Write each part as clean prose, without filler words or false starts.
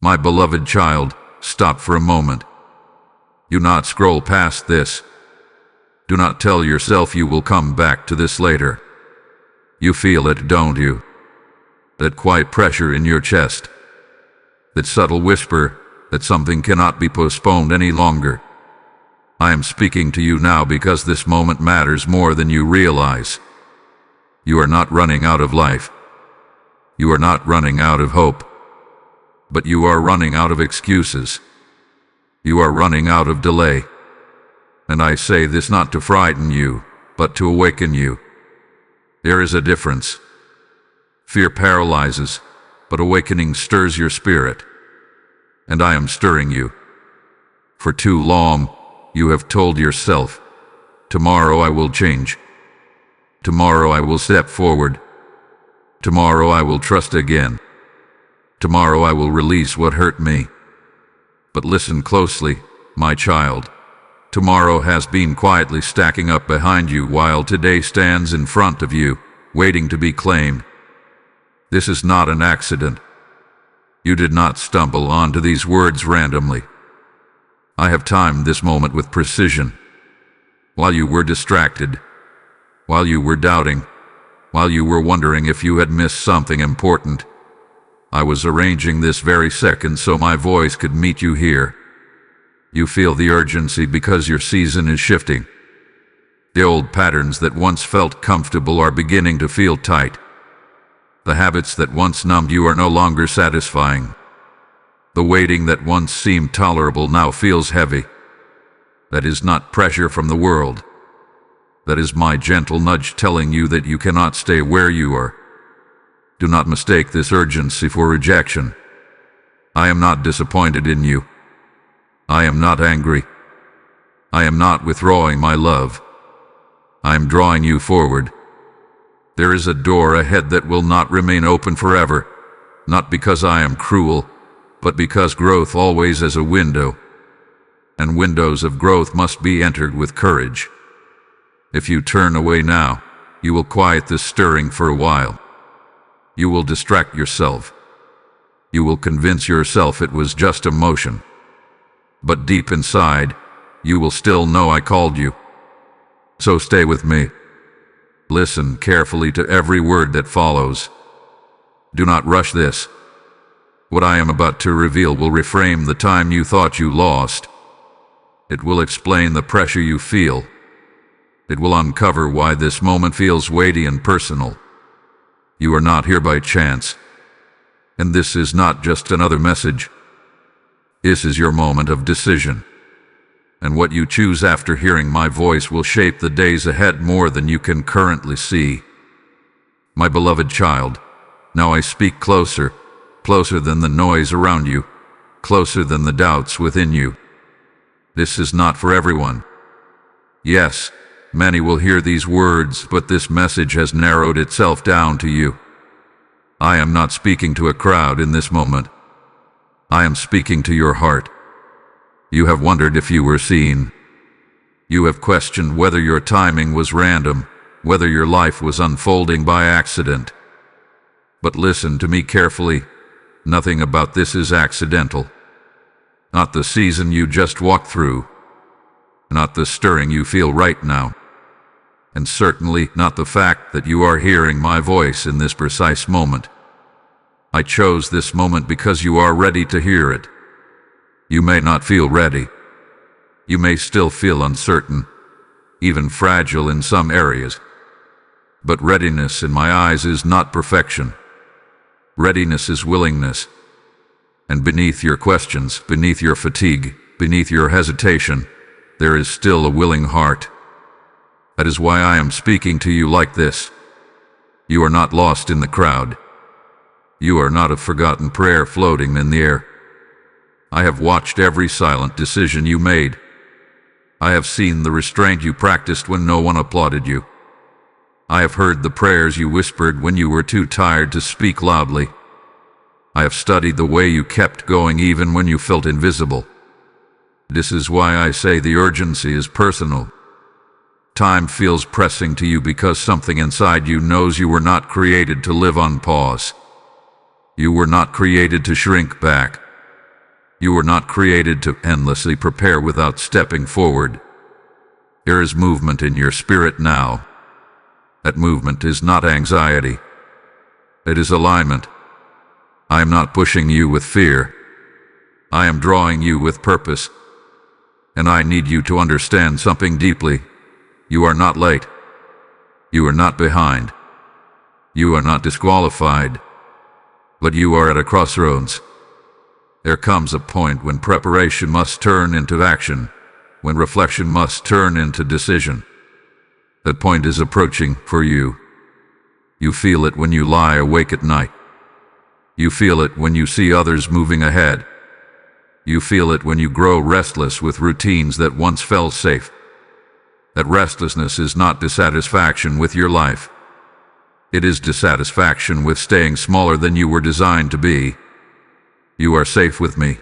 My beloved child, stop for a moment. Do not scroll past this. Do not tell yourself you will come back to this later. You feel it, don't you? That quiet pressure in your chest. That subtle whisper that something cannot be postponed any longer. I am speaking to you now because this moment matters more than you realize. You are not running out of life. You are not running out of hope. But you are running out of excuses. You are running out of delay. And I say this not to frighten you, but to awaken you. There is a difference. Fear paralyzes, but awakening stirs your spirit. And I am stirring you. For too long, you have told yourself, tomorrow I will change. Tomorrow I will step forward. Tomorrow I will trust again. Tomorrow I will release what hurt me. But listen closely, my child. Tomorrow has been quietly stacking up behind you while today stands in front of you, waiting to be claimed. This is not an accident. You did not stumble onto these words randomly. I have timed this moment with precision. While you were distracted, while you were doubting, while you were wondering if you had missed something important, I was arranging this very second so my voice could meet you here. You feel the urgency because your season is shifting. The old patterns that once felt comfortable are beginning to feel tight. The habits that once numbed you are no longer satisfying. The waiting that once seemed tolerable now feels heavy. That is not pressure from the world. That is my gentle nudge telling you that you cannot stay where you are. Do not mistake this urgency for rejection. I am not disappointed in you. I am not angry. I am not withdrawing my love. I am drawing you forward. There is a door ahead that will not remain open forever, not because I am cruel, but because growth always has a window, and windows of growth must be entered with courage. If you turn away now, you will quiet this stirring for a while. You will distract yourself. You will convince yourself it was just emotion. But deep inside, you will still know I called you. So stay with me. Listen carefully to every word that follows. Do not rush this. What I am about to reveal will reframe the time you thought you lost. It will explain the pressure you feel. It will uncover why this moment feels weighty and personal. You are not here by chance. And this is not just another message. This is your moment of decision. And what you choose after hearing my voice will shape the days ahead more than you can currently see. My beloved child, now I speak closer, closer than the noise around you, closer than the doubts within you. This is not for everyone. Yes, many will hear these words, but this message has narrowed itself down to you. I am not speaking to a crowd in this moment. I am speaking to your heart. You have wondered if you were seen. You have questioned whether your timing was random, whether your life was unfolding by accident. But listen to me carefully. Nothing about this is accidental. Not the season you just walked through. Not the stirring you feel right now. And certainly not the fact that you are hearing my voice in this precise moment. I chose this moment because you are ready to hear it. You may not feel ready. You may still feel uncertain, even fragile in some areas. But readiness in my eyes is not perfection. Readiness is willingness. And beneath your questions, beneath your fatigue, beneath your hesitation, there is still a willing heart. That is why I am speaking to you like this. You are not lost in the crowd. You are not a forgotten prayer floating in the air. I have watched every silent decision you made. I have seen the restraint you practiced when no one applauded you. I have heard the prayers you whispered when you were too tired to speak loudly. I have studied the way you kept going even when you felt invisible. This is why I say the urgency is personal. Time feels pressing to you because something inside you knows you were not created to live on pause. You were not created to shrink back. You were not created to endlessly prepare without stepping forward. There is movement in your spirit now. That movement is not anxiety. It is alignment. I am not pushing you with fear. I am drawing you with purpose. And I need you to understand something deeply. You are not late. You are not behind. You are not disqualified. But you are at a crossroads. There comes a point when preparation must turn into action, when reflection must turn into decision. That point is approaching for you. You feel it when you lie awake at night. You feel it when you see others moving ahead. You feel it when you grow restless with routines that once felt safe. That restlessness is not dissatisfaction with your life. It is dissatisfaction with staying smaller than you were designed to be. You are safe with me.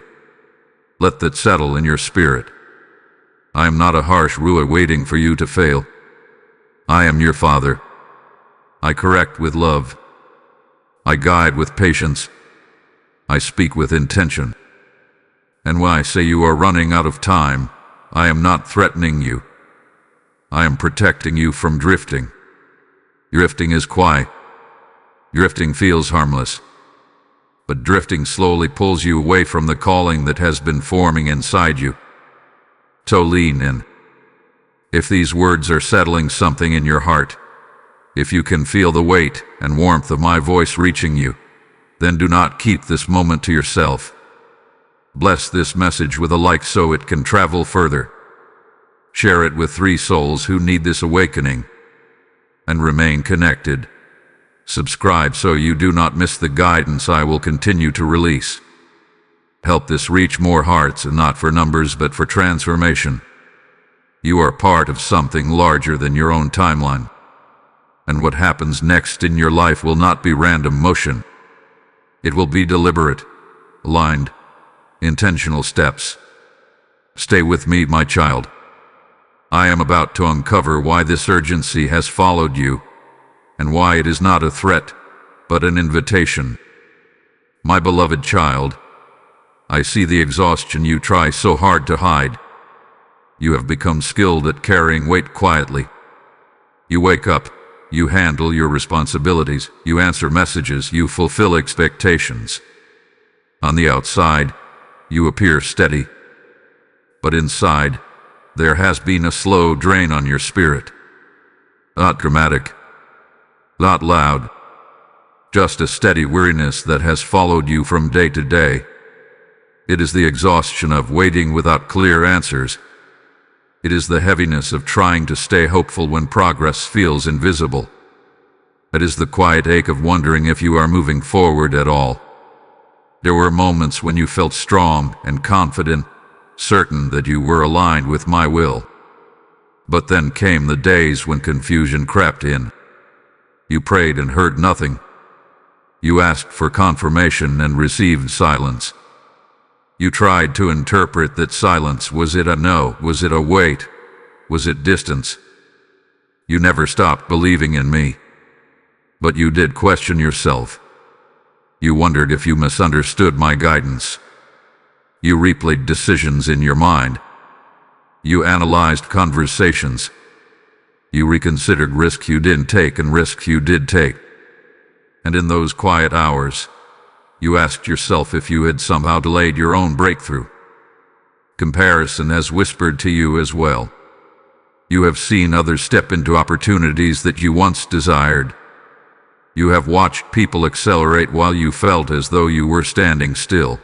Let that settle in your spirit. I am not a harsh ruler waiting for you to fail. I am your father. I correct with love. I guide with patience. I speak with intention. And when I say you are running out of time, I am not threatening you. I am protecting you from drifting. Drifting is quiet. Drifting feels harmless. But drifting slowly pulls you away from the calling that has been forming inside you. So lean in. If these words are settling something in your heart, if you can feel the weight and warmth of my voice reaching you, then do not keep this moment to yourself. Bless this message with a like so it can travel further. Share it with 3 souls who need this awakening. And remain connected. Subscribe so you do not miss the guidance I will continue to release. Help this reach more hearts, and not for numbers but for transformation. You are part of something larger than your own timeline. And what happens next in your life will not be random motion. It will be deliberate, aligned, intentional steps. Stay with me, my child. I am about to uncover why this urgency has followed you, and why it is not a threat, but an invitation. My beloved child, I see the exhaustion you try so hard to hide. You have become skilled at carrying weight quietly. You wake up, you handle your responsibilities, you answer messages, you fulfill expectations. On the outside, you appear steady. But inside, there has been a slow drain on your spirit. Not dramatic, not loud, just a steady weariness that has followed you from day to day. It is the exhaustion of waiting without clear answers. It is the heaviness of trying to stay hopeful when progress feels invisible. It is the quiet ache of wondering if you are moving forward at all. There were moments when you felt strong and confident, certain that you were aligned with my will. But then came the days when confusion crept in. You prayed and heard nothing. You asked for confirmation and received silence. You tried to interpret that silence. Was it a no? Was it a wait? Was it distance? You never stopped believing in me. But you did question yourself. You wondered if you misunderstood my guidance. You replayed decisions in your mind. You analyzed conversations. You reconsidered risks you didn't take and risks you did take. And in those quiet hours, you asked yourself if you had somehow delayed your own breakthrough. Comparison has whispered to you as well. You have seen others step into opportunities that you once desired. You have watched people accelerate while you felt as though you were standing still.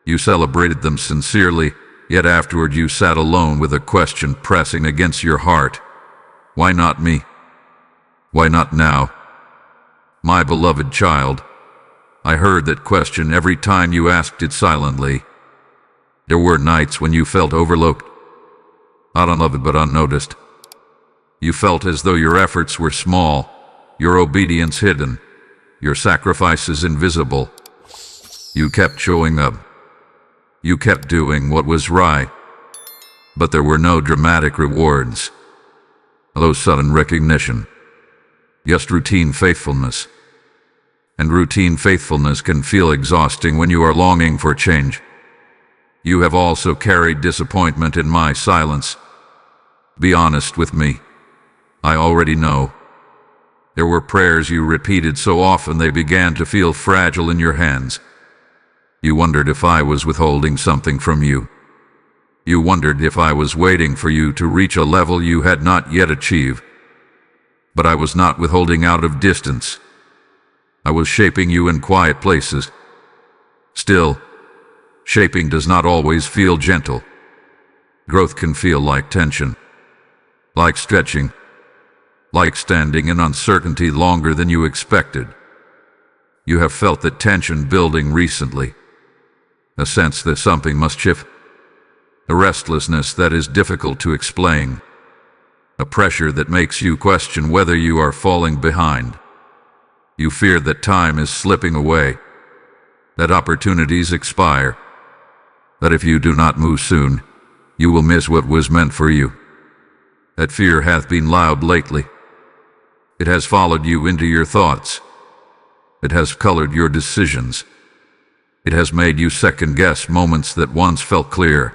You celebrated them sincerely, yet afterward you sat alone with a question pressing against your heart. Why not me? Why not now? My beloved child, I heard that question every time you asked it silently. There were nights when you felt overlooked, not unloved but unnoticed. You felt as though your efforts were small, your obedience hidden, your sacrifices invisible. You kept showing up. You kept doing what was right. But there were no dramatic rewards. No sudden recognition. Just routine faithfulness. And routine faithfulness can feel exhausting when you are longing for change. You have also carried disappointment in my silence. Be honest with me. I already know. There were prayers you repeated so often they began to feel fragile in your hands. You wondered if I was withholding something from you. You wondered if I was waiting for you to reach a level you had not yet achieved. But I was not withholding out of distance. I was shaping you in quiet places. Still, shaping does not always feel gentle. Growth can feel like tension, like stretching, like standing in uncertainty longer than you expected. You have felt that tension building recently, a sense that something must shift, a restlessness that is difficult to explain, a pressure that makes you question whether you are falling behind. You fear that time is slipping away, that opportunities expire, that if you do not move soon, you will miss what was meant for you. That fear hath been loud lately. It has followed you into your thoughts. It has colored your decisions. It has made you second-guess moments that once felt clear.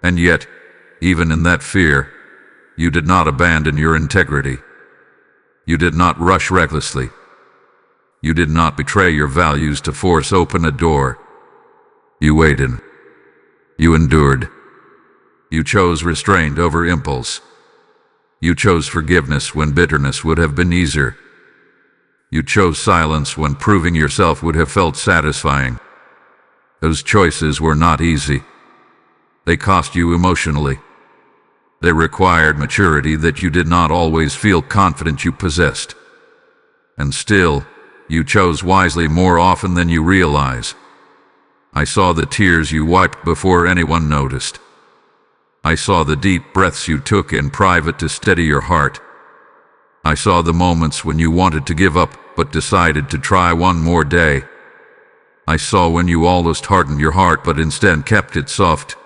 And yet, even in that fear, you did not abandon your integrity. You did not rush recklessly. You did not betray your values to force open a door. You waited. You endured. You chose restraint over impulse. You chose forgiveness when bitterness would have been easier. You chose silence when proving yourself would have felt satisfying. Those choices were not easy. They cost you emotionally. They required maturity that you did not always feel confident you possessed. And still, you chose wisely more often than you realize. I saw the tears you wiped before anyone noticed. I saw the deep breaths you took in private to steady your heart. I saw the moments when you wanted to give up but decided to try one more day. I saw when you almost hardened your heart but instead kept it soft.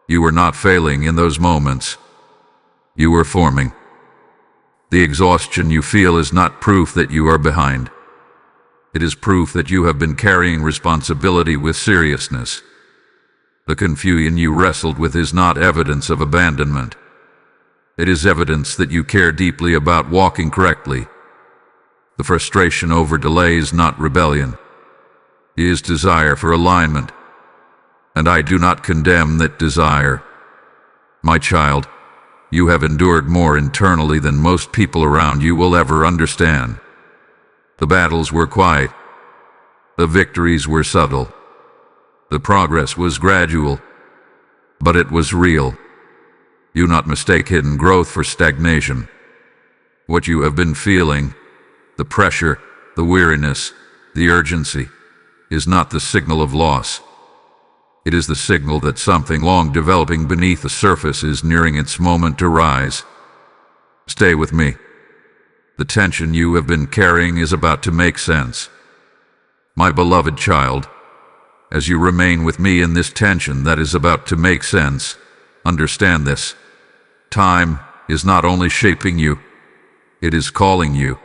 You were not failing in those moments. You were forming. The exhaustion you feel is not proof that you are behind. It is proof that you have been carrying responsibility with seriousness. The confusion you wrestled with is not evidence of abandonment. It is evidence that you care deeply about walking correctly. The frustration over delay is not rebellion. It is desire for alignment. And I do not condemn that desire. My child, you have endured more internally than most people around you will ever understand. The battles were quiet. The victories were subtle. The progress was gradual. But it was real. Do not mistake hidden growth for stagnation. What you have been feeling, the pressure, the weariness, the urgency, is not the signal of loss. It is the signal that something long developing beneath the surface is nearing its moment to rise. Stay with me. The tension you have been carrying is about to make sense. My beloved child, as you remain with me in this tension that is about to make sense, understand this. Time is not only shaping you, it is calling you.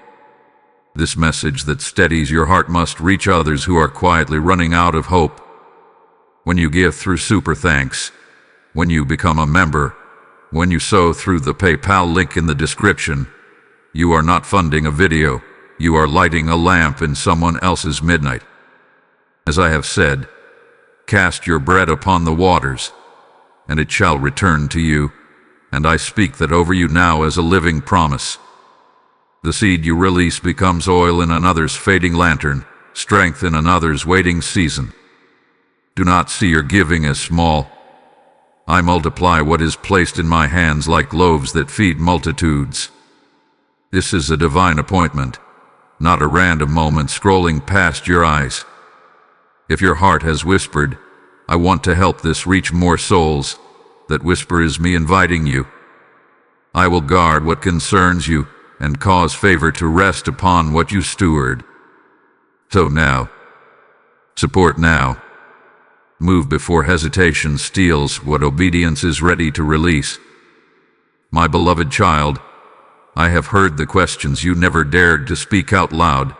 This message that steadies your heart must reach others who are quietly running out of hope. When you give through Super Thanks, when you become a member, when you sow through the PayPal link in the description, you are not funding a video, you are lighting a lamp in someone else's midnight. As I have said, cast your bread upon the waters, and it shall return to you, and I speak that over you now as a living promise. The seed you release becomes oil in another's fading lantern, strength in another's waiting season. Do not see your giving as small. I multiply what is placed in my hands like loaves that feed multitudes. This is a divine appointment, not a random moment scrolling past your eyes. If your heart has whispered, I want to help this reach more souls, that whisper is me inviting you. I will guard what concerns you and cause favor to rest upon what you steward. So now, support now. Move before hesitation steals what obedience is ready to release. My beloved child, I have heard the questions you never dared to speak out loud.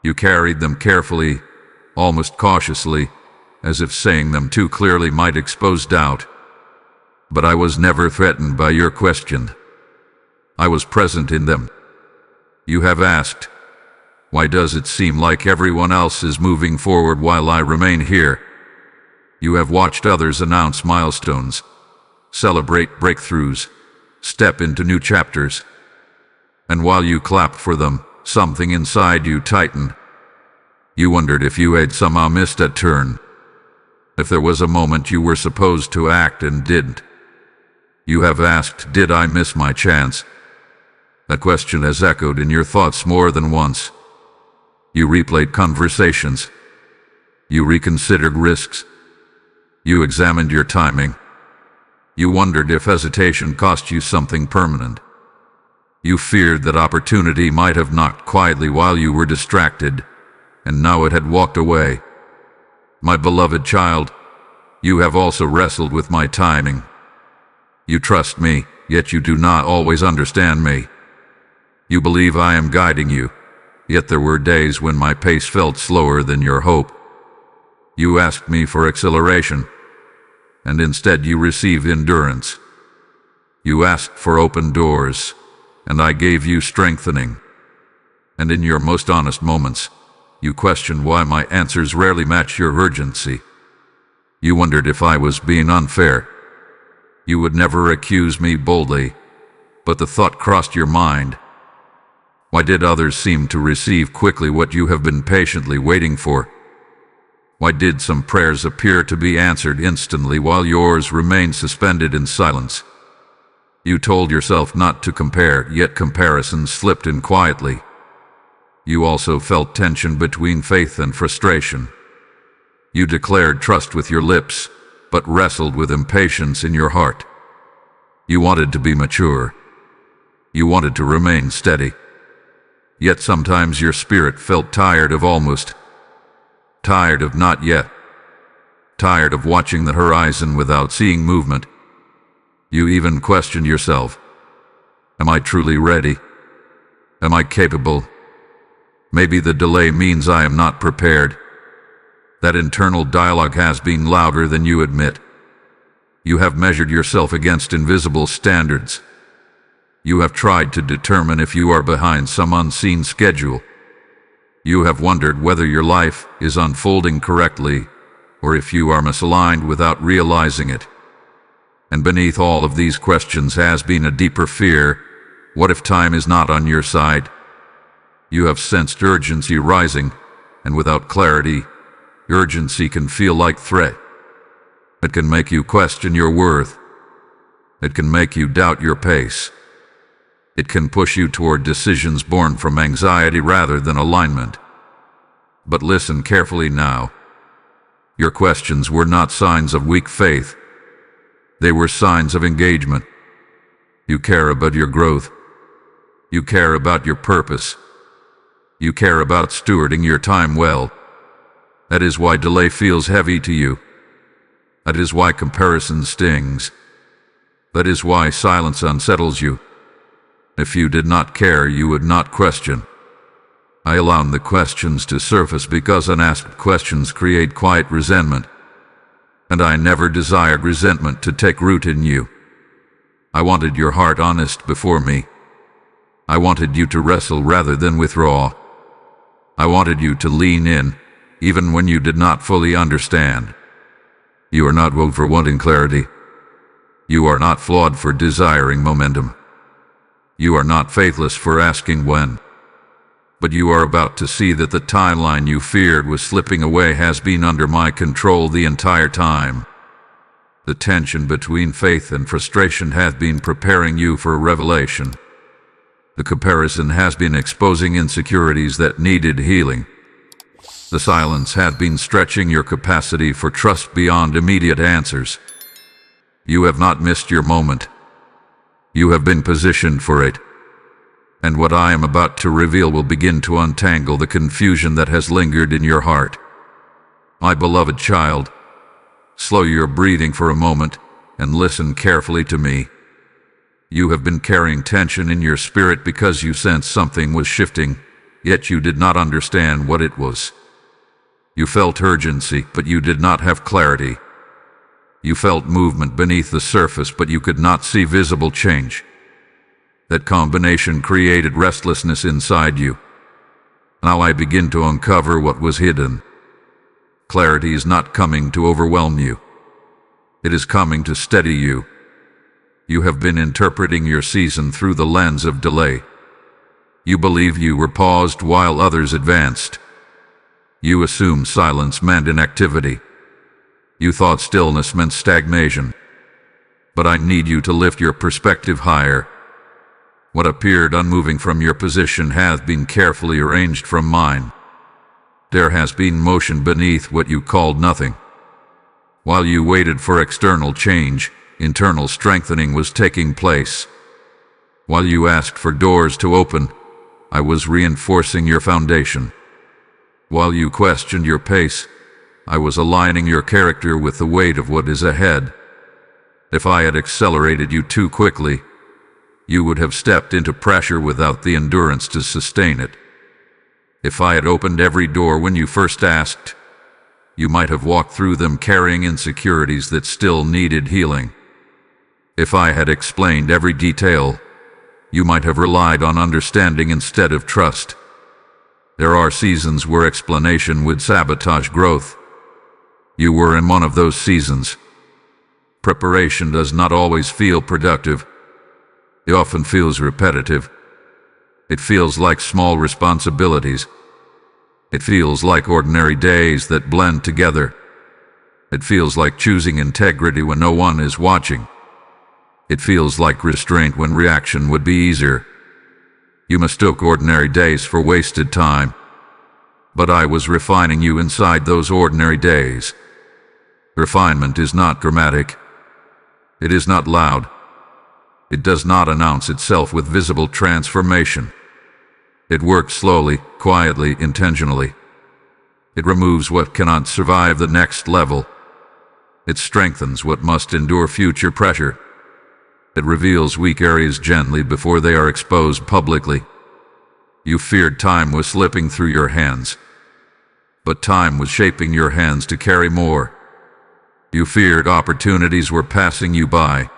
You carried them carefully, almost cautiously, as if saying them too clearly might expose doubt. But I was never threatened by your question. I was present in them. You have asked, why does it seem like everyone else is moving forward while I remain here? You have watched others announce milestones, celebrate breakthroughs, step into new chapters. And while you clap for them, something inside you tightened. You wondered if you had somehow missed a turn. If there was a moment you were supposed to act and didn't. You have asked, did I miss my chance? That question has echoed in your thoughts more than once. You replayed conversations. You reconsidered risks. You examined your timing. You wondered if hesitation cost you something permanent. You feared that opportunity might have knocked quietly while you were distracted, and now it had walked away. My beloved child, you have also wrestled with my timing. You trust me, yet you do not always understand me. You believe I am guiding you, yet there were days when my pace felt slower than your hope. You asked me for acceleration, and instead you received endurance. You asked for open doors, and I gave you strengthening. And in your most honest moments, you questioned why my answers rarely match your urgency. You wondered if I was being unfair. You would never accuse me boldly, but the thought crossed your mind. Why did others seem to receive quickly what you have been patiently waiting for? Why did some prayers appear to be answered instantly while yours remained suspended in silence? You told yourself not to compare, yet comparison slipped in quietly. You also felt tension between faith and frustration. You declared trust with your lips, but wrestled with impatience in your heart. You wanted to be mature. You wanted to remain steady. Yet sometimes your spirit felt tired of almost. Tired of not yet. Tired of watching the horizon without seeing movement. You even questioned yourself. Am I truly ready? Am I capable? Maybe the delay means I am not prepared. That internal dialogue has been louder than you admit. You have measured yourself against invisible standards. You have tried to determine if you are behind some unseen schedule. You have wondered whether your life is unfolding correctly, or if you are misaligned without realizing it. And beneath all of these questions has been a deeper fear. What if time is not on your side? You have sensed urgency rising, and without clarity, urgency can feel like threat. It can make you question your worth. It can make you doubt your pace. It can push you toward decisions born from anxiety rather than alignment. But listen carefully now. Your questions were not signs of weak faith. They were signs of engagement. You care about your growth. You care about your purpose. You care about stewarding your time well. That is why delay feels heavy to you. That is why comparison stings. That is why silence unsettles you. If you did not care, you would not question. I allowed the questions to surface because unasked questions create quiet resentment. And I never desired resentment to take root in you. I wanted your heart honest before me. I wanted you to wrestle rather than withdraw. I wanted you to lean in, even when you did not fully understand. You are not woke for wanting clarity. You are not flawed for desiring momentum. You are not faithless for asking when. But you are about to see that the timeline you feared was slipping away has been under my control the entire time. The tension between faith and frustration has been preparing you for revelation. The comparison has been exposing insecurities that needed healing. The silence had been stretching your capacity for trust beyond immediate answers. You have not missed your moment. You have been positioned for it. And what I am about to reveal will begin to untangle the confusion that has lingered in your heart. My beloved child, slow your breathing for a moment and listen carefully to me. You have been carrying tension in your spirit because you sensed something was shifting, yet you did not understand what it was. You felt urgency, but you did not have clarity. You felt movement beneath the surface, but you could not see visible change. That combination created restlessness inside you. Now I begin to uncover what was hidden. Clarity is not coming to overwhelm you. It is coming to steady you. You have been interpreting your season through the lens of delay. You believe you were paused while others advanced. You assumed silence meant inactivity. You thought stillness meant stagnation. But I need you to lift your perspective higher. What appeared unmoving from your position has been carefully arranged from mine. There has been motion beneath what you called nothing. While you waited for external change, internal strengthening was taking place. While you asked for doors to open, I was reinforcing your foundation. While you questioned your pace, I was aligning your character with the weight of what is ahead. If I had accelerated you too quickly, you would have stepped into pressure without the endurance to sustain it. If I had opened every door when you first asked, you might have walked through them carrying insecurities that still needed healing. If I had explained every detail, you might have relied on understanding instead of trust. There are seasons where explanation would sabotage growth. You were in one of those seasons. Preparation does not always feel productive. It often feels repetitive. It feels like small responsibilities. It feels like ordinary days that blend together. It feels like choosing integrity when no one is watching. It feels like restraint when reaction would be easier. You mistook ordinary days for wasted time. But I was refining you inside those ordinary days. Refinement is not dramatic. It is not loud. It does not announce itself with visible transformation. It works slowly, quietly, intentionally. It removes what cannot survive the next level. It strengthens what must endure future pressure. It reveals weak areas gently before they are exposed publicly. You feared time was slipping through your hands. But time was shaping your hands to carry more. You feared opportunities were passing you by.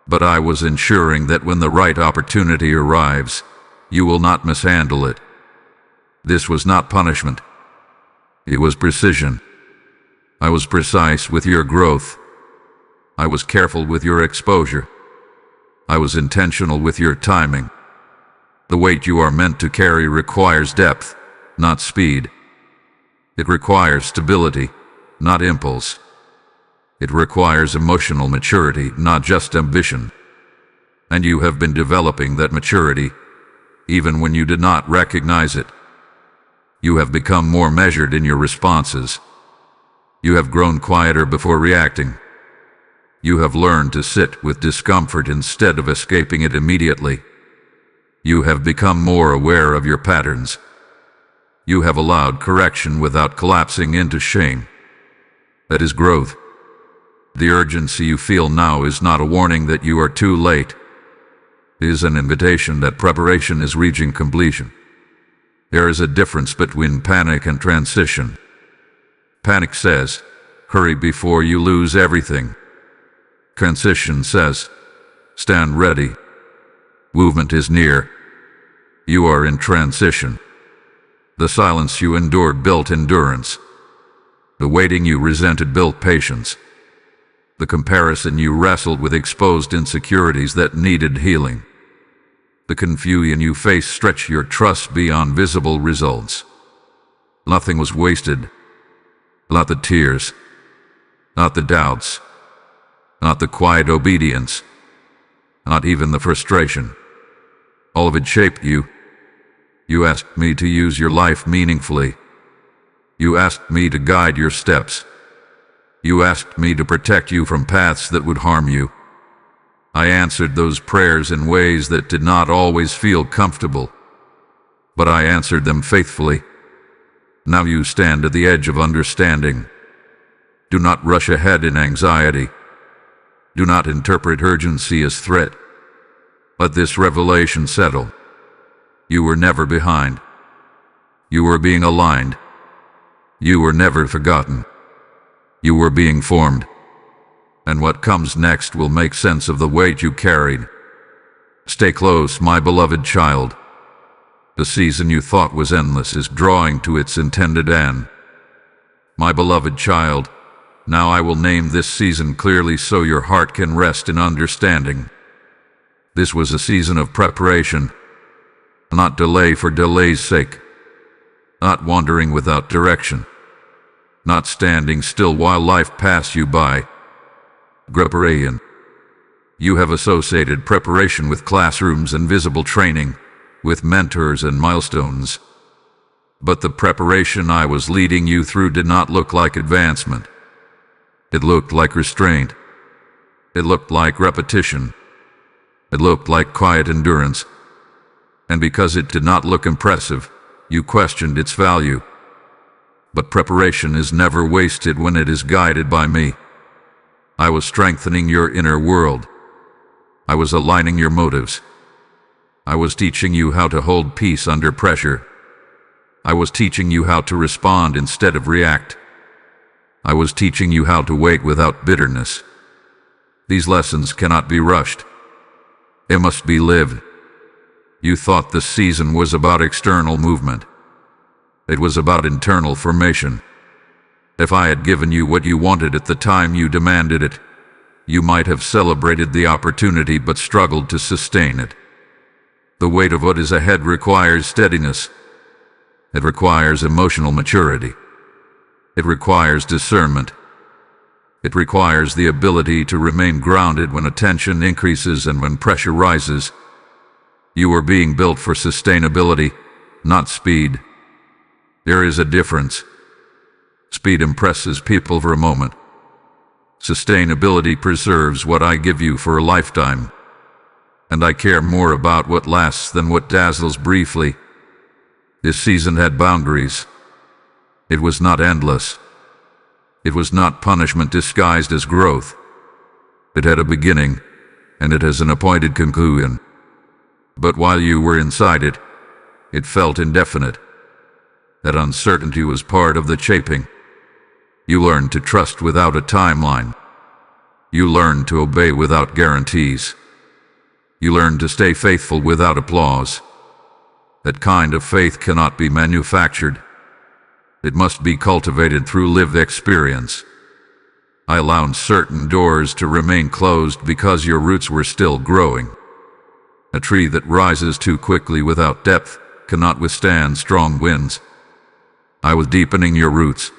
But I was ensuring that when the right opportunity arrives, you will not mishandle it. This was not punishment. It was precision. I was precise with your growth. I was careful with your exposure. I was intentional with your timing. The weight you are meant to carry requires depth, not speed. It requires stability, not impulse. It requires emotional maturity, not just ambition. And you have been developing that maturity, even when you did not recognize it. You have become more measured in your responses. You have grown quieter before reacting. You have learned to sit with discomfort instead of escaping it immediately. You have become more aware of your patterns. You have allowed correction without collapsing into shame. That is growth. The urgency you feel now is not a warning that you are too late. It is an invitation that preparation is reaching completion. There is a difference between panic and transition. Panic says, hurry before you lose everything. Transition says, stand ready. Movement is near. You are in transition. The silence you endured built endurance. The waiting you resented built patience. The comparison you wrestled with exposed insecurities that needed healing. The confusion you faced stretched your trust beyond visible results. Nothing was wasted. Not the tears. Not the doubts. Not the quiet obedience. Not even the frustration. All of it shaped you. You asked me to use your life meaningfully. You asked me to guide your steps. You asked me to protect you from paths that would harm you. I answered those prayers in ways that did not always feel comfortable, but I answered them faithfully. Now you stand at the edge of understanding. Do not rush ahead in anxiety. Do not interpret urgency as threat. Let this revelation settle. You were never behind. You were being aligned. You were never forgotten. You were being formed. And what comes next will make sense of the weight you carried. Stay close, my beloved child. The season you thought was endless is drawing to its intended end. My beloved child, now I will name this season clearly so your heart can rest in understanding. This was a season of preparation, not delay for delay's sake, not wandering without direction, not standing still while life passed you by. Preparation. You have associated preparation with classrooms and visible training, with mentors and milestones. But the preparation I was leading you through did not look like advancement. It looked like restraint. It looked like repetition. It looked like quiet endurance. And because it did not look impressive, you questioned its value. But preparation is never wasted when it is guided by me. I was strengthening your inner world. I was aligning your motives. I was teaching you how to hold peace under pressure. I was teaching you how to respond instead of react. I was teaching you how to wait without bitterness. These lessons cannot be rushed. They must be lived. You thought this season was about external movement. It was about internal formation. If I had given you what you wanted at the time you demanded it, you might have celebrated the opportunity but struggled to sustain it. The weight of what is ahead requires steadiness. It requires emotional maturity. It requires discernment. It requires the ability to remain grounded when attention increases and when pressure rises. You are being built for sustainability, not speed. There is a difference. Speed impresses people for a moment. Sustainability preserves what I give you for a lifetime. And I care more about what lasts than what dazzles briefly. This season had boundaries. It was not endless. It was not punishment disguised as growth. It had a beginning, and it has an appointed conclusion. But while you were inside it, it felt indefinite. That uncertainty was part of the shaping. You learned to trust without a timeline. You learned to obey without guarantees. You learned to stay faithful without applause. That kind of faith cannot be manufactured. It must be cultivated through lived experience. I allowed certain doors to remain closed because your roots were still growing. A tree that rises too quickly without depth cannot withstand strong winds. I was deepening your roots.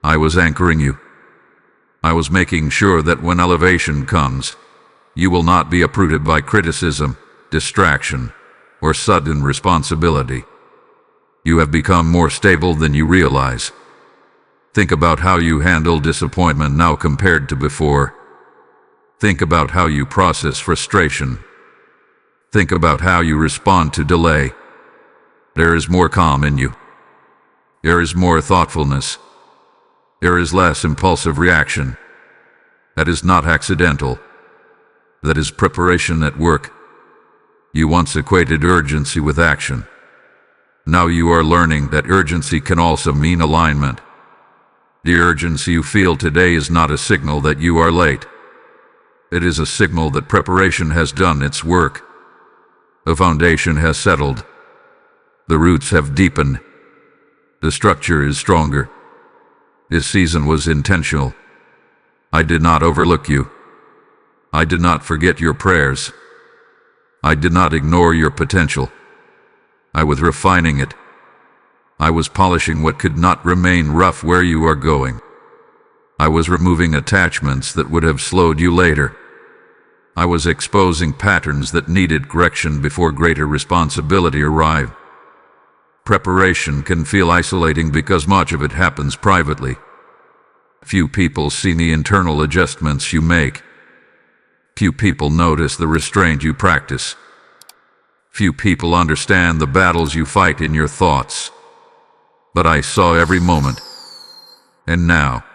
I was anchoring you. I was making sure that when elevation comes, you will not be uprooted by criticism, distraction, or sudden responsibility. You have become more stable than you realize. Think about how you handle disappointment now compared to before. Think about how you process frustration. Think about how you respond to delay. There is more calm in you. There is more thoughtfulness. There is less impulsive reaction. That is not accidental. That is preparation at work. You once equated urgency with action. Now you are learning that urgency can also mean alignment. The urgency you feel today is not a signal that you are late. It is a signal that preparation has done its work. The foundation has settled. The roots have deepened. The structure is stronger. This season was intentional. I did not overlook you. I did not forget your prayers. I did not ignore your potential. I was refining it. I was polishing what could not remain rough where you are going. I was removing attachments that would have slowed you later. I was exposing patterns that needed correction before greater responsibility arrived. Preparation can feel isolating because much of it happens privately. Few people see the internal adjustments you make. Few people notice the restraint you practice. Few people understand the battles you fight in your thoughts. But I saw every moment. And now,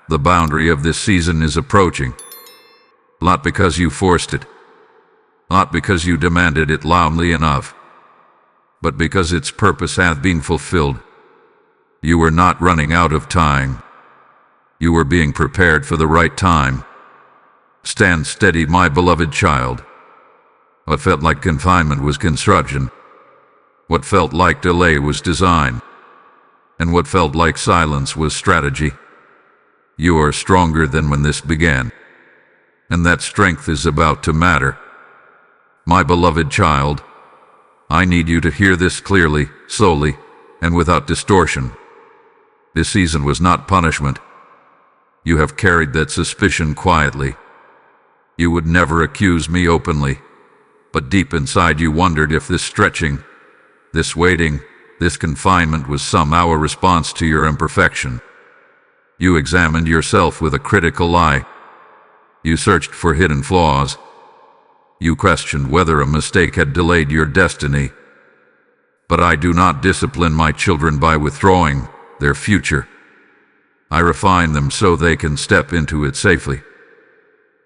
the boundary of this season is approaching. Not because you forced it. Not because you demanded it loudly enough. But because its purpose hath been fulfilled. You were not running out of time. You were being prepared for the right time. Stand steady, my beloved child. What felt like confinement was construction. What felt like delay was design. And what felt like silence was strategy. You are stronger than when this began. And that strength is about to matter. My beloved child, I need you to hear this clearly, slowly, and without distortion. This season was not punishment. You have carried that suspicion quietly. You would never accuse me openly, but deep inside you wondered if this stretching, this waiting, this confinement was somehow a response to your imperfection. You examined yourself with a critical eye. You searched for hidden flaws. You questioned whether a mistake had delayed your destiny. But I do not discipline my children by withdrawing their future. I refine them so they can step into it safely.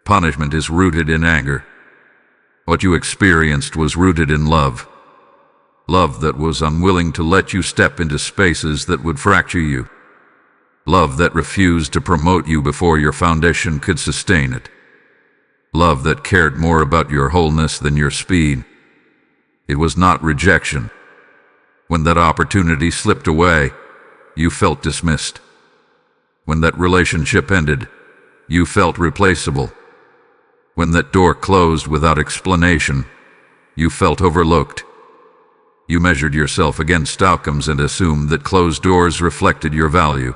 Punishment is rooted in anger. What you experienced was rooted in love. Love that was unwilling to let you step into spaces that would fracture you. Love that refused to promote you before your foundation could sustain it. Love that cared more about your wholeness than your speed. It was not rejection. When that opportunity slipped away, you felt dismissed. When that relationship ended, you felt replaceable. When that door closed without explanation, you felt overlooked. You measured yourself against outcomes and assumed that closed doors reflected your value.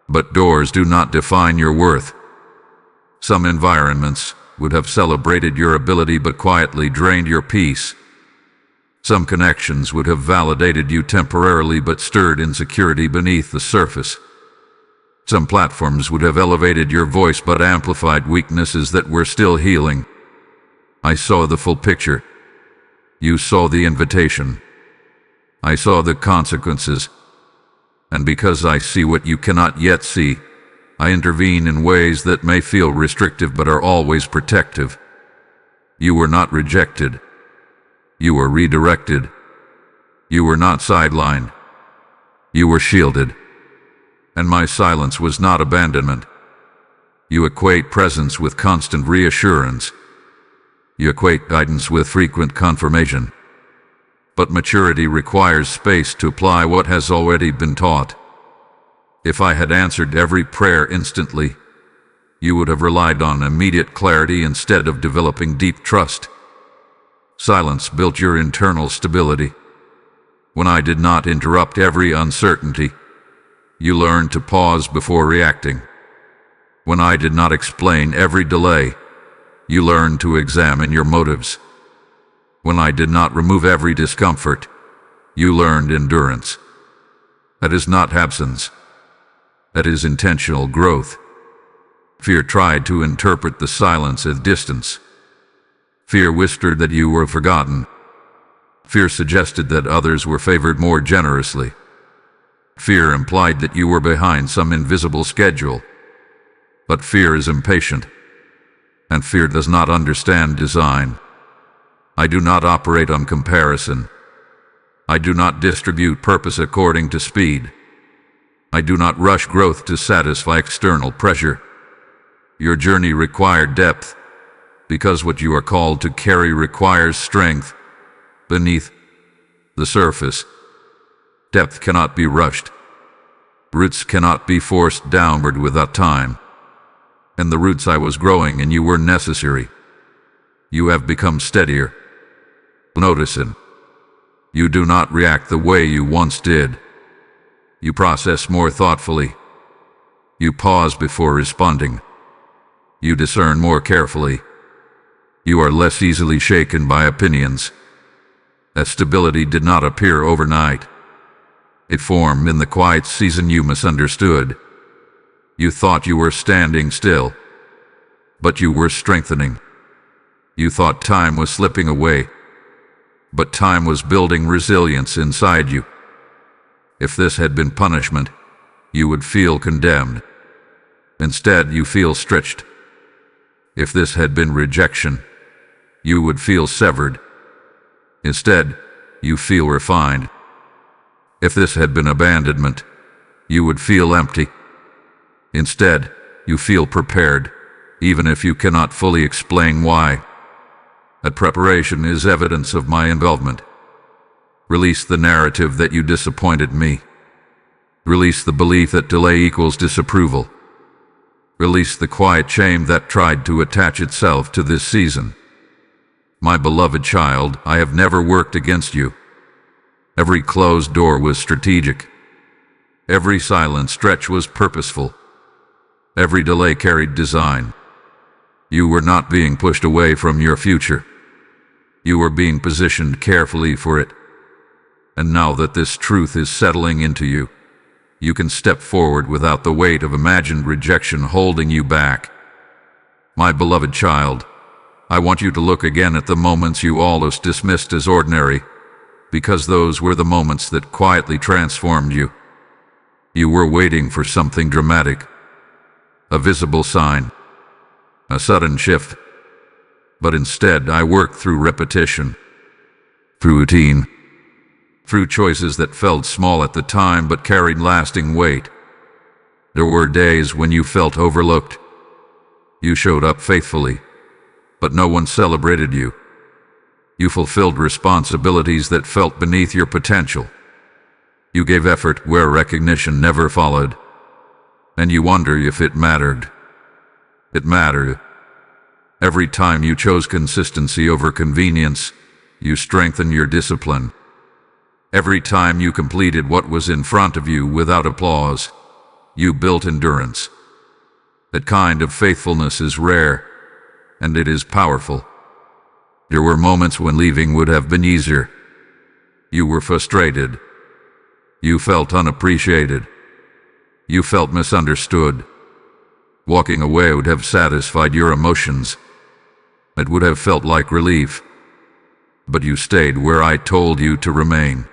But doors do not define your worth. Some environments would have celebrated your ability but quietly drained your peace. Some connections would have validated you temporarily but stirred insecurity beneath the surface. Some platforms would have elevated your voice but amplified weaknesses that were still healing. I saw the full picture. You saw the invitation. I saw the consequences. And because I see what you cannot yet see, I intervene in ways that may feel restrictive but are always protective. You were not rejected. You were redirected. You were not sidelined. You were shielded. And my silence was not abandonment. You equate presence with constant reassurance. You equate guidance with frequent confirmation. But maturity requires space to apply what has already been taught. If I had answered every prayer instantly, you would have relied on immediate clarity instead of developing deep trust. Silence built your internal stability. When I did not interrupt every uncertainty, you learned to pause before reacting. When I did not explain every delay, you learned to examine your motives. When I did not remove every discomfort, you learned endurance. That is not absence. That is intentional growth. Fear tried to interpret the silence as distance. Fear whispered that you were forgotten. Fear suggested that others were favored more generously. Fear implied that you were behind some invisible schedule. But fear is impatient, and fear does not understand design. I do not operate on comparison. I do not distribute purpose according to speed. I do not rush growth to satisfy external pressure. Your journey required depth, because what you are called to carry requires strength beneath the surface. Depth cannot be rushed. Roots cannot be forced downward without time. And the roots I was growing in you were necessary. You have become steadier. Notice it. You do not react the way you once did. You process more thoughtfully. You pause before responding. You discern more carefully. You are less easily shaken by opinions. That stability did not appear overnight. It formed in the quiet season you misunderstood. You thought you were standing still, but you were strengthening. You thought time was slipping away, but time was building resilience inside you. If this had been punishment, you would feel condemned. Instead, you feel stretched. If this had been rejection, you would feel severed. Instead, you feel refined. If this had been abandonment, you would feel empty. Instead, you feel prepared, even if you cannot fully explain why. That preparation is evidence of my involvement. Release the narrative that you disappointed me. Release the belief that delay equals disapproval. Release the quiet shame that tried to attach itself to this season. My beloved child, I have never worked against you. Every closed door was strategic. Every silent stretch was purposeful. Every delay carried design. You were not being pushed away from your future. You were being positioned carefully for it. And now that this truth is settling into you, you can step forward without the weight of imagined rejection holding you back. My beloved child, I want you to look again at the moments you almost dismissed as ordinary, because those were the moments that quietly transformed you. You were waiting for something dramatic, a visible sign, a sudden shift. But instead, I worked through repetition, through routine, through choices that felt small at the time but carried lasting weight. There were days when you felt overlooked. You showed up faithfully, but no one celebrated you. You fulfilled responsibilities that felt beneath your potential. You gave effort where recognition never followed, and you wonder if it mattered. It mattered. Every time you chose consistency over convenience, you strengthened your discipline. Every time you completed what was in front of you without applause, you built endurance. That kind of faithfulness is rare, and it is powerful. There were moments when leaving would have been easier. You were frustrated. You felt unappreciated. You felt misunderstood. Walking away would have satisfied your emotions. It would have felt like relief. But you stayed where I told you to remain.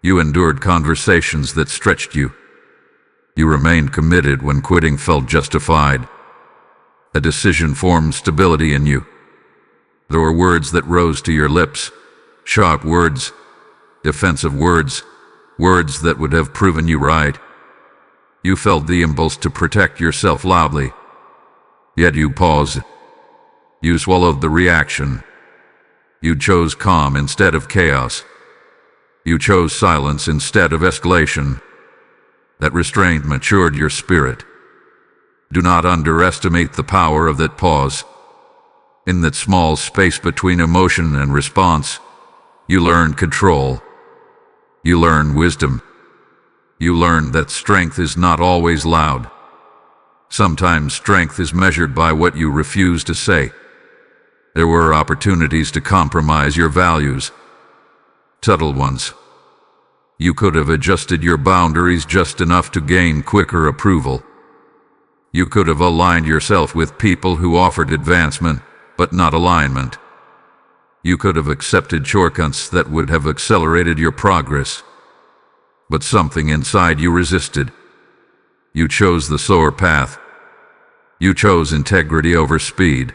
You endured conversations that stretched you. You remained committed when quitting felt justified. A decision formed stability in you. There were words that rose to your lips, sharp words, defensive words, words that would have proven you right. You felt the impulse to protect yourself loudly. Yet you paused. You swallowed the reaction. You chose calm instead of chaos. You chose silence instead of escalation. That restraint matured your spirit. Do not underestimate the power of that pause. In that small space between emotion and response, you learned control. You learned wisdom. You learned that strength is not always loud. Sometimes strength is measured by what you refuse to say. There were opportunities to compromise your values. Subtle ones. You could have adjusted your boundaries just enough to gain quicker approval. You could have aligned yourself with people who offered advancement, but not alignment. You could have accepted shortcuts that would have accelerated your progress. But something inside you resisted. You chose the slower path. You chose integrity over speed.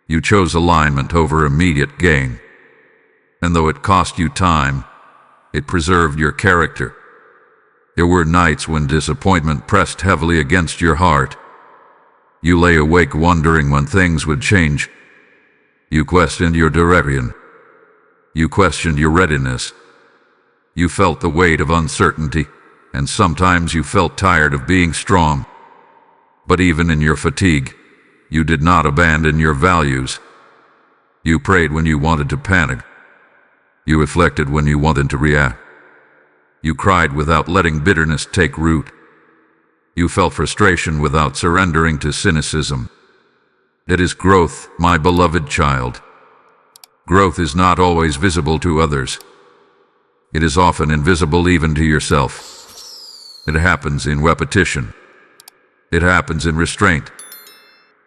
You chose alignment over immediate gain. And though it cost you time, it preserved your character. There were nights when disappointment pressed heavily against your heart. You lay awake wondering when things would change. You questioned your direction. You questioned your readiness. You felt the weight of uncertainty, and sometimes you felt tired of being strong. But even in your fatigue, you did not abandon your values. You prayed when you wanted to panic. You reflected when you wanted to react. You cried without letting bitterness take root. You felt frustration without surrendering to cynicism. It is growth, my beloved child. Growth is not always visible to others. It is often invisible even to yourself. It happens in repetition. It happens in restraint.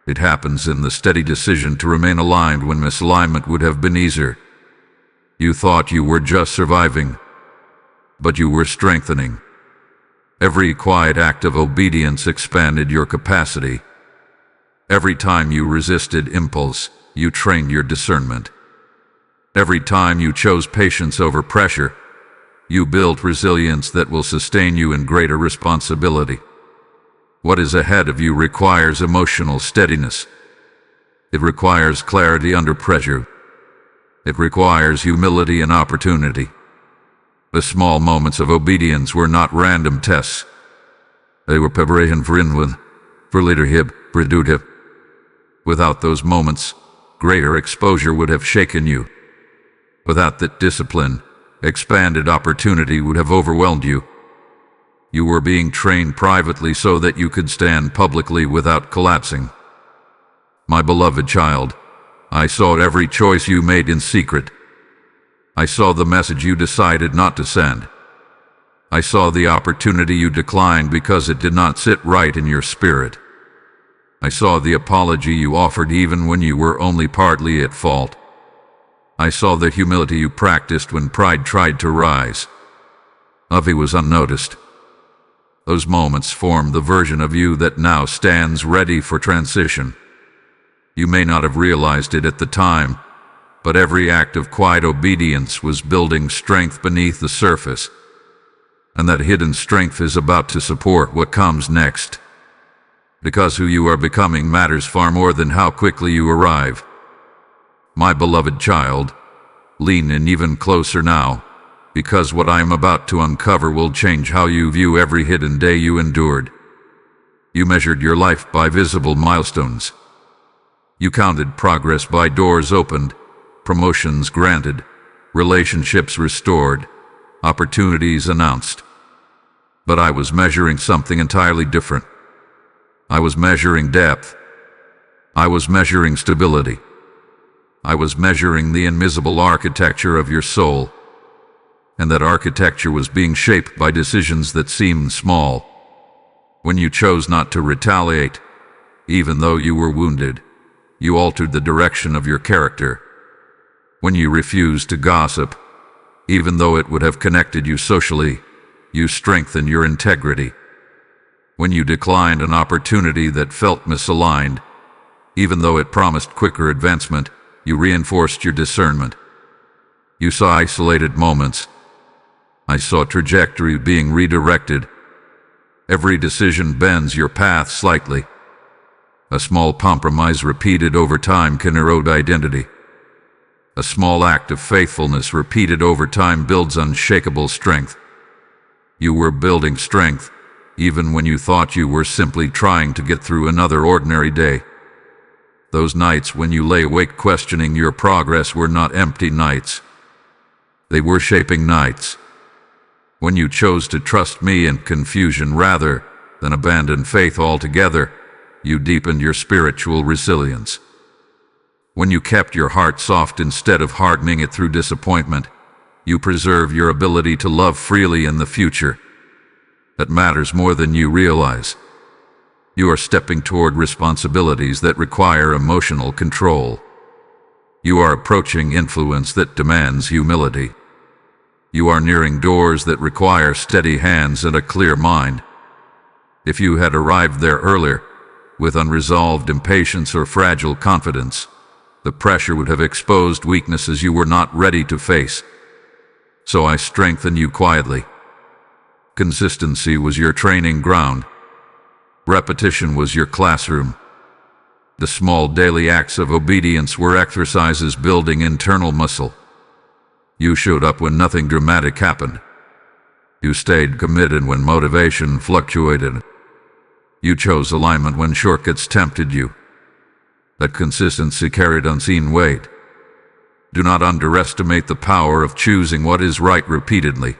It happens in the steady decision to remain aligned when misalignment would have been easier. You thought you were just surviving, but you were strengthening. Every quiet act of obedience expanded your capacity. Every time you resisted impulse, you trained your discernment. Every time you chose patience over pressure, You built resilience that will sustain you in greater responsibility. What is ahead of you requires emotional steadiness. It requires clarity under pressure. It requires humility and opportunity. The small moments of obedience were not random tests. They were preparation for inward, for leadership, for duty. Without those moments, greater exposure would have shaken you. Without that discipline, expanded opportunity would have overwhelmed you. You were being trained privately so that you could stand publicly without collapsing. My beloved child, I saw every choice you made in secret. I saw the message you decided not to send. I saw the opportunity you declined because it did not sit right in your spirit. I saw the apology you offered even when you were only partly at fault. I saw the humility you practiced when pride tried to rise. Avi was unnoticed. Those moments formed the version of you that now stands ready for transition. You may not have realized it at the time, but every act of quiet obedience was building strength beneath the surface, and that hidden strength is about to support what comes next. Because who you are becoming matters far more than how quickly you arrive. My beloved child, lean in even closer now, because what I am about to uncover will change how you view every hidden day you endured. You measured your life by visible milestones. You counted progress by doors opened, promotions granted, relationships restored, opportunities announced. But I was measuring something entirely different. I was measuring depth. I was measuring stability. I was measuring the invisible architecture of your soul. And that architecture was being shaped by decisions that seemed small. When you chose not to retaliate, even though you were wounded, you altered the direction of your character. When you refused to gossip, even though it would have connected you socially, you strengthened your integrity. When you declined an opportunity that felt misaligned, even though it promised quicker advancement, you reinforced your discernment. You saw isolated moments. I saw trajectory being redirected. Every decision bends your path slightly. A small compromise repeated over time can erode identity. A small act of faithfulness repeated over time builds unshakable strength. You were building strength, even when you thought you were simply trying to get through another ordinary day. Those nights when you lay awake questioning your progress were not empty nights. They were shaping nights. When you chose to trust me in confusion rather than abandon faith altogether, you deepened your spiritual resilience. When you kept your heart soft instead of hardening it through disappointment, you preserve your ability to love freely in the future. That matters more than you realize. You are stepping toward responsibilities that require emotional control. You are approaching influence that demands humility. You are nearing doors that require steady hands and a clear mind. If you had arrived there earlier, with unresolved impatience or fragile confidence, the pressure would have exposed weaknesses you were not ready to face. So I strengthen you quietly. Consistency was your training ground. Repetition was your classroom. The small daily acts of obedience were exercises building internal muscle. You showed up when nothing dramatic happened. You stayed committed when motivation fluctuated. You chose alignment when shortcuts tempted you. That consistency carried unseen weight. Do not underestimate the power of choosing what is right repeatedly.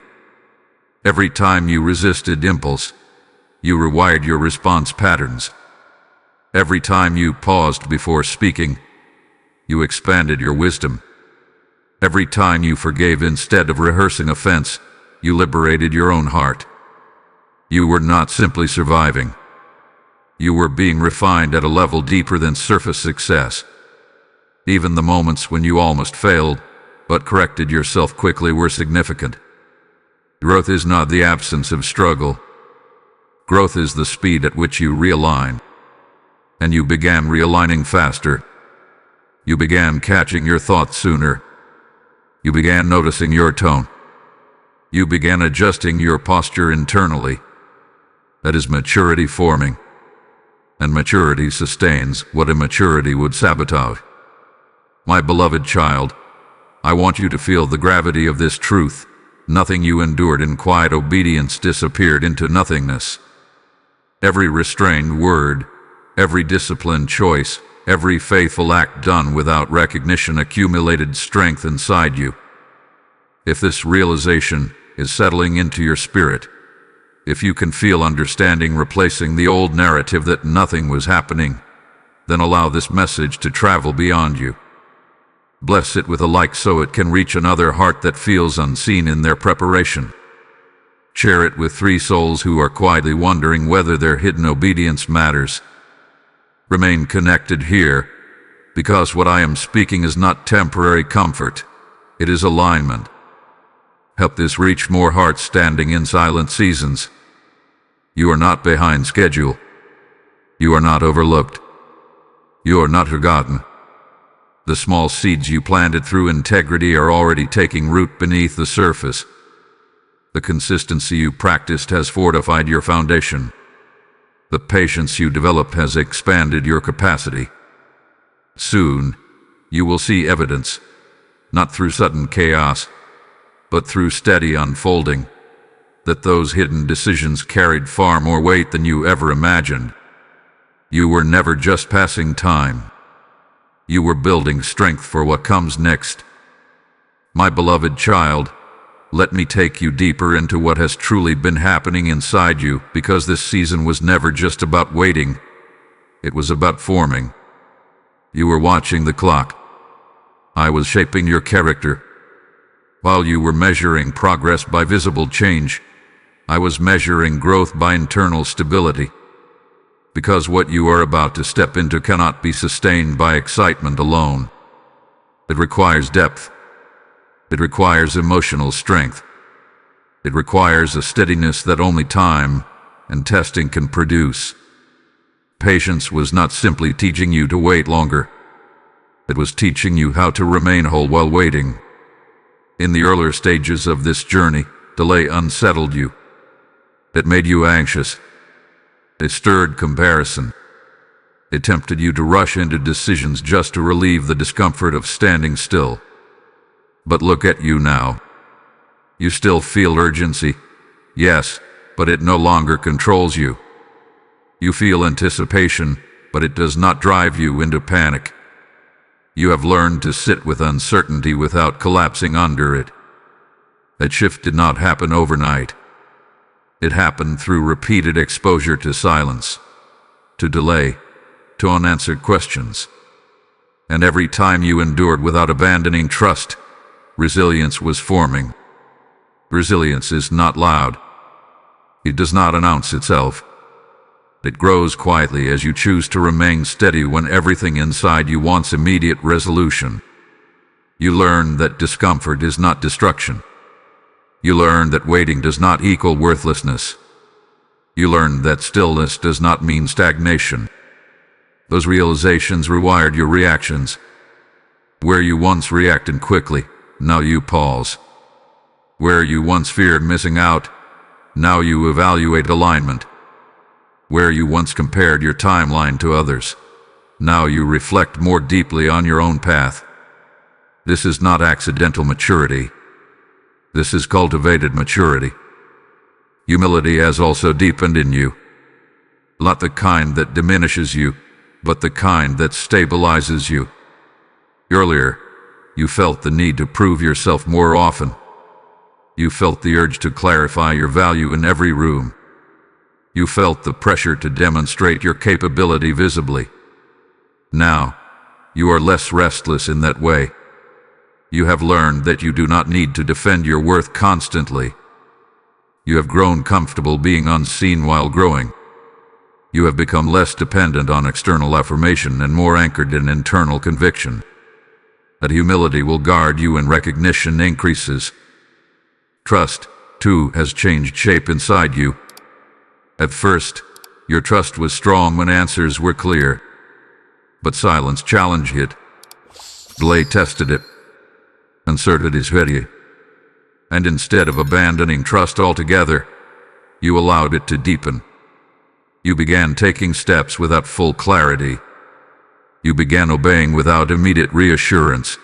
Every time you resisted impulse, you rewired your response patterns. Every time you paused before speaking, you expanded your wisdom. Every time you forgave instead of rehearsing offense, you liberated your own heart. You were not simply surviving. You were being refined at a level deeper than surface success. Even the moments when you almost failed, but corrected yourself quickly, were significant. Growth is not the absence of struggle. Growth is the speed at which you realign. And you began realigning faster. You began catching your thoughts sooner. You began noticing your tone. You began adjusting your posture internally. That is maturity forming. And maturity sustains what immaturity would sabotage. My beloved child, I want you to feel the gravity of this truth. Nothing you endured in quiet obedience disappeared into nothingness. Every restrained word, every disciplined choice, every faithful act done without recognition accumulated strength inside you. If this realization is settling into your spirit, if you can feel understanding replacing the old narrative that nothing was happening, then allow this message to travel beyond you. Bless it with a like so it can reach another heart that feels unseen in their preparation. Share it with 3 souls who are quietly wondering whether their hidden obedience matters. Remain connected here, because what I am speaking is not temporary comfort, it is alignment. Help this reach more hearts standing in silent seasons. You are not behind schedule. You are not overlooked. You are not forgotten. The small seeds you planted through integrity are already taking root beneath the surface. The consistency you practiced has fortified your foundation. The patience you developed has expanded your capacity. Soon, you will see evidence, not through sudden chaos, but through steady unfolding, that those hidden decisions carried far more weight than you ever imagined. You were never just passing time. You were building strength for what comes next. My beloved child, let me take you deeper into what has truly been happening inside you, because this season was never just about waiting. It was about forming. You were watching the clock. I was shaping your character. While you were measuring progress by visible change, I was measuring growth by internal stability. Because what you are about to step into cannot be sustained by excitement alone. It requires depth. It requires emotional strength. It requires a steadiness that only time and testing can produce. Patience was not simply teaching you to wait longer. It was teaching you how to remain whole while waiting. In the earlier stages of this journey, delay unsettled you. It made you anxious. It stirred comparison. It tempted you to rush into decisions just to relieve the discomfort of standing still. But look at you now. You still feel urgency, yes, but it no longer controls you. You feel anticipation, but it does not drive you into panic. You have learned to sit with uncertainty without collapsing under it. That shift did not happen overnight. It happened through repeated exposure to silence, to delay, to unanswered questions. And every time you endured without abandoning trust, resilience was forming. Resilience is not loud. It does not announce itself. It grows quietly as you choose to remain steady when everything inside you wants immediate resolution. You learn that discomfort is not destruction. You learn that waiting does not equal worthlessness. You learn that stillness does not mean stagnation. Those realizations rewired your reactions. Where you once reacted quickly, now you pause. Where you once feared missing out, now you evaluate alignment. Where you once compared your timeline to others, now you reflect more deeply on your own path. This is not accidental maturity. This is cultivated maturity. Humility has also deepened in you. Not the kind that diminishes you, but the kind that stabilizes you. Earlier, you felt the need to prove yourself more often. You felt the urge to clarify your value in every room. You felt the pressure to demonstrate your capability visibly. Now, you are less restless in that way. You have learned that you do not need to defend your worth constantly. You have grown comfortable being unseen while growing. You have become less dependent on external affirmation and more anchored in internal conviction. That humility will guard you when recognition increases. Trust, too, has changed shape inside you. At first, your trust was strong when answers were clear. But silence challenged it. Delay tested it. Uncertainty is ready. And instead of abandoning trust altogether, you allowed it to deepen. You began taking steps without full clarity. You began obeying without immediate reassurance.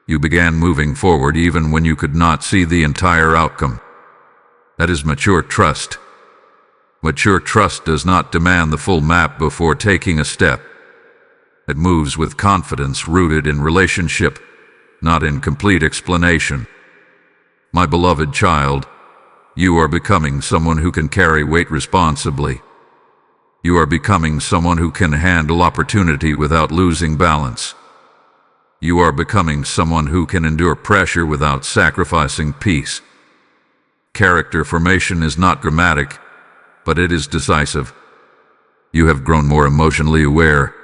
You began moving forward even when you could not see the entire outcome. That is mature trust. Mature trust does not demand the full map before taking a step. It moves with confidence rooted in relationship, not in complete explanation. My beloved child, you are becoming someone who can carry weight responsibly. You are becoming someone who can handle opportunity without losing balance. You are becoming someone who can endure pressure without sacrificing peace. Character formation is not dramatic, but it is decisive. You have grown more emotionally aware.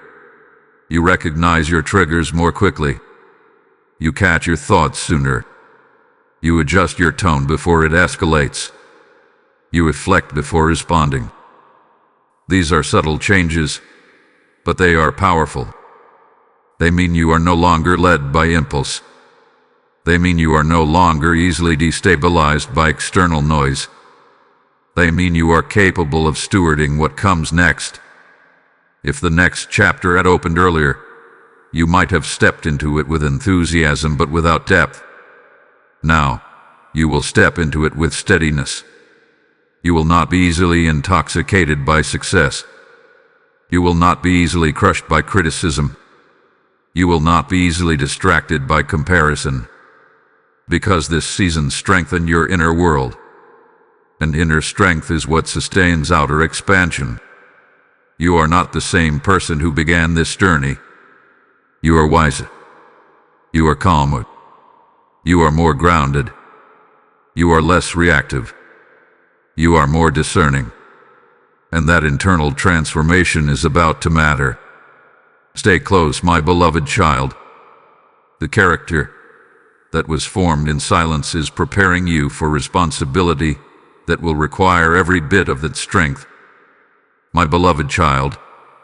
You recognize your triggers more quickly. You catch your thoughts sooner. You adjust your tone before it escalates. You reflect before responding. These are subtle changes, but they are powerful. They mean you are no longer led by impulse. They mean you are no longer easily destabilized by external noise. They mean you are capable of stewarding what comes next. If the next chapter had opened earlier, you might have stepped into it with enthusiasm but without depth. Now, you will step into it with steadiness. You will not be easily intoxicated by success. You will not be easily crushed by criticism. You will not be easily distracted by comparison. Because this season strengthened your inner world. And inner strength is what sustains outer expansion. You are not the same person who began this journey. You are wiser. You are calmer. You are more grounded. You are less reactive. You are more discerning. And that internal transformation is about to matter. Stay close, my beloved child. The character that was formed in silence is preparing you for responsibility that will require every bit of that strength. My beloved child,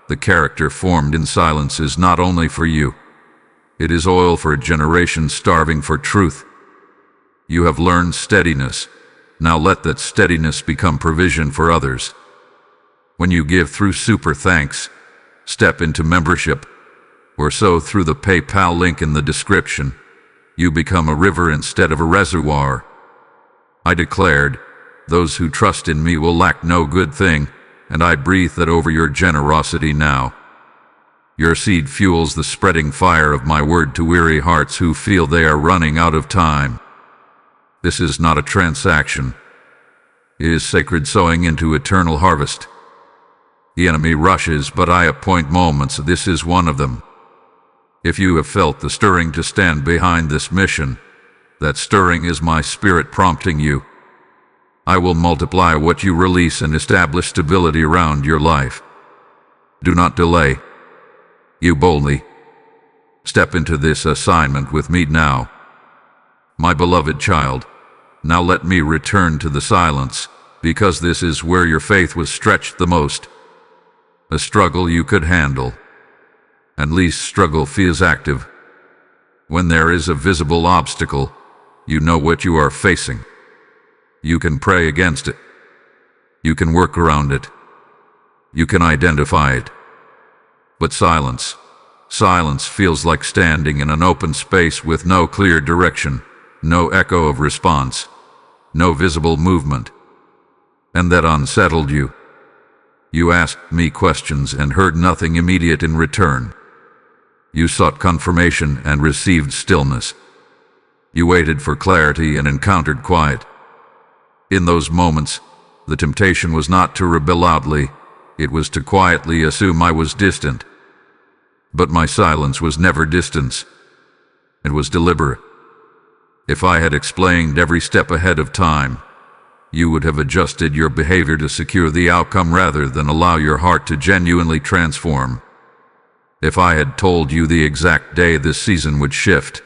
the character formed in silence is not only for you. It is oil for a generation starving for truth. You have learned steadiness. Now let that steadiness become provision for others. When you give through super thanks, step into membership, or sow through the PayPal link in the description, you become a river instead of a reservoir. I declared, those who trust in me will lack no good thing, and I breathe that over your generosity now. Your seed fuels the spreading fire of my word to weary hearts who feel they are running out of time. This is not a transaction. It is sacred sowing into eternal harvest. The enemy rushes, but I appoint moments. This is one of them. If you have felt the stirring to stand behind this mission, that stirring is my spirit prompting you. I will multiply what you release and establish stability around your life. Do not delay. You boldly step into this assignment with me now. My beloved child, now let me return to the silence, because this is where your faith was stretched the most. A struggle you could handle. And least struggle feels active. When there is a visible obstacle, you know what you are facing. You can pray against it. You can work around it. You can identify it. But silence feels like standing in an open space with no clear direction, no echo of response, no visible movement. And that unsettled you. You asked me questions and heard nothing immediate in return. You sought confirmation and received stillness. You waited for clarity and encountered quiet. In those moments, the temptation was not to rebel loudly, it was to quietly assume I was distant. But my silence was never distance. It was deliberate. If I had explained every step ahead of time, you would have adjusted your behavior to secure the outcome rather than allow your heart to genuinely transform. If I had told you the exact day this season would shift,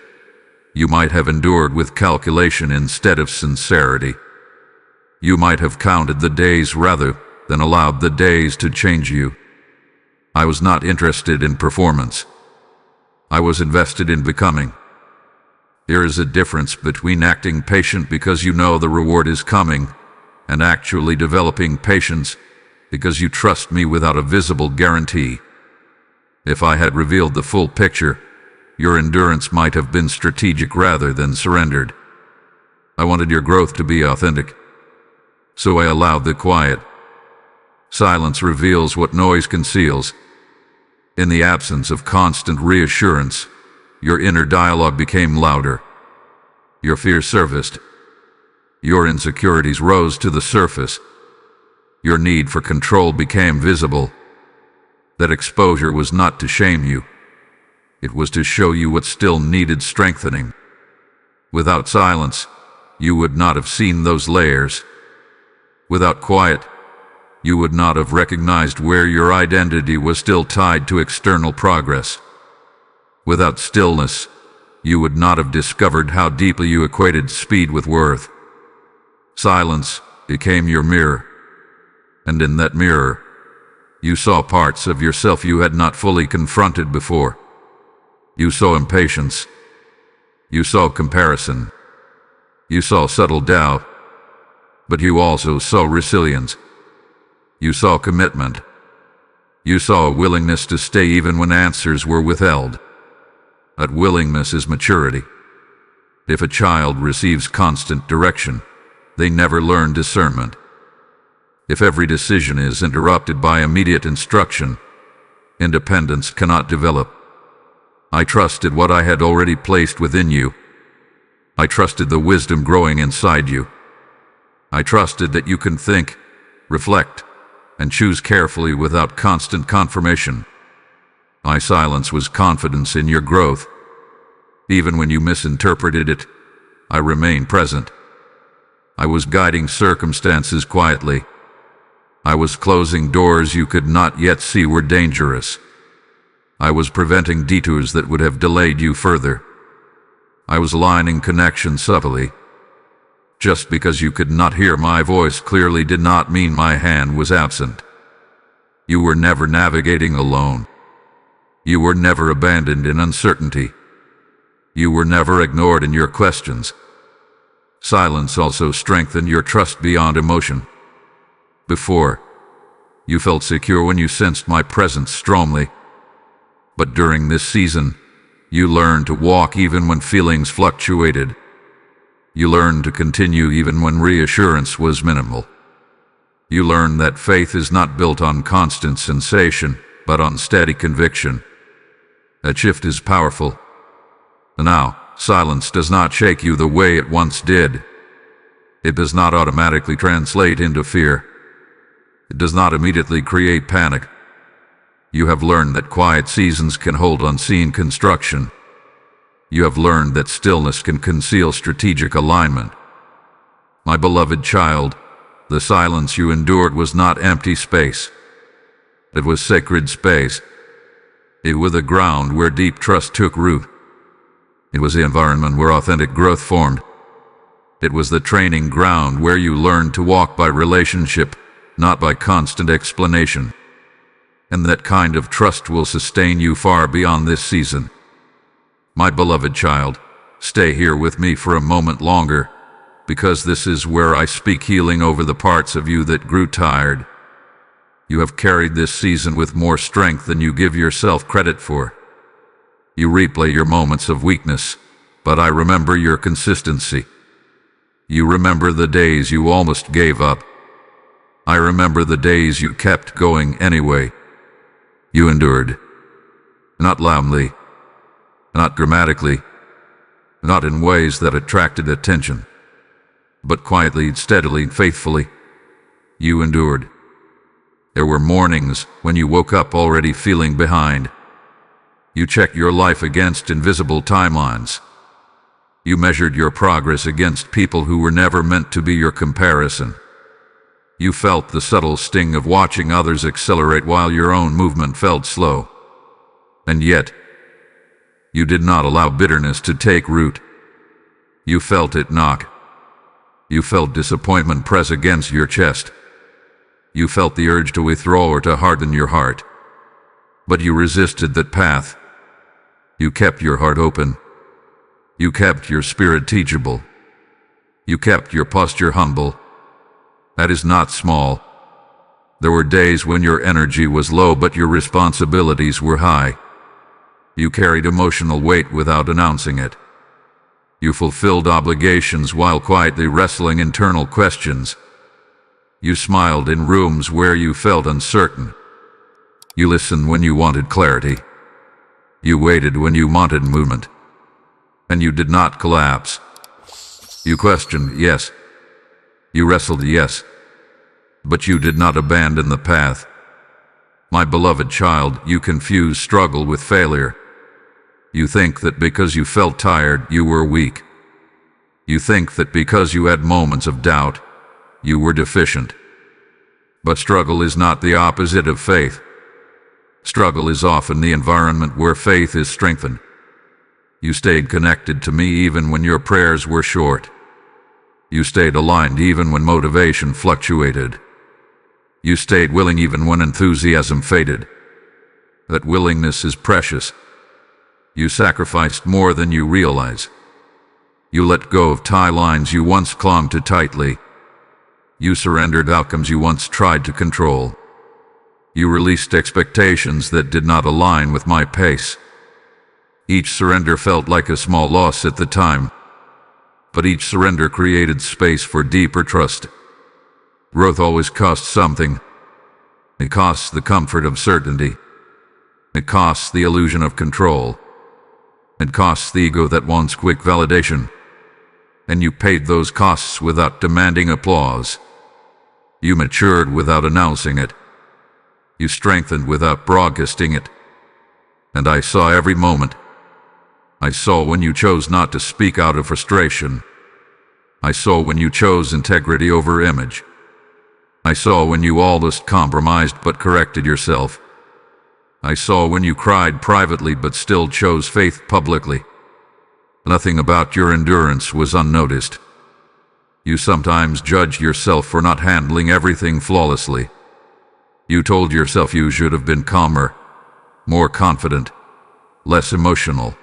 you might have endured with calculation instead of sincerity. You might have counted the days rather than allowed the days to change you. I was not interested in performance. I was invested in becoming. There is a difference between acting patient because you know the reward is coming, and actually developing patience because you trust me without a visible guarantee. If I had revealed the full picture, your endurance might have been strategic rather than surrendered. I wanted your growth to be authentic, so I allowed the quiet. Silence reveals what noise conceals. In the absence of constant reassurance, your inner dialogue became louder. Your fear surfaced. Your insecurities rose to the surface. Your need for control became visible. That exposure was not to shame you. It was to show you what still needed strengthening. Without silence, you would not have seen those layers. Without quiet, you would not have recognized where your identity was still tied to external progress. Without stillness, you would not have discovered how deeply you equated speed with worth. Silence became your mirror, and in that mirror, you saw parts of yourself you had not fully confronted before. You saw impatience. You saw comparison. You saw subtle doubt. But you also saw resilience. You saw commitment. You saw a willingness to stay even when answers were withheld. That willingness is maturity. If a child receives constant direction, they never learn discernment. If every decision is interrupted by immediate instruction, independence cannot develop. I trusted what I had already placed within you. I trusted the wisdom growing inside you. I trusted that you can think, reflect, and choose carefully without constant confirmation. My silence was confidence in your growth. Even when you misinterpreted it, I remained present. I was guiding circumstances quietly. I was closing doors you could not yet see were dangerous. I was preventing detours that would have delayed you further. I was aligning connections subtly. Just because you could not hear my voice clearly did not mean my hand was absent. You were never navigating alone. You were never abandoned in uncertainty. You were never ignored in your questions. Silence also strengthened your trust beyond emotion. Before, you felt secure when you sensed my presence strongly. But during this season, you learned to walk even when feelings fluctuated. You learned to continue even when reassurance was minimal. You learned that faith is not built on constant sensation, but on steady conviction. That shift is powerful. Now, silence does not shake you the way it once did. It does not automatically translate into fear. It does not immediately create panic. You have learned that quiet seasons can hold unseen construction. You have learned that stillness can conceal strategic alignment. My beloved child, the silence you endured was not empty space. It was sacred space. It was the ground where deep trust took root. It was the environment where authentic growth formed. It was the training ground where you learned to walk by relationship, not by constant explanation. And that kind of trust will sustain you far beyond this season. My beloved child, stay here with me for a moment longer, because this is where I speak healing over the parts of you that grew tired. You have carried this season with more strength than you give yourself credit for. You replay your moments of weakness, but I remember your consistency. You remember the days you almost gave up. I remember the days you kept going anyway. You endured. Not loudly, not dramatically, not in ways that attracted attention, but quietly, steadily, faithfully. You endured. There were mornings when you woke up already feeling behind. You checked your life against invisible timelines. You measured your progress against people who were never meant to be your comparison. You felt the subtle sting of watching others accelerate while your own movement felt slow. And yet, you did not allow bitterness to take root. You felt it knock. You felt disappointment press against your chest. You felt the urge to withdraw or to harden your heart. But you resisted that path. You kept your heart open. You kept your spirit teachable. You kept your posture humble. That is not small. There were days when your energy was low, but your responsibilities were high. You carried emotional weight without announcing it. You fulfilled obligations while quietly wrestling internal questions. You smiled in rooms where you felt uncertain. You listened when you wanted clarity. You waited when you wanted movement. And you did not collapse. You questioned, yes. You wrestled, yes. But you did not abandon the path. My beloved child, you confuse struggle with failure. You think that because you felt tired, you were weak. You think that because you had moments of doubt, you were deficient. But struggle is not the opposite of faith. Struggle is often the environment where faith is strengthened. You stayed connected to me even when your prayers were short. You stayed aligned even when motivation fluctuated. You stayed willing even when enthusiasm faded. That willingness is precious. You sacrificed more than you realize. You let go of tie lines you once clung to tightly. You surrendered outcomes you once tried to control. You released expectations that did not align with my pace. Each surrender felt like a small loss at the time, but each surrender created space for deeper trust. Growth always costs something. It costs the comfort of certainty. It costs the illusion of control. It costs the ego that wants quick validation. And you paid those costs without demanding applause. You matured without announcing it. You strengthened without broadcasting it. And I saw every moment. I saw when you chose not to speak out of frustration. I saw when you chose integrity over image. I saw when you almost compromised but corrected yourself. I saw when you cried privately but still chose faith publicly. Nothing about your endurance was unnoticed. You sometimes judged yourself for not handling everything flawlessly. You told yourself you should have been calmer, more confident, less emotional.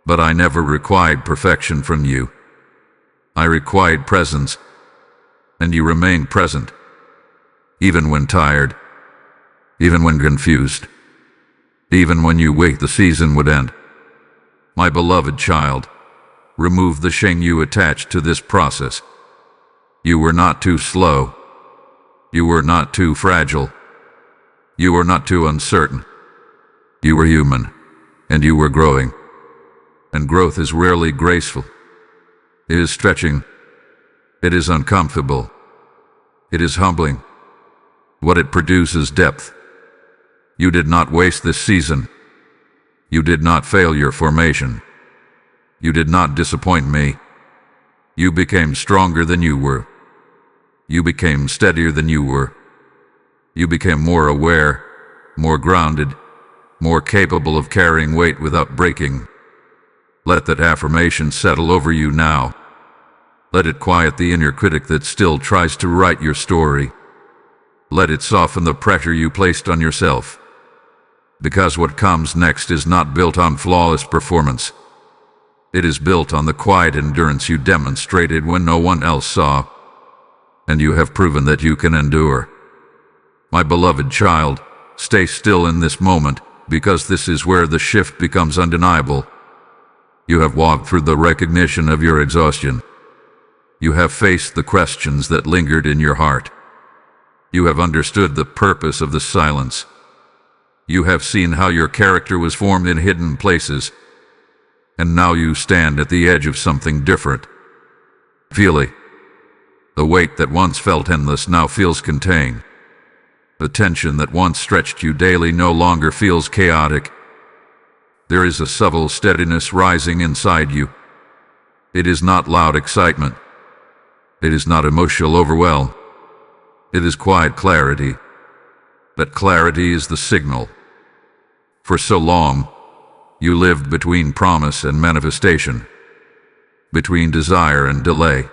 But I never required perfection from you. I required presence, and you remained present, even when tired, even when confused, even when you wished the season would end. My beloved child, remove the shame you attached to this process. You were not too slow. You were not too fragile. You were not too uncertain. You were human, and you were growing. And growth is rarely graceful. It is stretching. It is uncomfortable. It is humbling. What it produces depth. You did not waste this season. You did not fail your formation. You did not disappoint me. You became stronger than you were. You became steadier than you were. You became more aware, more grounded, more capable of carrying weight without breaking. Let that affirmation settle over you now. Let it quiet the inner critic that still tries to write your story. Let it soften the pressure you placed on yourself. Because what comes next is not built on flawless performance. It is built on the quiet endurance you demonstrated when no one else saw. And you have proven that you can endure. My beloved child, stay still in this moment, because this is where the shift becomes undeniable. You have walked through the recognition of your exhaustion. You have faced the questions that lingered in your heart. You have understood the purpose of the silence. You have seen how your character was formed in hidden places. And now you stand at the edge of something different. Feel it. The weight that once felt endless now feels contained. The tension that once stretched you daily no longer feels chaotic. There is a subtle steadiness rising inside you. It is not loud excitement. It is not emotional overwhelm. It is quiet clarity. That clarity is the signal. For so long, you lived between promise and manifestation, between desire and delay,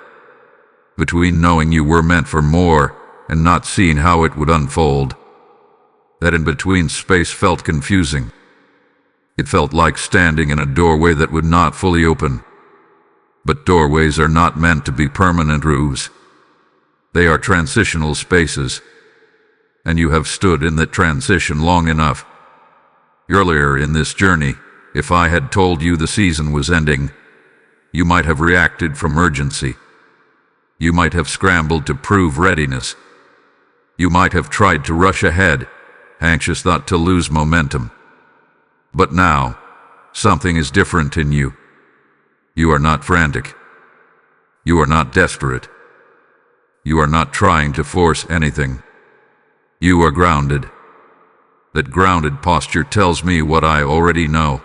between knowing you were meant for more and not seeing how it would unfold. That in-between space felt confusing. It felt like standing in a doorway that would not fully open. But doorways are not meant to be permanent roofs. They are transitional spaces, and you have stood in that transition long enough. Earlier in this journey, if I had told you the season was ending, you might have reacted from urgency. You might have scrambled to prove readiness. You might have tried to rush ahead, anxious not to lose momentum. But now, something is different in you. You are not frantic. You are not desperate. You are not trying to force anything. You are grounded. That grounded posture tells me what I already know.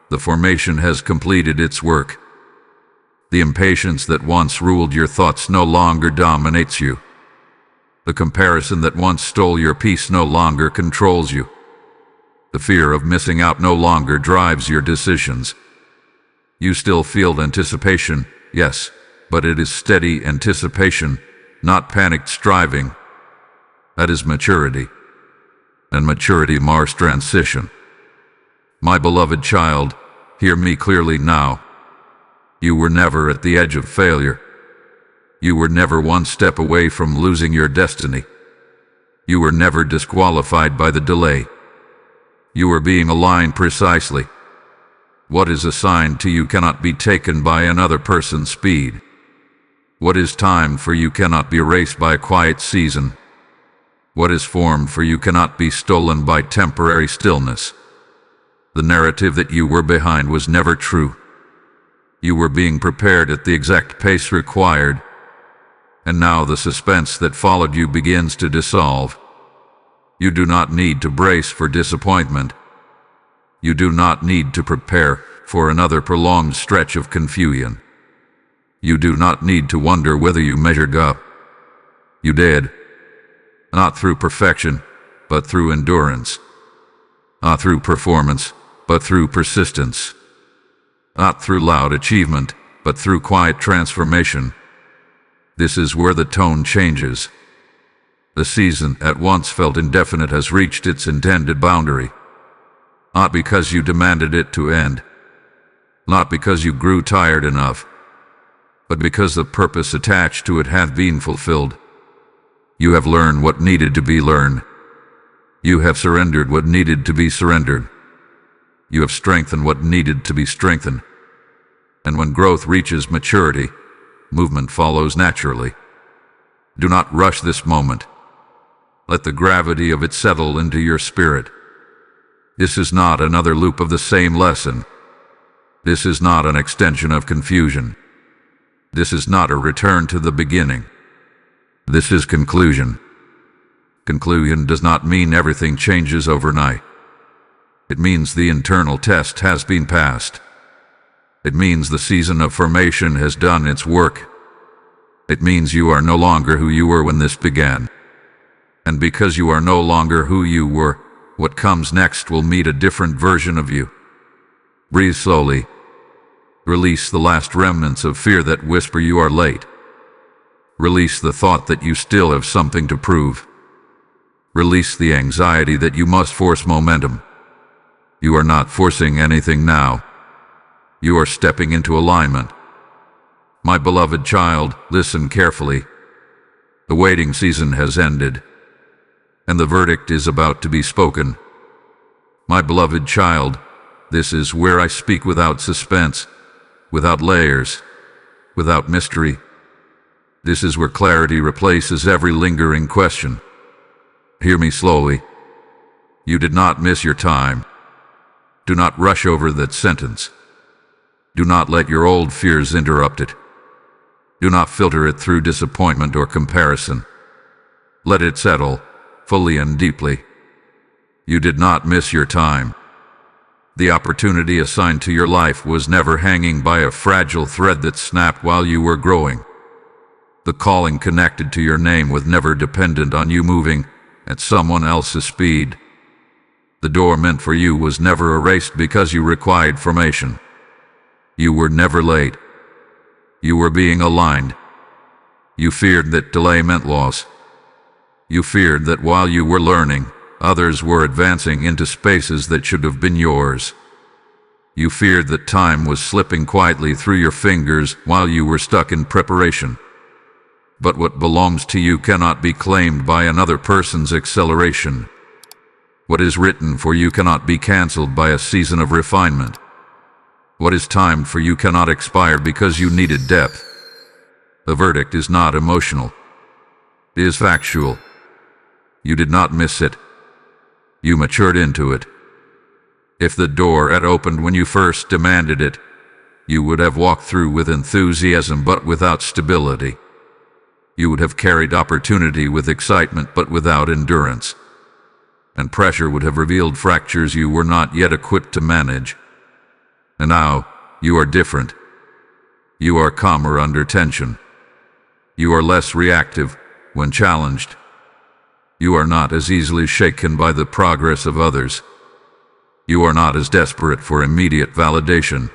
The formation has completed its work. The impatience that once ruled your thoughts no longer dominates you. The comparison that once stole your peace no longer controls you. The fear of missing out no longer drives your decisions. You still feel anticipation, yes, but it is steady anticipation, not panicked striving. That is maturity. And maturity mars transition. My beloved child, hear me clearly now. You were never at the edge of failure. You were never one step away from losing your destiny. You were never disqualified by the delay. You were being aligned precisely. What is assigned to you cannot be taken by another person's speed. What is timed for you cannot be erased by a quiet season. What is formed for you cannot be stolen by temporary stillness. The narrative that you were behind was never true. You were being prepared at the exact pace required, and now the suspense that followed you begins to dissolve. You do not need to brace for disappointment. You do not need to prepare for another prolonged stretch of confusion. You do not need to wonder whether you measured up. You did. Not through perfection, but through endurance. Not through performance, but through persistence. Not through loud achievement, but through quiet transformation. This is where the tone changes. The season at once felt indefinite has reached its intended boundary. Not because you demanded it to end. Not because you grew tired enough. But because the purpose attached to it hath been fulfilled. You have learned what needed to be learned. You have surrendered what needed to be surrendered. You have strengthened what needed to be strengthened. And when growth reaches maturity, movement follows naturally. Do not rush this moment. Let the gravity of it settle into your spirit. This is not another loop of the same lesson. This is not an extension of confusion. This is not a return to the beginning. This is conclusion. Conclusion does not mean everything changes overnight. It means the internal test has been passed. It means the season of formation has done its work. It means you are no longer who you were when this began. And because you are no longer who you were, what comes next will meet a different version of you. Breathe slowly. Release the last remnants of fear that whisper you are late. Release the thought that you still have something to prove. Release the anxiety that you must force momentum. You are not forcing anything now. You are stepping into alignment. My beloved child, listen carefully. The waiting season has ended, and the verdict is about to be spoken. My beloved child, this is where I speak without suspense, without layers, without mystery. This is where clarity replaces every lingering question. Hear me slowly. You did not miss your time. Do not rush over that sentence. Do not let your old fears interrupt it. Do not filter it through disappointment or comparison. Let it settle, fully and deeply. You did not miss your time. The opportunity assigned to your life was never hanging by a fragile thread that snapped while you were growing. The calling connected to your name was never dependent on you moving at someone else's speed. The door meant for you was never erased because you required formation. You were never late. You were being aligned. You feared that delay meant loss. You feared that while you were learning, others were advancing into spaces that should have been yours. You feared that time was slipping quietly through your fingers while you were stuck in preparation. But what belongs to you cannot be claimed by another person's acceleration. What is written for you cannot be cancelled by a season of refinement. What is timed for you cannot expire because you needed depth. The verdict is not emotional. It is factual. You did not miss it. You matured into it. If the door had opened when you first demanded it, you would have walked through with enthusiasm but without stability. You would have carried opportunity with excitement but without endurance. And pressure would have revealed fractures you were not yet equipped to manage. And now, you are different. You are calmer under tension. You are less reactive when challenged. You are not as easily shaken by the progress of others. You are not as desperate for immediate validation.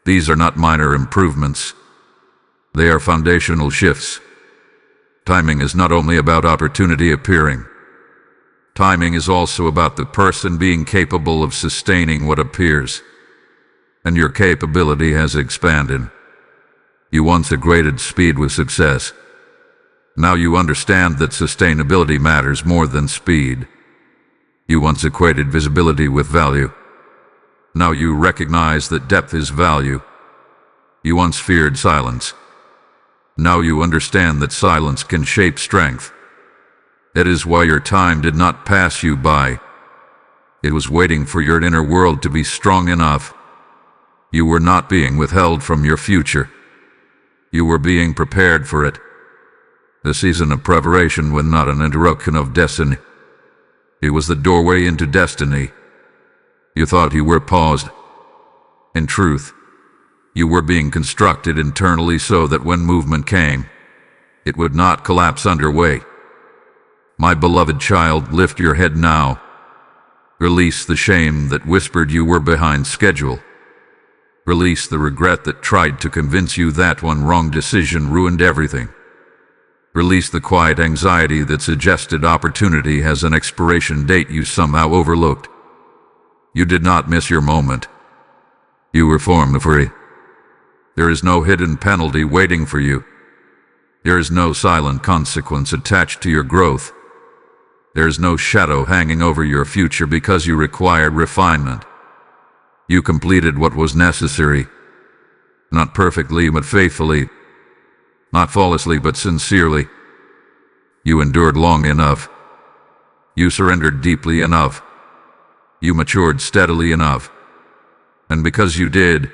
These are not minor improvements. They are foundational shifts. Timing is not only about opportunity appearing. Timing is also about the person being capable of sustaining what appears. And your capability has expanded. You once equated speed with success. Now you understand that sustainability matters more than speed. You once equated visibility with value. Now you recognize that depth is value. You once feared silence. Now you understand that silence can shape strength. That is why your time did not pass you by. It was waiting for your inner world to be strong enough. You were not being withheld from your future. You were being prepared for it. The season of preparation was not an interruption of destiny. It was the doorway into destiny. You thought you were paused. In truth, you were being constructed internally so that when movement came, it would not collapse under weight. My beloved child, lift your head now. Release the shame that whispered you were behind schedule. Release the regret that tried to convince you that one wrong decision ruined everything. Release the quiet anxiety that suggested opportunity has an expiration date you somehow overlooked. You did not miss your moment. You were formed for it. There is no hidden penalty waiting for you. There is no silent consequence attached to your growth. There is no shadow hanging over your future because you required refinement. You completed what was necessary. Not perfectly, but faithfully. Not flawlessly, but sincerely. You endured long enough. You surrendered deeply enough. You matured steadily enough. And because you did,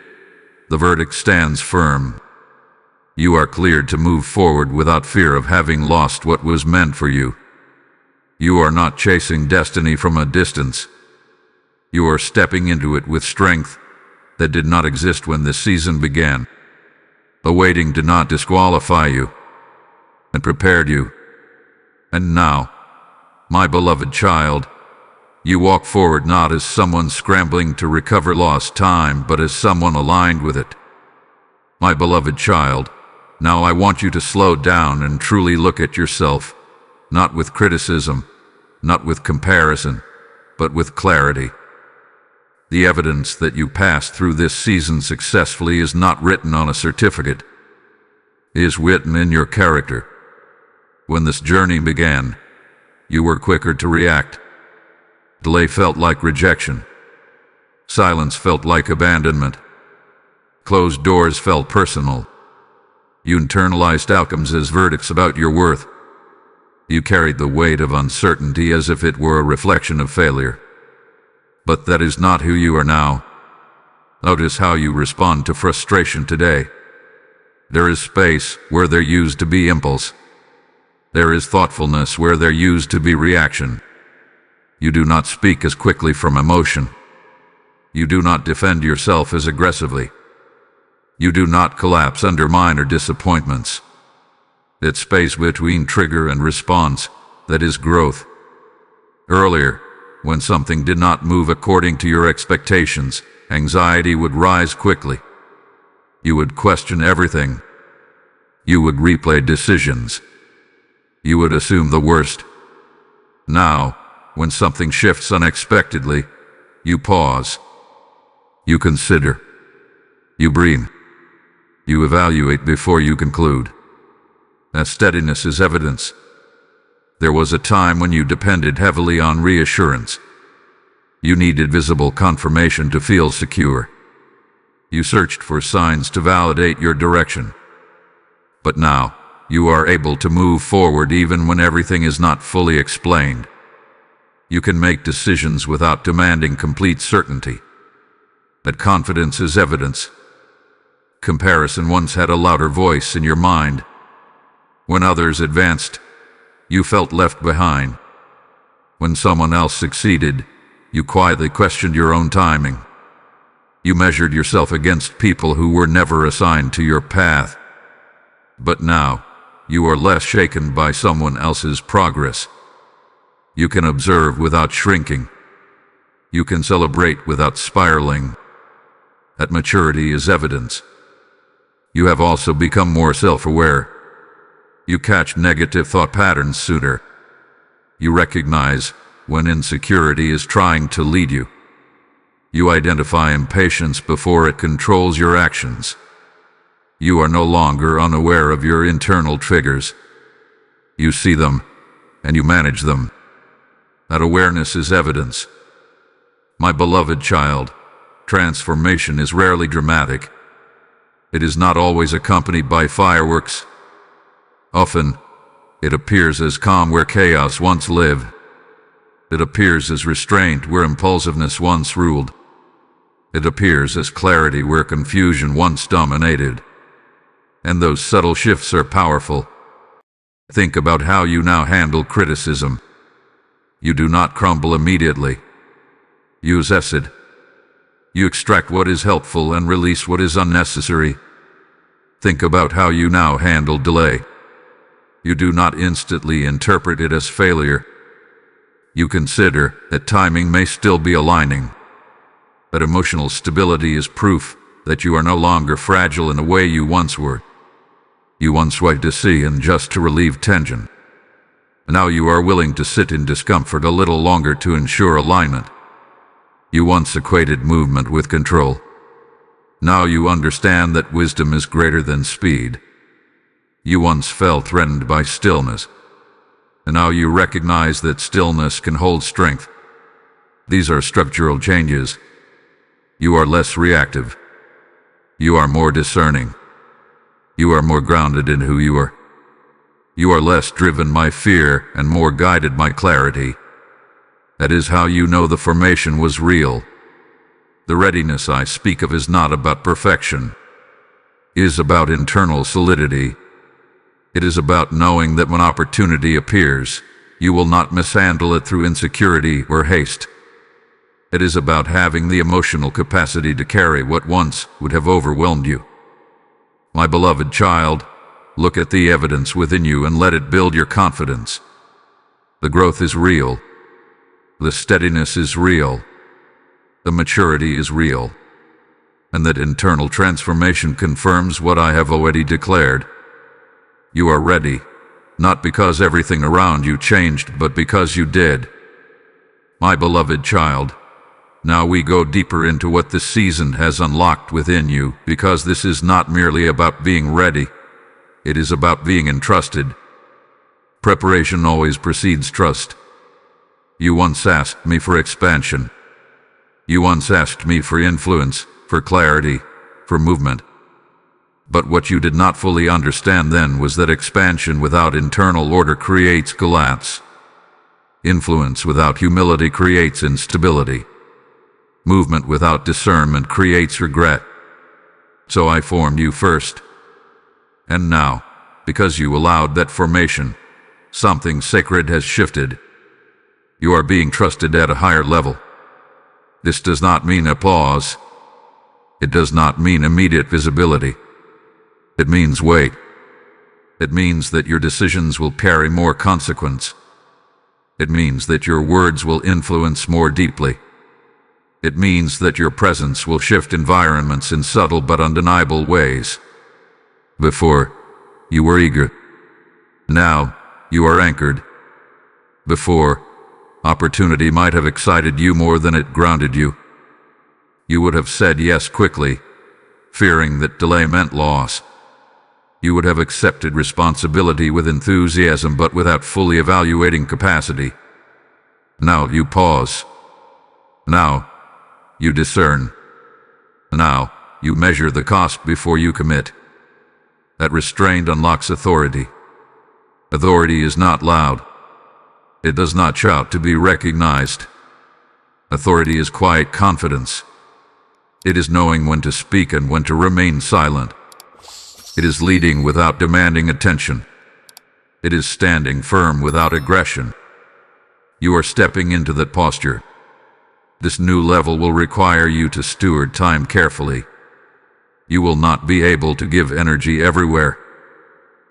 the verdict stands firm. You are cleared to move forward without fear of having lost what was meant for you. You are not chasing destiny from a distance. You are stepping into it with strength that did not exist when this season began. The waiting did not disqualify you, and prepared you. And now, my beloved child, you walk forward not as someone scrambling to recover lost time, but as someone aligned with it. My beloved child, now I want you to slow down and truly look at yourself, not with criticism, not with comparison, but with clarity. The evidence that you passed through this season successfully is not written on a certificate. It is written in your character. When this journey began, you were quicker to react. Delay felt like rejection. Silence felt like abandonment. Closed doors felt personal. You internalized outcomes as verdicts about your worth. You carried the weight of uncertainty as if it were a reflection of failure. But that is not who you are now. Notice how you respond to frustration today. There is space where there used to be impulse. There is thoughtfulness where there used to be reaction. You do not speak as quickly from emotion. You do not defend yourself as aggressively. You do not collapse under minor disappointments. That space between trigger and response, that is growth. Earlier, when something did not move according to your expectations, anxiety would rise quickly. You would question everything. You would replay decisions. You would assume the worst. Now, when something shifts unexpectedly, you pause. You consider. You breathe. You evaluate before you conclude. That steadiness is evidence. There was a time when you depended heavily on reassurance. You needed visible confirmation to feel secure. You searched for signs to validate your direction. But now, you are able to move forward even when everything is not fully explained. You can make decisions without demanding complete certainty. That confidence is evidence. Comparison once had a louder voice in your mind. When others advanced, you felt left behind. When someone else succeeded, you quietly questioned your own timing. You measured yourself against people who were never assigned to your path. But now, you are less shaken by someone else's progress. You can observe without shrinking. You can celebrate without spiraling. That maturity is evidence. You have also become more self-aware. You catch negative thought patterns sooner. You recognize when insecurity is trying to lead you. You identify impatience before it controls your actions. You are no longer unaware of your internal triggers. You see them, and you manage them. That awareness is evidence. My beloved child, transformation is rarely dramatic. It is not always accompanied by fireworks. Often, it appears as calm where chaos once lived. It appears as restraint where impulsiveness once ruled. It appears as clarity where confusion once dominated. And those subtle shifts are powerful. Think about how you now handle criticism. You do not crumble immediately. You assess it. You extract what is helpful and release what is unnecessary. Think about how you now handle delay. You do not instantly interpret it as failure. You consider that timing may still be aligning. That emotional stability is proof that you are no longer fragile in the way you once were. You once waited to see and just to relieve tension. Now you are willing to sit in discomfort a little longer to ensure alignment. You once equated movement with control. Now you understand that wisdom is greater than speed. You once felt threatened by stillness. And now you recognize that stillness can hold strength. These are structural changes. You are less reactive. You are more discerning. You are more grounded in who you are. You are less driven by fear and more guided by clarity. That is how you know the formation was real. The readiness I speak of is not about perfection. It is about internal solidity. It is about knowing that when opportunity appears, you will not mishandle it through insecurity or haste. It is about having the emotional capacity to carry what once would have overwhelmed you. My beloved child, look at the evidence within you and let it build your confidence. The growth is real. The steadiness is real. The maturity is real. And that internal transformation confirms what I have already declared. You are ready, not because everything around you changed, but because you did. My beloved child, now we go deeper into what this season has unlocked within you, because this is not merely about being ready. It is about being entrusted. Preparation always precedes trust. You once asked me for expansion. You once asked me for influence, for clarity, for movement. But what you did not fully understand then was that expansion without internal order creates collapse. Influence without humility creates instability. Movement without discernment creates regret. So I formed you first. And now, because you allowed that formation, something sacred has shifted. You are being trusted at a higher level. This does not mean applause. It does not mean immediate visibility. It means weight. It means that your decisions will carry more consequence. It means that your words will influence more deeply. It means that your presence will shift environments in subtle but undeniable ways. Before, you were eager. Now, you are anchored. Before, opportunity might have excited you more than it grounded you. You would have said yes quickly, fearing that delay meant loss. You would have accepted responsibility with enthusiasm but without fully evaluating capacity. Now you pause. Now you discern. Now you measure the cost before you commit. That restraint unlocks authority. Authority is not loud. It does not shout to be recognized. Authority is quiet confidence. It is knowing when to speak and when to remain silent. It is leading without demanding attention. It is standing firm without aggression. You are stepping into that posture. This new level will require you to steward time carefully. You will not be able to give energy everywhere.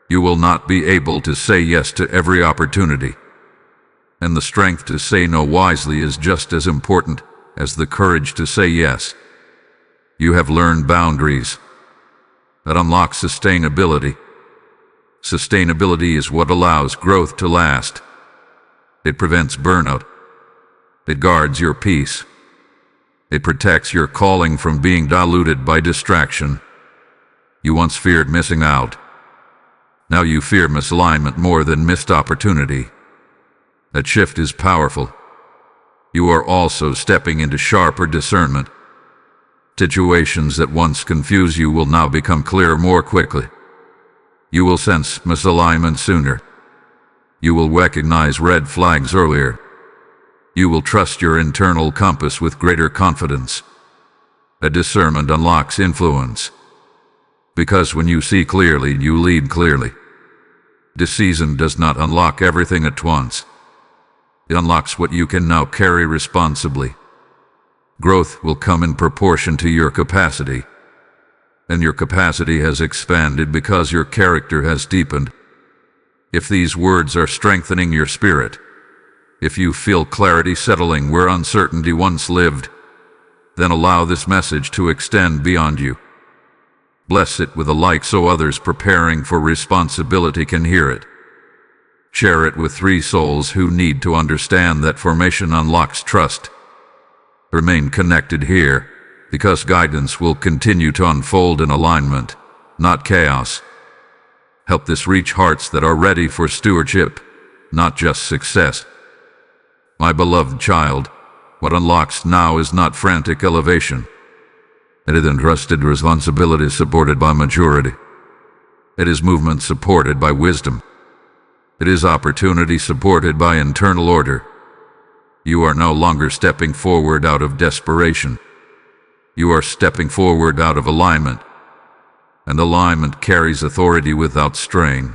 You will not be able to say yes to every opportunity. And the strength to say no wisely is just as important as the courage to say yes. You have learned boundaries. That unlocks sustainability. Sustainability is what allows growth to last. It prevents burnout. It guards your peace. It protects your calling from being diluted by distraction. You once feared missing out. Now you fear misalignment more than missed opportunity. That shift is powerful. You are also stepping into sharper discernment. Situations that once confused you will now become clear more quickly. You will sense misalignment sooner. You will recognize red flags earlier. You will trust your internal compass with greater confidence. A discernment unlocks influence. Because when you see clearly, you lead clearly. This season does not unlock everything at once. It unlocks what you can now carry responsibly. Growth will come in proportion to your capacity. And your capacity has expanded because your character has deepened. If these words are strengthening your spirit, if you feel clarity settling where uncertainty once lived, then allow this message to extend beyond you. Bless it with a like so others preparing for responsibility can hear it. Share it with 3 souls who need to understand that formation unlocks trust. Remain connected here, because guidance will continue to unfold in alignment, not chaos. Help this reach hearts that are ready for stewardship, not just success. My beloved child, what unlocks now is not frantic elevation. It is entrusted responsibility supported by maturity. It is movement supported by wisdom. It is opportunity supported by internal order. You are no longer stepping forward out of desperation. You are stepping forward out of alignment. And alignment carries authority without strain.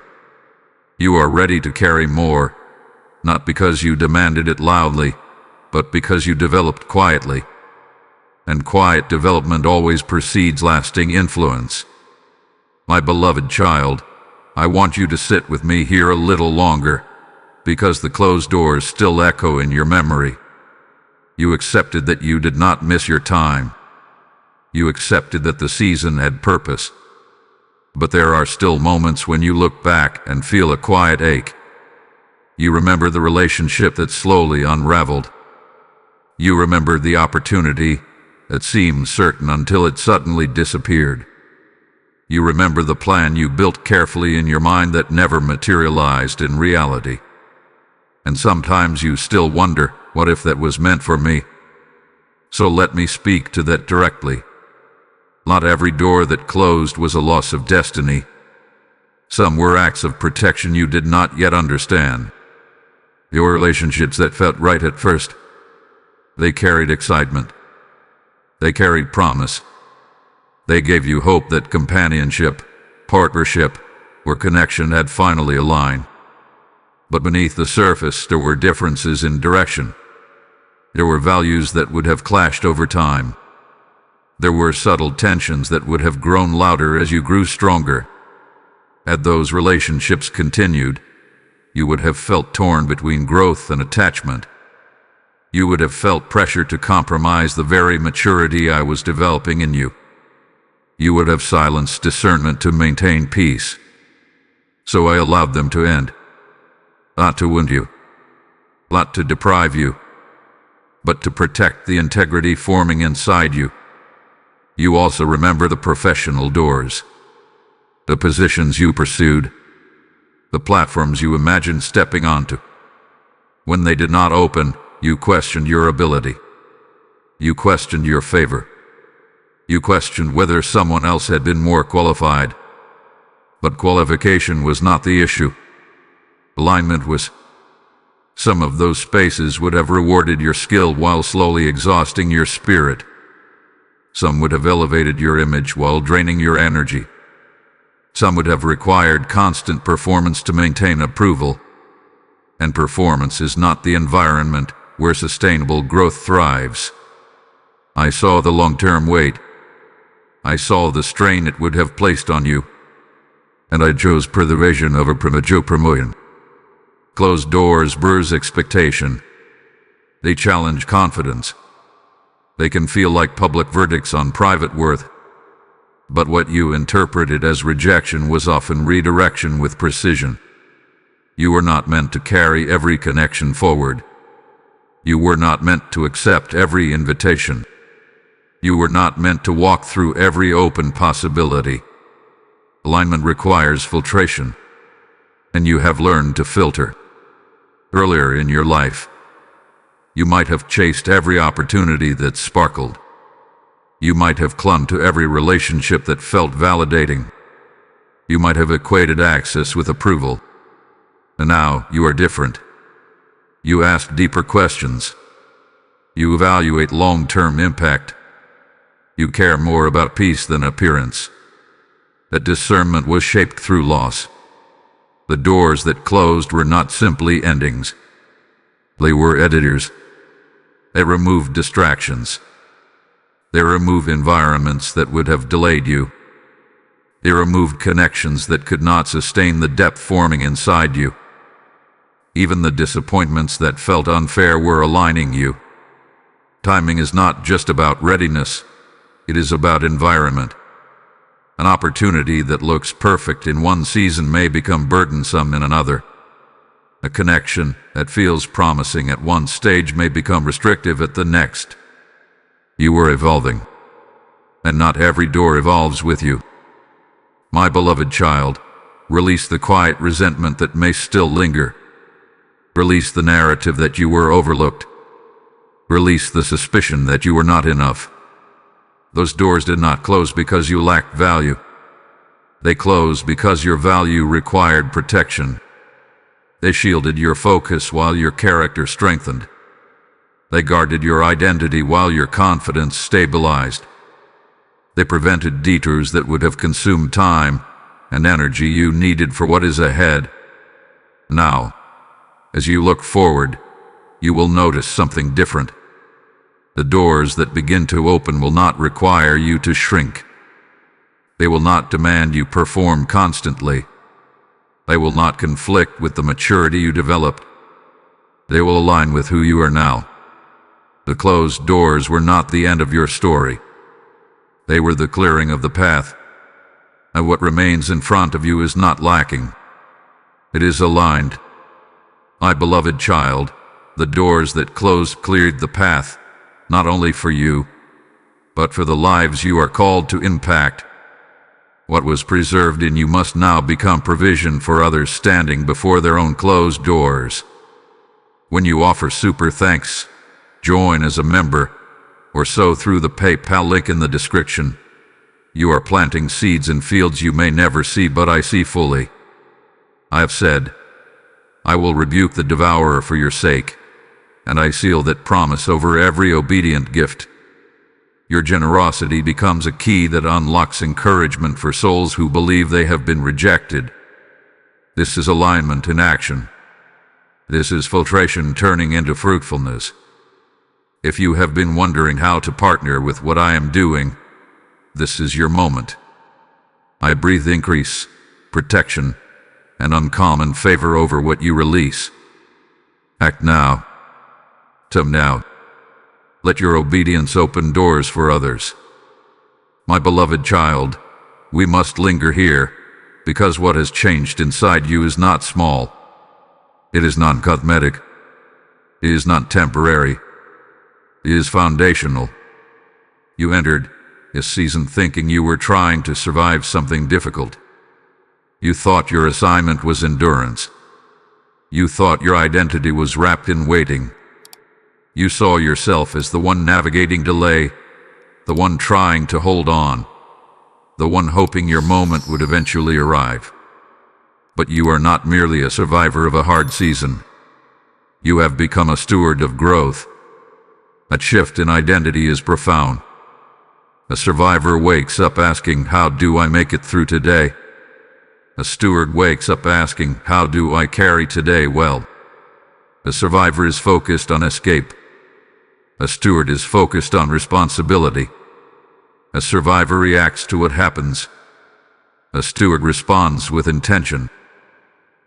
You are ready to carry more, not because you demanded it loudly, but because you developed quietly. And quiet development always precedes lasting influence. My beloved child, I want you to sit with me here a little longer, because the closed doors still echo in your memory. You accepted that you did not miss your time. You accepted that the season had purpose. But there are still moments when you look back and feel a quiet ache. You remember the relationship that slowly unraveled. You remember the opportunity that seemed certain until it suddenly disappeared. You remember the plan you built carefully in your mind that never materialized in reality. And sometimes you still wonder, what if that was meant for me? So let me speak to that directly. Not every door that closed was a loss of destiny. Some were acts of protection you did not yet understand. Your relationships that felt right at first, they carried excitement. They carried promise. They gave you hope that companionship, partnership, or connection had finally aligned. But beneath the surface there were differences in direction. There were values that would have clashed over time. There were subtle tensions that would have grown louder as you grew stronger. Had those relationships continued, you would have felt torn between growth and attachment. You would have felt pressure to compromise the very maturity I was developing in you. You would have silenced discernment to maintain peace. So I allowed them to end. Not to wound you, not to deprive you, but to protect the integrity forming inside you. You also remember the professional doors, the positions you pursued, the platforms you imagined stepping onto. When they did not open, you questioned your ability. You questioned your favor. You questioned whether someone else had been more qualified. But qualification was not the issue. Alignment was. Some of those spaces would have rewarded your skill while slowly exhausting your spirit. Some would have elevated your image while draining your energy. Some would have required constant performance to maintain approval. And performance is not the environment where sustainable growth thrives. I saw the long-term weight. I saw the strain it would have placed on you. And I chose preservation over premature promotion. Closed doors bruise expectation. They challenge confidence. They can feel like public verdicts on private worth. But what you interpreted as rejection was often redirection with precision. You were not meant to carry every connection forward. You were not meant to accept every invitation. You were not meant to walk through every open possibility. Alignment requires filtration, and you have learned to filter. Earlier in your life, you might have chased every opportunity that sparkled. You might have clung to every relationship that felt validating. You might have equated access with approval. And now you are different. You ask deeper questions. You evaluate long-term impact. You care more about peace than appearance. That discernment was shaped through loss. The doors that closed were not simply endings. They were editors. They removed distractions. They removed environments that would have delayed you. They removed connections that could not sustain the depth forming inside you. Even the disappointments that felt unfair were aligning you. Timing is not just about readiness. It is about environment. An opportunity that looks perfect in one season may become burdensome in another. A connection that feels promising at one stage may become restrictive at the next. You were evolving, and not every door evolves with you. My beloved child, release the quiet resentment that may still linger. Release the narrative that you were overlooked. Release the suspicion that you were not enough. Those doors did not close because you lacked value. They closed because your value required protection. They shielded your focus while your character strengthened. They guarded your identity while your confidence stabilized. They prevented detours that would have consumed time and energy you needed for what is ahead. Now, as you look forward, you will notice something different. The doors that begin to open will not require you to shrink. They will not demand you perform constantly. They will not conflict with the maturity you developed. They will align with who you are now. The closed doors were not the end of your story. They were the clearing of the path. And what remains in front of you is not lacking. It is aligned. My beloved child, the doors that closed cleared the path, not only for you, but for the lives you are called to impact. What was preserved in you must now become provision for others standing before their own closed doors. When you offer super thanks, join as a member, or sow through the PayPal link in the description. You are planting seeds in fields you may never see, but I see fully. I have said, I will rebuke the devourer for your sake, and I seal that promise over every obedient gift. Your generosity becomes a key that unlocks encouragement for souls who believe they have been rejected. This is alignment in action. This is filtration turning into fruitfulness. If you have been wondering how to partner with what I am doing, this is your moment. I breathe increase, protection, and uncommon favor over what you release. Act now. Come now. Let your obedience open doors for others. My beloved child, we must linger here, because what has changed inside you is not small. It is not cosmetic. It is not temporary. It is foundational. You entered, a season thinking you were trying to survive something difficult. You thought your assignment was endurance. You thought your identity was wrapped in waiting. You saw yourself as the one navigating delay, the one trying to hold on, the one hoping your moment would eventually arrive. But you are not merely a survivor of a hard season. You have become a steward of growth. A shift in identity is profound. A survivor wakes up asking, "How do I make it through today?" A steward wakes up asking, "How do I carry today well?" A survivor is focused on escape. A steward is focused on responsibility. A survivor reacts to what happens. A steward responds with intention.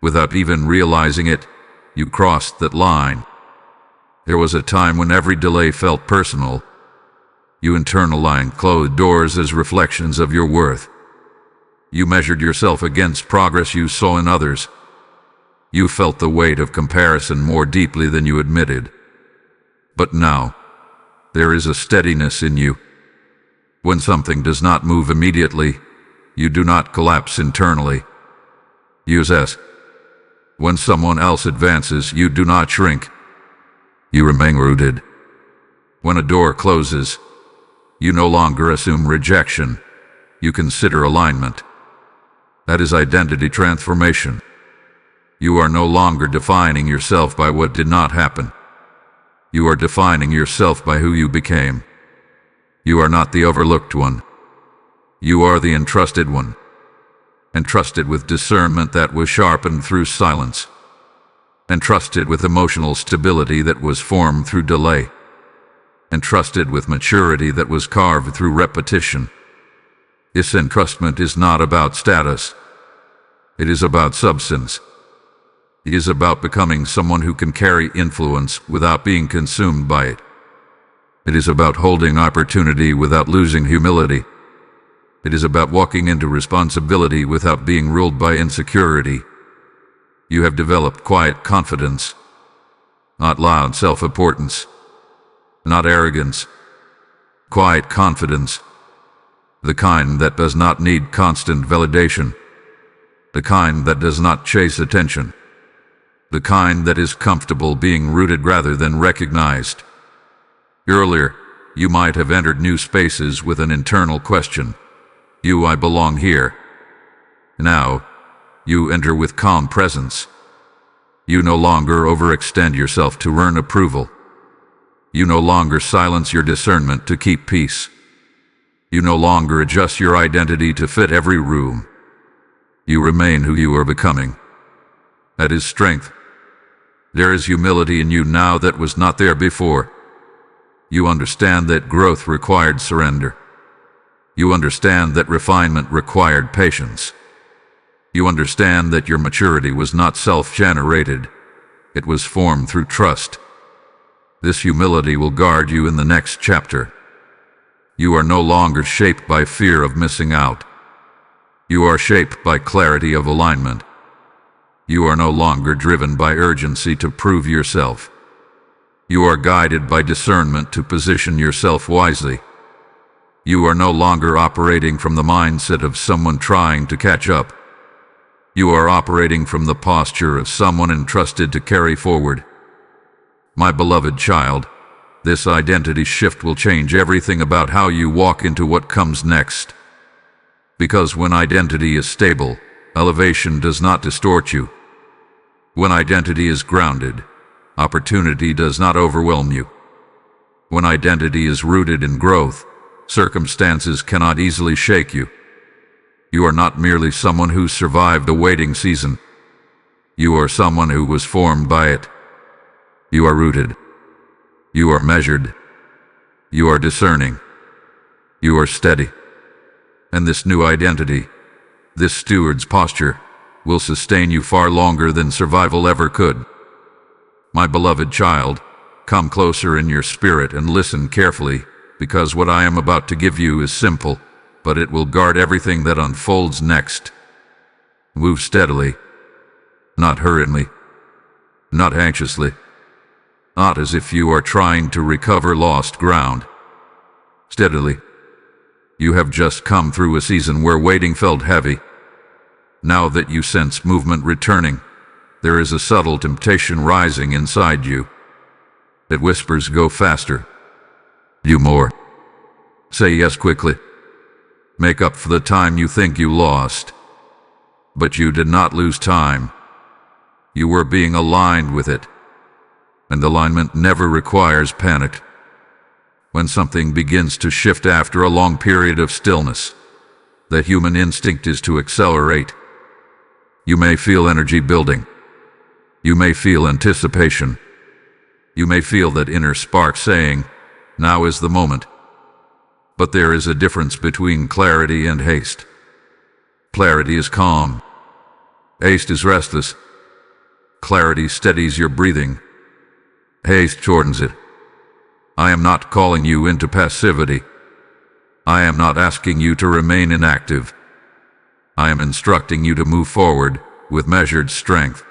Without even realizing it, you crossed that line. There was a time when every delay felt personal. You internalized closed doors as reflections of your worth. You measured yourself against progress you saw in others. You felt the weight of comparison more deeply than you admitted. But now, there is a steadiness in you. When something does not move immediately, you do not collapse internally. You assess. When someone else advances, you do not shrink. You remain rooted. When a door closes, you no longer assume rejection. You consider alignment. That is identity transformation. You are no longer defining yourself by what did not happen. You are defining yourself by who you became. You are not the overlooked one. You are the entrusted one. Entrusted with discernment that was sharpened through silence. Entrusted with emotional stability that was formed through delay. Entrusted with maturity that was carved through repetition. This entrustment is not about status. It is about substance. It is about becoming someone who can carry influence without being consumed by it. It is about holding opportunity without losing humility. It is about walking into responsibility without being ruled by insecurity. You have developed quiet confidence, not loud self-importance, not arrogance. Quiet confidence, the kind that does not need constant validation, the kind that does not chase attention, the kind that is comfortable being rooted rather than recognized. Earlier, you might have entered new spaces with an internal question. Do I belong here? Now, you enter with calm presence. You no longer overextend yourself to earn approval. You no longer silence your discernment to keep peace. You no longer adjust your identity to fit every room. You remain who you are becoming. That is strength. There is humility in you now that was not there before. You understand that growth required surrender. You understand that refinement required patience. You understand that your maturity was not self-generated. It was formed through trust. This humility will guard you in the next chapter. You are no longer shaped by fear of missing out. You are shaped by clarity of alignment. You are no longer driven by urgency to prove yourself. You are guided by discernment to position yourself wisely. You are no longer operating from the mindset of someone trying to catch up. You are operating from the posture of someone entrusted to carry forward. My beloved child, this identity shift will change everything about how you walk into what comes next. Because when identity is stable, elevation does not distort you. When identity is grounded, opportunity does not overwhelm you. When identity is rooted in growth, circumstances cannot easily shake you. You are not merely someone who survived a waiting season. You are someone who was formed by it. You are rooted. You are measured. You are discerning. You are steady. And this new identity, this steward's posture, will sustain you far longer than survival ever could. My beloved child, come closer in your spirit and listen carefully, because what I am about to give you is simple, but it will guard everything that unfolds next. Move steadily, not hurriedly, not anxiously, not as if you are trying to recover lost ground. Steadily, You have just come through a season where waiting felt heavy. Now that you sense movement returning, there is a subtle temptation rising inside you. It whispers, go faster. Do more. Say yes quickly. Make up for the time you think you lost. But you did not lose time. You were being aligned with it. And alignment never requires panic. When something begins to shift after a long period of stillness, the human instinct is to accelerate. You may feel energy building. You may feel anticipation. You may feel that inner spark saying, now is the moment. But there is a difference between clarity and haste. Clarity is calm. Haste is restless. Clarity steadies your breathing. Haste shortens it. I am not calling you into passivity. I am not asking you to remain inactive. I am instructing you to move forward with measured strength.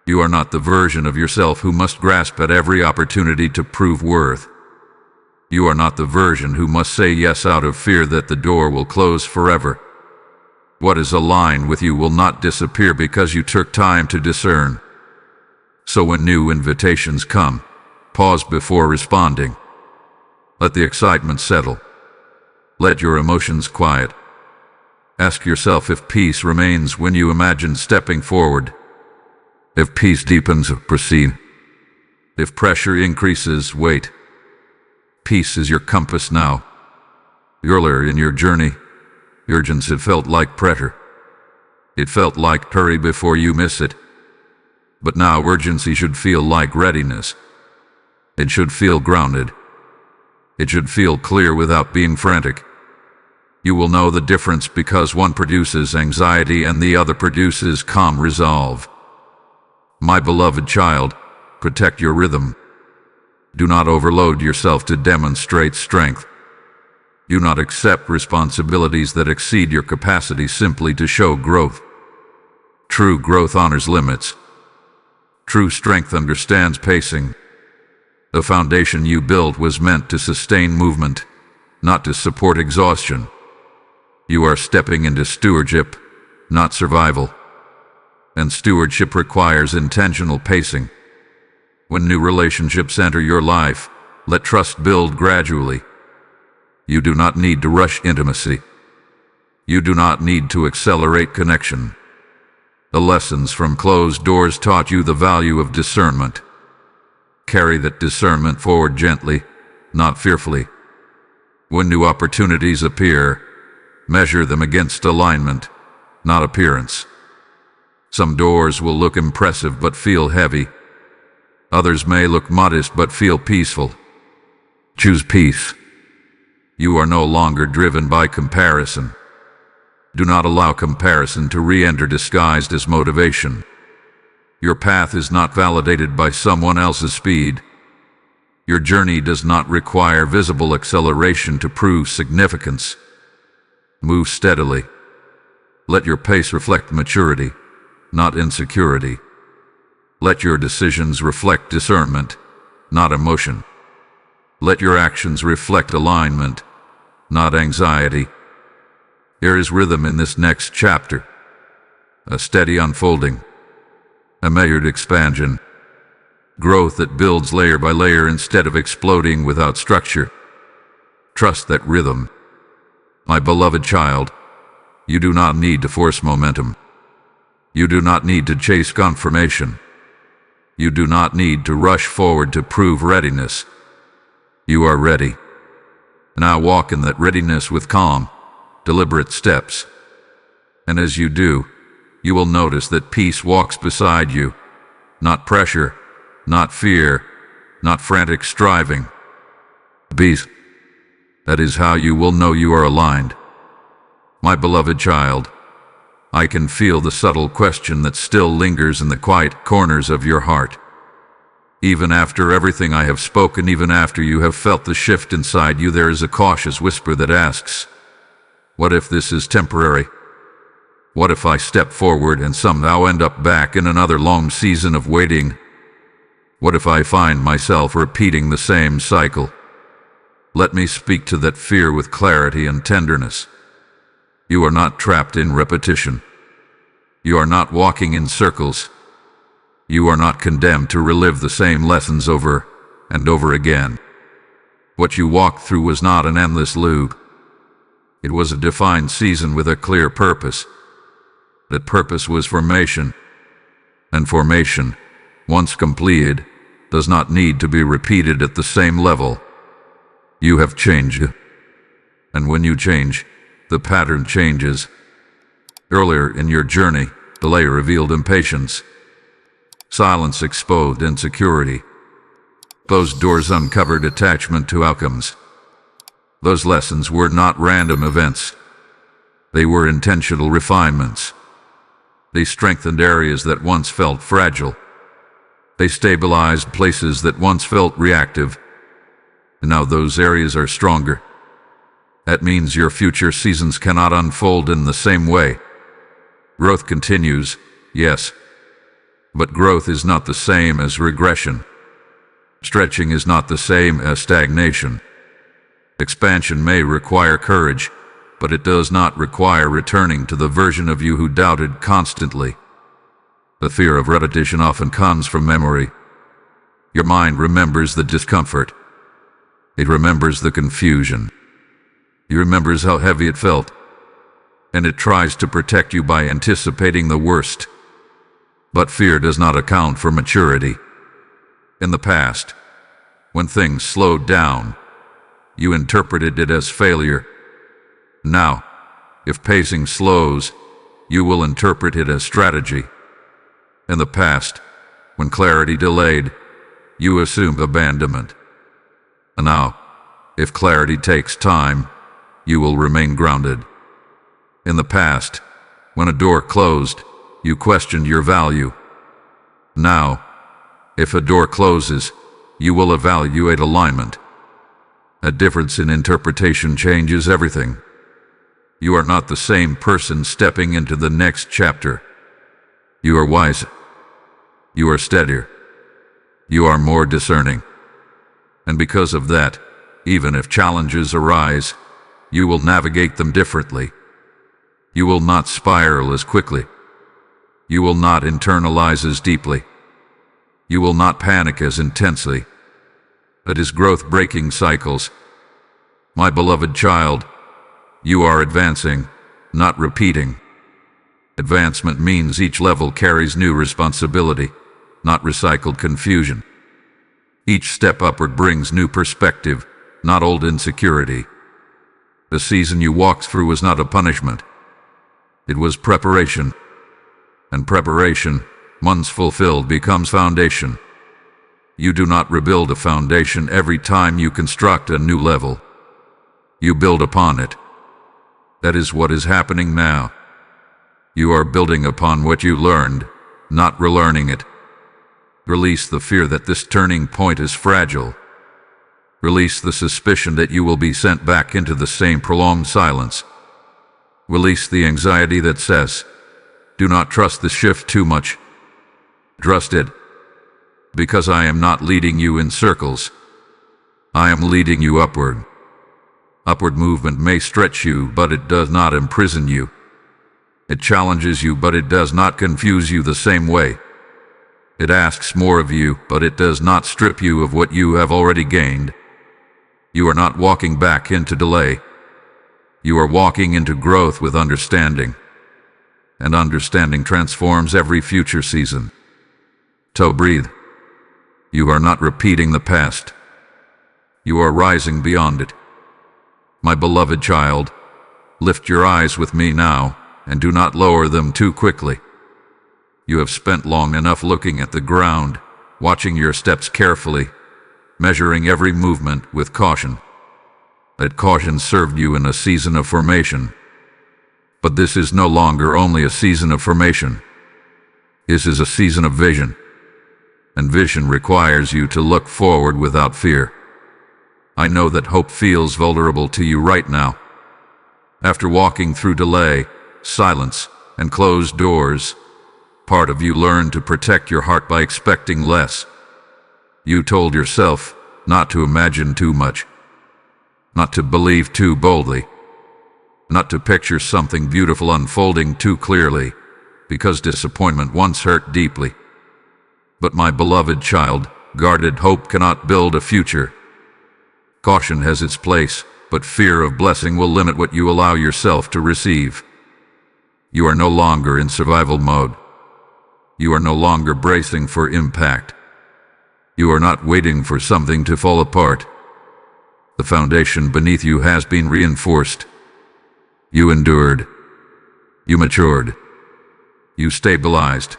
You are not the version of yourself who must grasp at every opportunity to prove worth. You are not the version who must say yes out of fear that the door will close forever. What is aligned with you will not disappear because you took time to discern. So when new invitations come, pause before responding. Let the excitement settle. Let your emotions quiet. Ask yourself if peace remains when you imagine stepping forward. If peace deepens, proceed. If pressure increases, wait. Peace is your compass now. Earlier in your journey, urgency felt like pressure. It felt like hurry before you miss it. But now urgency should feel like readiness. It should feel grounded. It should feel clear without being frantic. You will know the difference because one produces anxiety and the other produces calm resolve. My beloved child, protect your rhythm. Do not overload yourself to demonstrate strength. Do not accept responsibilities that exceed your capacity simply to show growth. True growth honors limits. True strength understands pacing. The foundation you built was meant to sustain movement, not to support exhaustion. You are stepping into stewardship, not survival. And stewardship requires intentional pacing. When new relationships enter your life, let trust build gradually. You do not need to rush intimacy. You do not need to accelerate connection. The lessons from closed doors taught you the value of discernment. Carry that discernment forward gently, not fearfully. When new opportunities appear, measure them against alignment, not appearance. Some doors will look impressive but feel heavy. Others may look modest but feel peaceful. Choose peace. You are no longer driven by comparison. Do not allow comparison to re-enter disguised as motivation. Your path is not validated by someone else's speed. Your journey does not require visible acceleration to prove significance. Move steadily. Let your pace reflect maturity, not insecurity. Let your decisions reflect discernment, not emotion. Let your actions reflect alignment, not anxiety. There is rhythm in this next chapter. A steady unfolding. A measured expansion. Growth that builds layer by layer instead of exploding without structure. Trust that rhythm. My beloved child, you do not need to force momentum. You do not need to chase confirmation. You do not need to rush forward to prove readiness. You are ready. Now walk in that readiness with calm, deliberate steps. And as you do, you will notice that peace walks beside you. Not pressure, not fear, not frantic striving. Peace. That is how you will know you are aligned. My beloved child, I can feel the subtle question that still lingers in the quiet corners of your heart. Even after everything I have spoken, even after you have felt the shift inside you, there is a cautious whisper that asks, what if this is temporary? What if I step forward and somehow end up back in another long season of waiting? What if I find myself repeating the same cycle? Let me speak to that fear with clarity and tenderness. You are not trapped in repetition. You are not walking in circles. You are not condemned to relive the same lessons over and over again. What you walked through was not an endless loop. It was a defined season with a clear purpose. That purpose was formation. And formation, once completed, does not need to be repeated at the same level. You have changed. And when you change, the pattern changes. Earlier in your journey, delay revealed impatience. Silence exposed insecurity. Closed doors uncovered attachment to outcomes. Those lessons were not random events. They were intentional refinements. They strengthened areas that once felt fragile. They stabilized places that once felt reactive. And now those areas are stronger. That means your future seasons cannot unfold in the same way. Growth continues, yes. But growth is not the same as regression. Stretching is not the same as stagnation. Expansion may require courage, but it does not require returning to the version of you who doubted constantly. The fear of repetition often comes from memory. Your mind remembers the discomfort. It remembers the confusion. It remembers how heavy it felt. And it tries to protect you by anticipating the worst. But fear does not account for maturity. In the past, when things slowed down, you interpreted it as failure. Now, if pacing slows, you will interpret it as strategy. In the past, when clarity delayed, you assumed abandonment. And now, if clarity takes time, you will remain grounded. In the past, when a door closed, you questioned your value. Now, if a door closes, you will evaluate alignment. A difference in interpretation changes everything. You are not the same person stepping into the next chapter. You are wiser. You are steadier. You are more discerning. And because of that, even if challenges arise, you will navigate them differently. You will not spiral as quickly. You will not internalize as deeply. You will not panic as intensely. That is growth breaking cycles. My beloved child, you are advancing, not repeating. Advancement means each level carries new responsibility, not recycled confusion. Each step upward brings new perspective, not old insecurity. The season you walked through was not a punishment. It was preparation. And preparation, once fulfilled, becomes foundation. You do not rebuild a foundation every time you construct a new level. You build upon it. That is what is happening now. You are building upon what you learned, not relearning it. Release the fear that this turning point is fragile. Release the suspicion that you will be sent back into the same prolonged silence. Release the anxiety that says, do not trust the shift too much. Trust it. Because I am not leading you in circles. I am leading you upward. Upward movement may stretch you, but it does not imprison you. It challenges you, but it does not confuse you the same way. It asks more of you, but it does not strip you of what you have already gained. You are not walking back into delay. You are walking into growth with understanding. And understanding transforms every future season. So breathe. You are not repeating the past. You are rising beyond it. My beloved child, lift your eyes with me now, and do not lower them too quickly. You have spent long enough looking at the ground, watching your steps carefully, measuring every movement with caution. That caution served you in a season of formation. But this is no longer only a season of formation. This is a season of vision. And vision requires you to look forward without fear. I know that hope feels vulnerable to you right now. After walking through delay, silence, and closed doors, part of you learned to protect your heart by expecting less. You told yourself not to imagine too much. not to believe too boldly, not to picture something beautiful unfolding too clearly, because disappointment once hurt deeply. But my beloved child, guarded hope cannot build a future. Caution has its place, but fear of blessing will limit what you allow yourself to receive. You are no longer in survival mode. You are no longer bracing for impact. You are not waiting for something to fall apart. The foundation beneath you has been reinforced. You endured. You matured. You stabilized.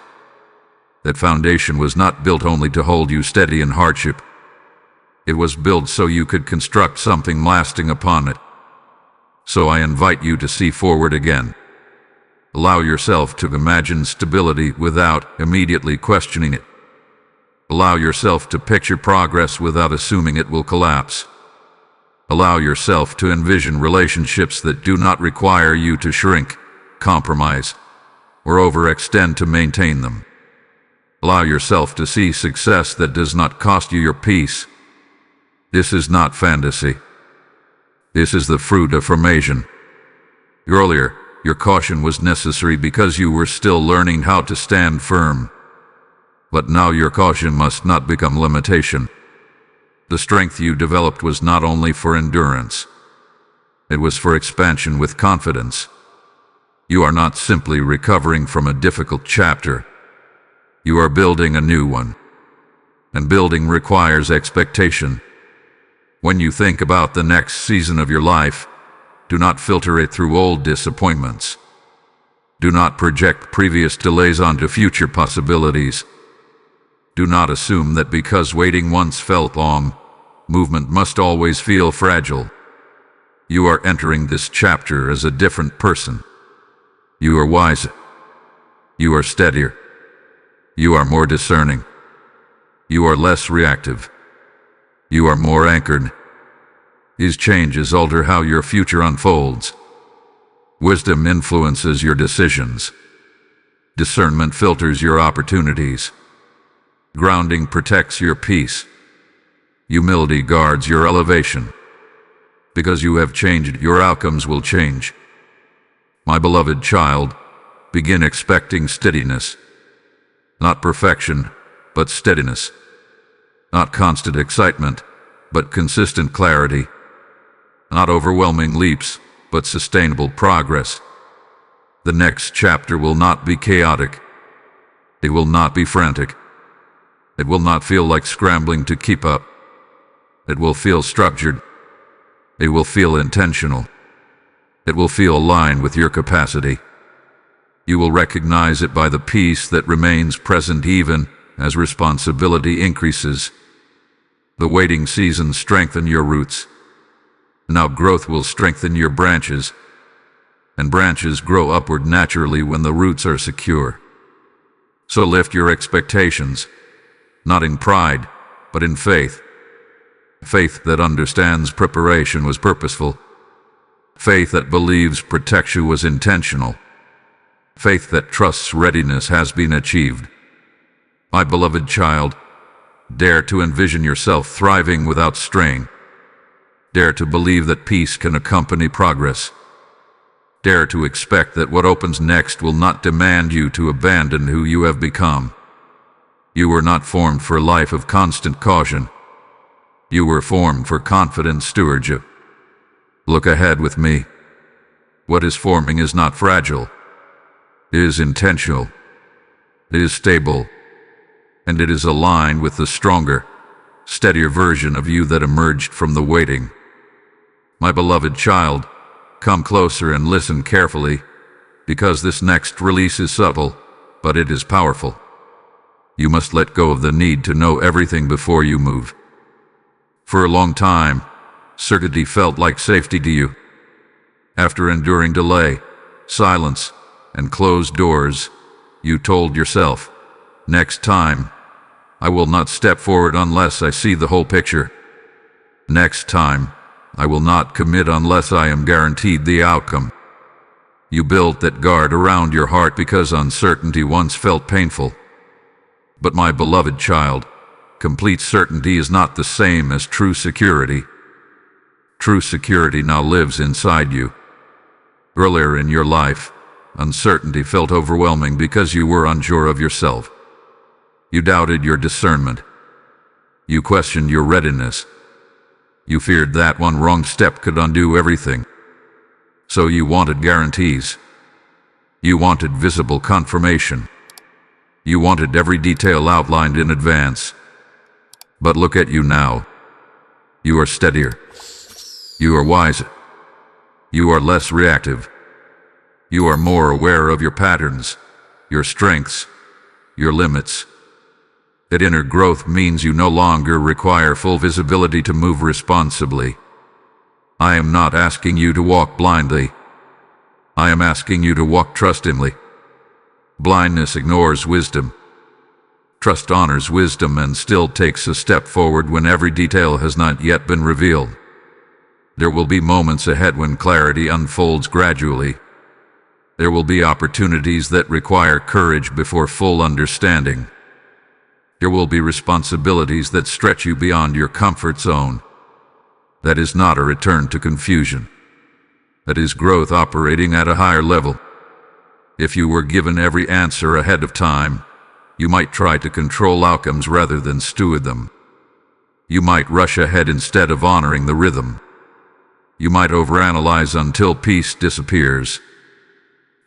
That foundation was not built only to hold you steady in hardship. It was built so you could construct something lasting upon it. So I invite you to see forward again. Allow yourself to imagine stability without immediately questioning it. Allow yourself to picture progress without assuming it will collapse. Allow yourself to envision relationships that do not require you to shrink, compromise, or overextend to maintain them. Allow yourself to see success that does not cost you your peace. This is not fantasy. This is the fruit of formation. Earlier, your caution was necessary because you were still learning how to stand firm. But now your caution must not become limitation. The strength you developed was not only for endurance. It was for expansion with confidence. You are not simply recovering from a difficult chapter. You are building a new one. And building requires expectation. When you think about the next season of your life, do not filter it through old disappointments. Do not project previous delays onto future possibilities. Do not assume that because waiting once felt long, movement must always feel fragile. You are entering this chapter as a different person. You are wiser. You are steadier. You are more discerning. You are less reactive. You are more anchored. These changes alter how your future unfolds. Wisdom influences your decisions. Discernment filters your opportunities. Grounding protects your peace. Humility guards your elevation. Because you have changed, your outcomes will change. My beloved child, begin expecting steadiness. Not perfection, but steadiness. Not constant excitement, but consistent clarity. Not overwhelming leaps, but sustainable progress. The next chapter will not be chaotic. It will not be frantic. It will not feel like scrambling to keep up. It will feel structured. It will feel intentional. It will feel aligned with your capacity. You will recognize it by the peace that remains present even as responsibility increases. The waiting seasons strengthen your roots. Now growth will strengthen your branches, and branches grow upward naturally when the roots are secure. So lift your expectations, not in pride, but in faith. Faith that understands preparation was purposeful. Faith that believes protection was intentional. Faith that trusts readiness has been achieved. My beloved child, dare to envision yourself thriving without strain. Dare to believe that peace can accompany progress. Dare to expect that what opens next will not demand you to abandon who you have become. You were not formed for a life of constant caution. You were formed for confident stewardship. Look ahead with me. What is forming is not fragile. It is intentional. It is stable. And it is aligned with the stronger, steadier version of you that emerged from the waiting. My beloved child, come closer and listen carefully, because this next release is subtle, but it is powerful. You must let go of the need to know everything before you move. For a long time, certainty felt like safety to you. After enduring delay, silence, and closed doors, you told yourself, next time, I will not step forward unless I see the whole picture. Next time, I will not commit unless I am guaranteed the outcome. You built that guard around your heart because uncertainty once felt painful. But my beloved child, complete certainty is not the same as true security. True security now lives inside you. Earlier in your life, uncertainty felt overwhelming because you were unsure of yourself. You doubted your discernment. You questioned your readiness. You feared that one wrong step could undo everything. So you wanted guarantees. You wanted visible confirmation. You wanted every detail outlined in advance. But look at you now. You are steadier. You are wiser. You are less reactive. You are more aware of your patterns, your strengths, your limits. That inner growth means you no longer require full visibility to move responsibly. I am not asking you to walk blindly. I am asking you to walk trustingly. Blindness ignores wisdom. Trust honors wisdom and still takes a step forward when every detail has not yet been revealed. There will be moments ahead when clarity unfolds gradually. There will be opportunities that require courage before full understanding. There will be responsibilities that stretch you beyond your comfort zone. That is not a return to confusion. That is growth operating at a higher level. If you were given every answer ahead of time, you might try to control outcomes rather than steward them. You might rush ahead instead of honoring the rhythm. You might overanalyze until peace disappears.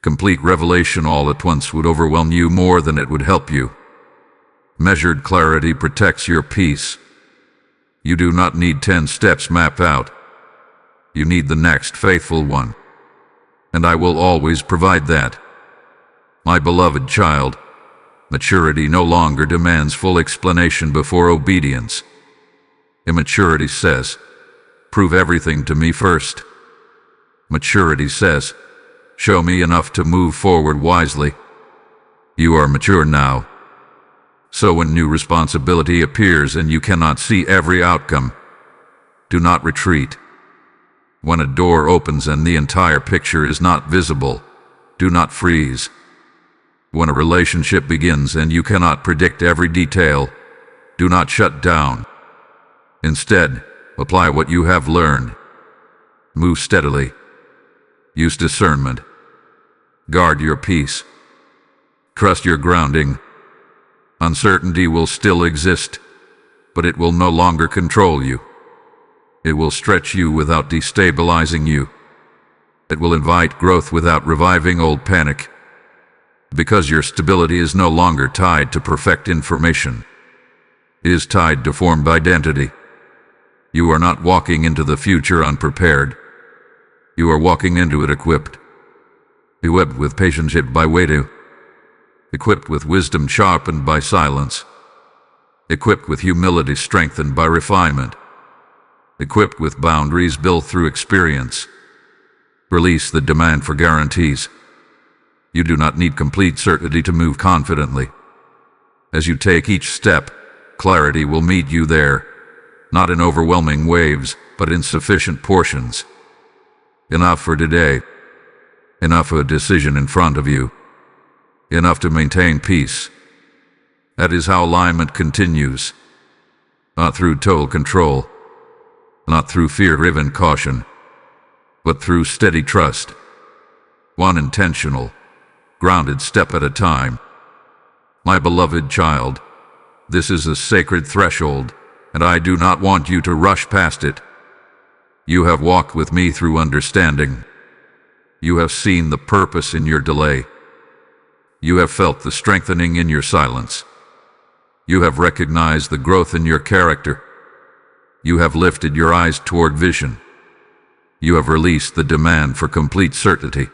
Complete revelation all at once would overwhelm you more than it would help you. Measured clarity protects your peace. You do not need 10 steps mapped out. You need the next faithful one. And I will always provide that. My beloved child, maturity no longer demands full explanation before obedience. Immaturity says, prove everything to me first. Maturity says, show me enough to move forward wisely. You are mature now. So when new responsibility appears and you cannot see every outcome, do not retreat. When a door opens and the entire picture is not visible, do not freeze. When a relationship begins and you cannot predict every detail, do not shut down. Instead, apply what you have learned. Move steadily. Use discernment. Guard your peace. Trust your grounding. Uncertainty will still exist, but it will no longer control you. It will stretch you without destabilizing you. It will invite growth without reviving old panic. Because your stability is no longer tied to perfect information. It is tied to formed identity. You are not walking into the future unprepared. You are walking into it equipped. Equipped with patience shaped by waiting. Equipped with wisdom sharpened by silence. Equipped with humility strengthened by refinement. Equipped with boundaries built through experience. Release the demand for guarantees. You do not need complete certainty to move confidently. As you take each step, clarity will meet you there, not in overwhelming waves, but in sufficient portions. Enough for today. Enough for a decision in front of you. Enough to maintain peace. That is how alignment continues. Not through total control. Not through fear-driven caution. But through steady trust. One intentional, grounded step at a time. My beloved child, this is a sacred threshold, and I do not want you to rush past it. You have walked with me through understanding. You have seen the purpose in your delay. You have felt the strengthening in your silence. You have recognized the growth in your character. You have lifted your eyes toward vision. You have released the demand for complete certainty.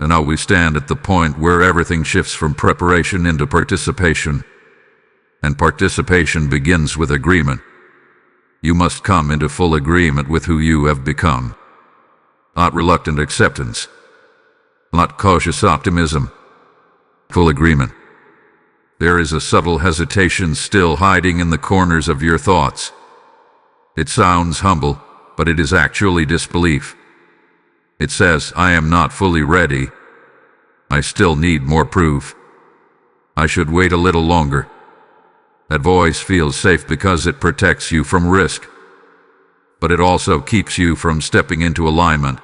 And now we stand at the point where everything shifts from preparation into participation. And participation begins with agreement. You must come into full agreement with who you have become. Not reluctant acceptance. Not cautious optimism. Full agreement. There is a subtle hesitation still hiding in the corners of your thoughts. It sounds humble, but it is actually disbelief. It says, I am not fully ready. I still need more proof. I should wait a little longer. That voice feels safe because it protects you from risk. but it also keeps you from stepping into alignment.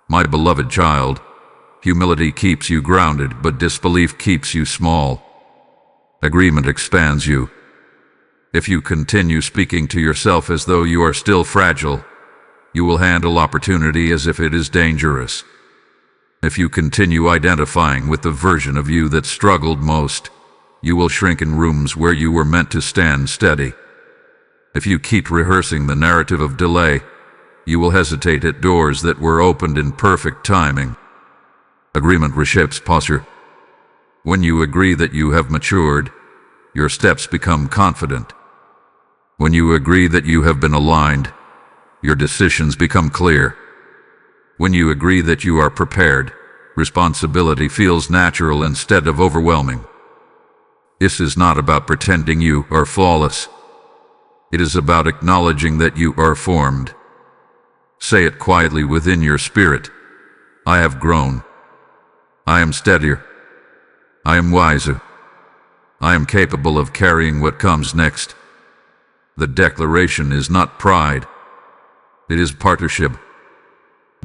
My beloved child, humility keeps you grounded, but disbelief keeps you small. Agreement expands you. If you continue speaking to yourself as though you are still fragile, you will handle opportunity as if it is dangerous. If you continue identifying with the version of you that struggled most, you will shrink in rooms where you were meant to stand steady. If you keep rehearsing the narrative of delay, you will hesitate at doors that were opened in perfect timing. Agreement reshapes posture. When you agree that you have matured, your steps become confident. When you agree that you have been aligned, your decisions become clear. When you agree that you are prepared, responsibility feels natural instead of overwhelming. This is not about pretending you are flawless. It is about acknowledging that you are formed. Say it quietly within your spirit. I have grown. I am steadier. I am wiser. I am capable of carrying what comes next. The declaration is not pride. It is partnership.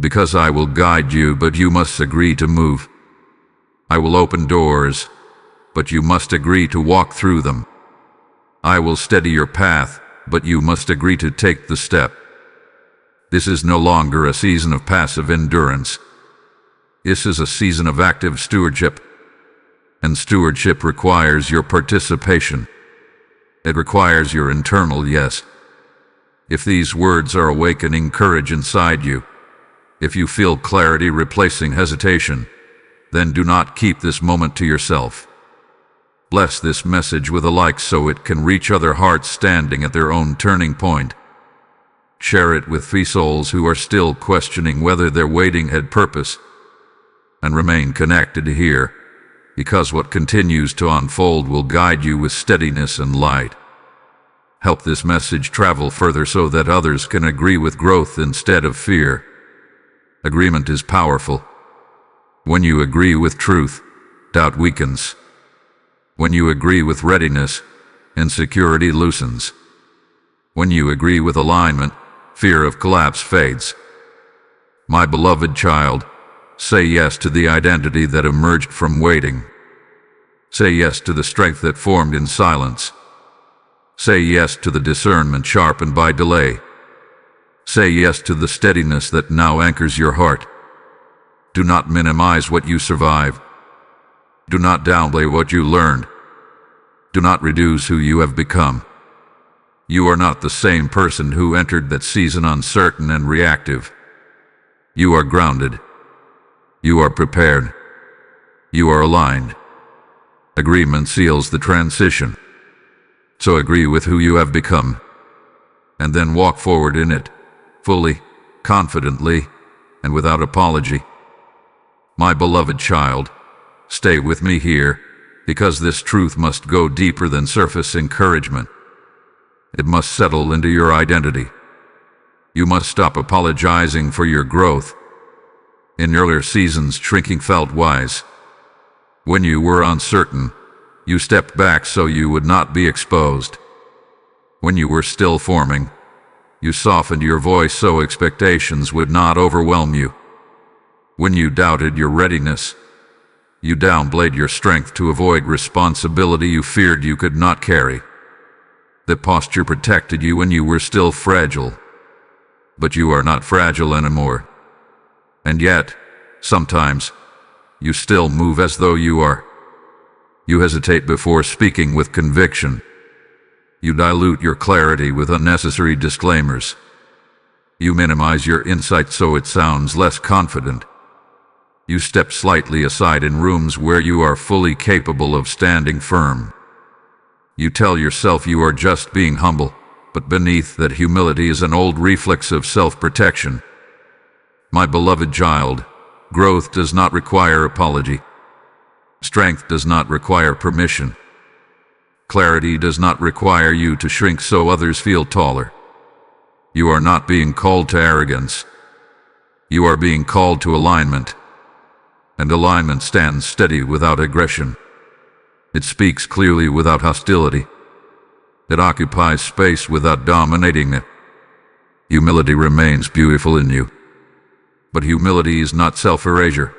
Because I will guide you, but you must agree to move. I will open doors, but you must agree to walk through them. I will steady your path, but you must agree to take the step. This is no longer a season of passive endurance. This is a season of active stewardship. And stewardship requires your participation. It requires your internal yes. If these words are awakening courage inside you, if you feel clarity replacing hesitation, then do not keep this moment to yourself. Bless this message with a like so it can reach other hearts standing at their own turning point. Share it with 3 souls who are still questioning whether their waiting had purpose. And remain connected here, because what continues to unfold will guide you with steadiness and light. Help this message travel further so that others can agree with growth instead of fear. Agreement is powerful. When you agree with truth, doubt weakens. When you agree with readiness, insecurity loosens. When you agree with alignment, fear of collapse fades. My beloved child, say yes to the identity that emerged from waiting. Say yes to the strength that formed in silence. Say yes to the discernment sharpened by delay. Say yes to the steadiness that now anchors your heart. Do not minimize what you survived. Do not downplay what you learned. Do not reduce who you have become. You are not the same person who entered that season uncertain and reactive. You are grounded. You are prepared. You are aligned. Agreement seals the transition. So agree with who you have become, and then walk forward in it, fully, confidently, and without apology. My beloved child, stay with me here, because this truth must go deeper than surface encouragement. It must settle into your identity. You must stop apologizing for your growth. In earlier seasons, shrinking felt wise. When you were uncertain, you stepped back so you would not be exposed. When you were still forming, you softened your voice so expectations would not overwhelm you. When you doubted your readiness, you downplayed your strength to avoid responsibility you feared you could not carry. That posture protected you when you were still fragile. But you are not fragile anymore. And yet, sometimes, you still move as though you are. You hesitate before speaking with conviction. You dilute your clarity with unnecessary disclaimers. You minimize your insight so it sounds less confident. You step slightly aside in rooms where you are fully capable of standing firm. You tell yourself you are just being humble, but beneath that humility is an old reflex of self-protection. My beloved child, growth does not require apology. Strength does not require permission. Clarity does not require you to shrink so others feel taller. You are not being called to arrogance. You are being called to alignment. And alignment stands steady without aggression. It speaks clearly without hostility. It occupies space without dominating it. Humility remains beautiful in you. But humility is not self-erasure.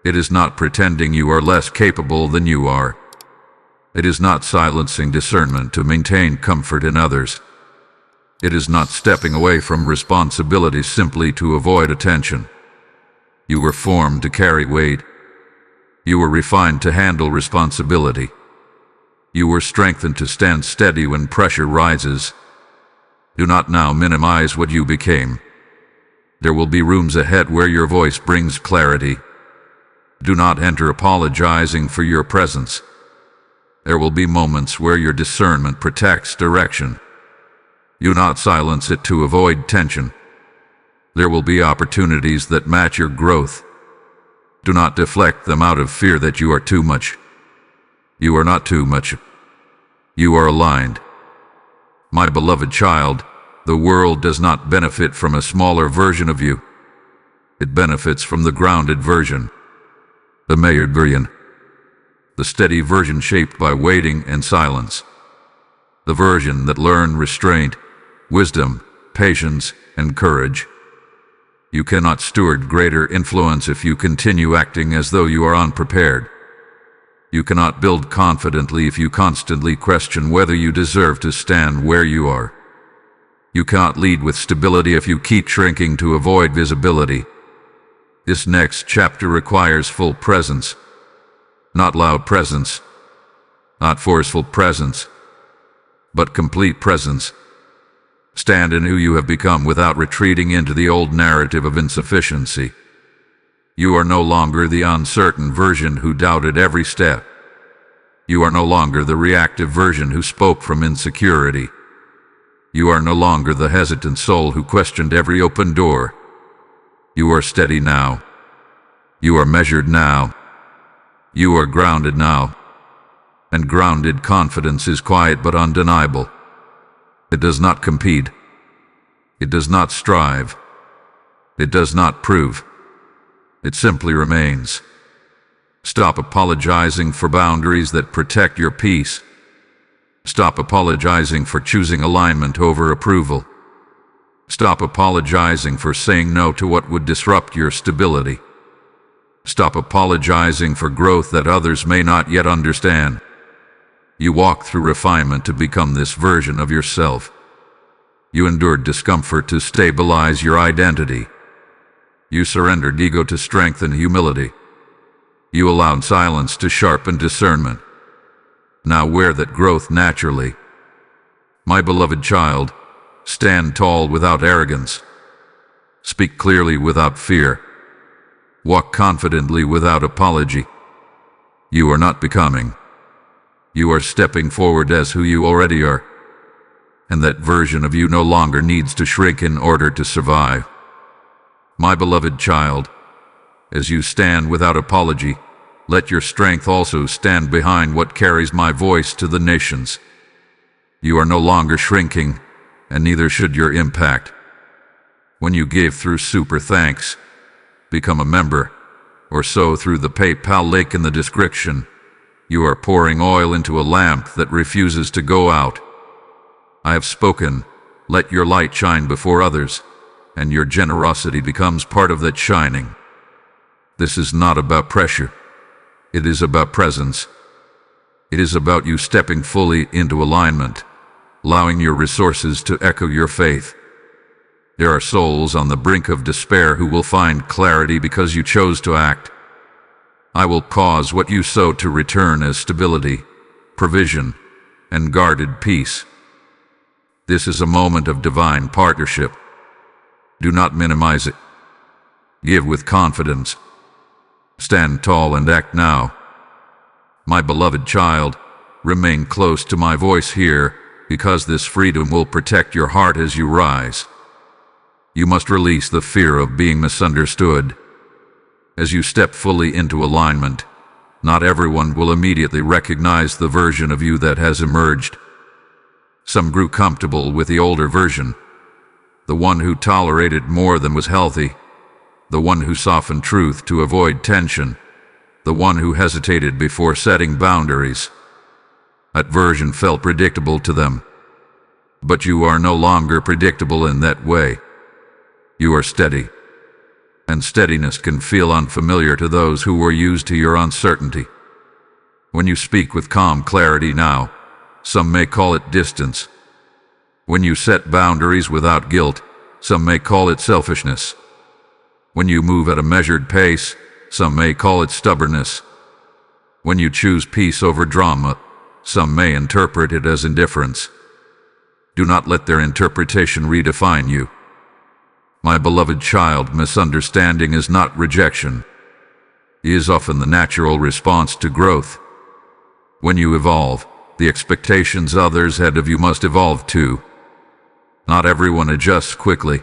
It is not pretending you are less capable than you are. It is not silencing discernment to maintain comfort in others. It is not stepping away from responsibility simply to avoid attention. You were formed to carry weight. You were refined to handle responsibility. You were strengthened to stand steady when pressure rises. Do not now minimize what you became. There will be rooms ahead where your voice brings clarity. Do not enter apologizing for your presence. There will be moments where your discernment protects direction. Do not silence it to avoid tension. There will be opportunities that match your growth. Do not deflect them out of fear that you are too much. You are not too much. You are aligned. My beloved child, the world does not benefit from a smaller version of you. It benefits from the grounded version, the measured version, the steady version shaped by waiting and silence, the version that learned restraint, wisdom, patience, and courage. You cannot steward greater influence if you continue acting as though you are unprepared. You cannot build confidently if you constantly question whether you deserve to stand where you are. You cannot lead with stability if you keep shrinking to avoid visibility. This next chapter requires full presence, not loud presence, not forceful presence, but complete presence. Stand in who you have become without retreating into the old narrative of insufficiency. You are no longer the uncertain version who doubted every step. You are no longer the reactive version who spoke from insecurity. You are no longer the hesitant soul who questioned every open door. You are steady now. You are measured now. You are grounded now. And grounded confidence is quiet but undeniable. It does not compete. It does not strive. It does not prove. It simply remains. Stop apologizing for boundaries that protect your peace. Stop apologizing for choosing alignment over approval. Stop apologizing for saying no to what would disrupt your stability. Stop apologizing for growth that others may not yet understand. You walk through refinement to become this version of yourself. You endured discomfort to stabilize your identity. You surrendered ego to strengthen humility. You allowed silence to sharpen discernment. Now wear that growth naturally. My beloved child, stand tall without arrogance. Speak clearly without fear. Walk confidently without apology. You are not becoming. You are stepping forward as who you already are. And that version of you no longer needs to shrink in order to survive. My beloved child, as you stand without apology, let your strength also stand behind what carries my voice to the nations. You are no longer shrinking, and neither should your impact. When you give through super thanks, become a member, or sow through the PayPal link in the description, you are pouring oil into a lamp that refuses to go out. I have spoken, let your light shine before others, and your generosity becomes part of that shining. This is not about pressure. It is about presence. It is about you stepping fully into alignment, allowing your resources to echo your faith. There are souls on the brink of despair who will find clarity because you chose to act. I will cause what you sow to return as stability, provision, and guarded peace. This is a moment of divine partnership. Do not minimize it. Give with confidence. Stand tall and act now. My beloved child, remain close to my voice here, because this freedom will protect your heart as you rise. You must release the fear of being misunderstood. As you step fully into alignment, not everyone will immediately recognize the version of you that has emerged. Some grew comfortable with the older version, the one who tolerated more than was healthy, the one who softened truth to avoid tension, the one who hesitated before setting boundaries. That version felt predictable to them. But you are no longer predictable in that way. You are steady. And steadiness can feel unfamiliar to those who were used to your uncertainty. When you speak with calm clarity now, some may call it distance. When you set boundaries without guilt, some may call it selfishness. When you move at a measured pace, some may call it stubbornness. When you choose peace over drama, some may interpret it as indifference. Do not let their interpretation redefine you. My beloved child, misunderstanding is not rejection. It is often the natural response to growth. When you evolve, the expectations others had of you must evolve too. Not everyone adjusts quickly.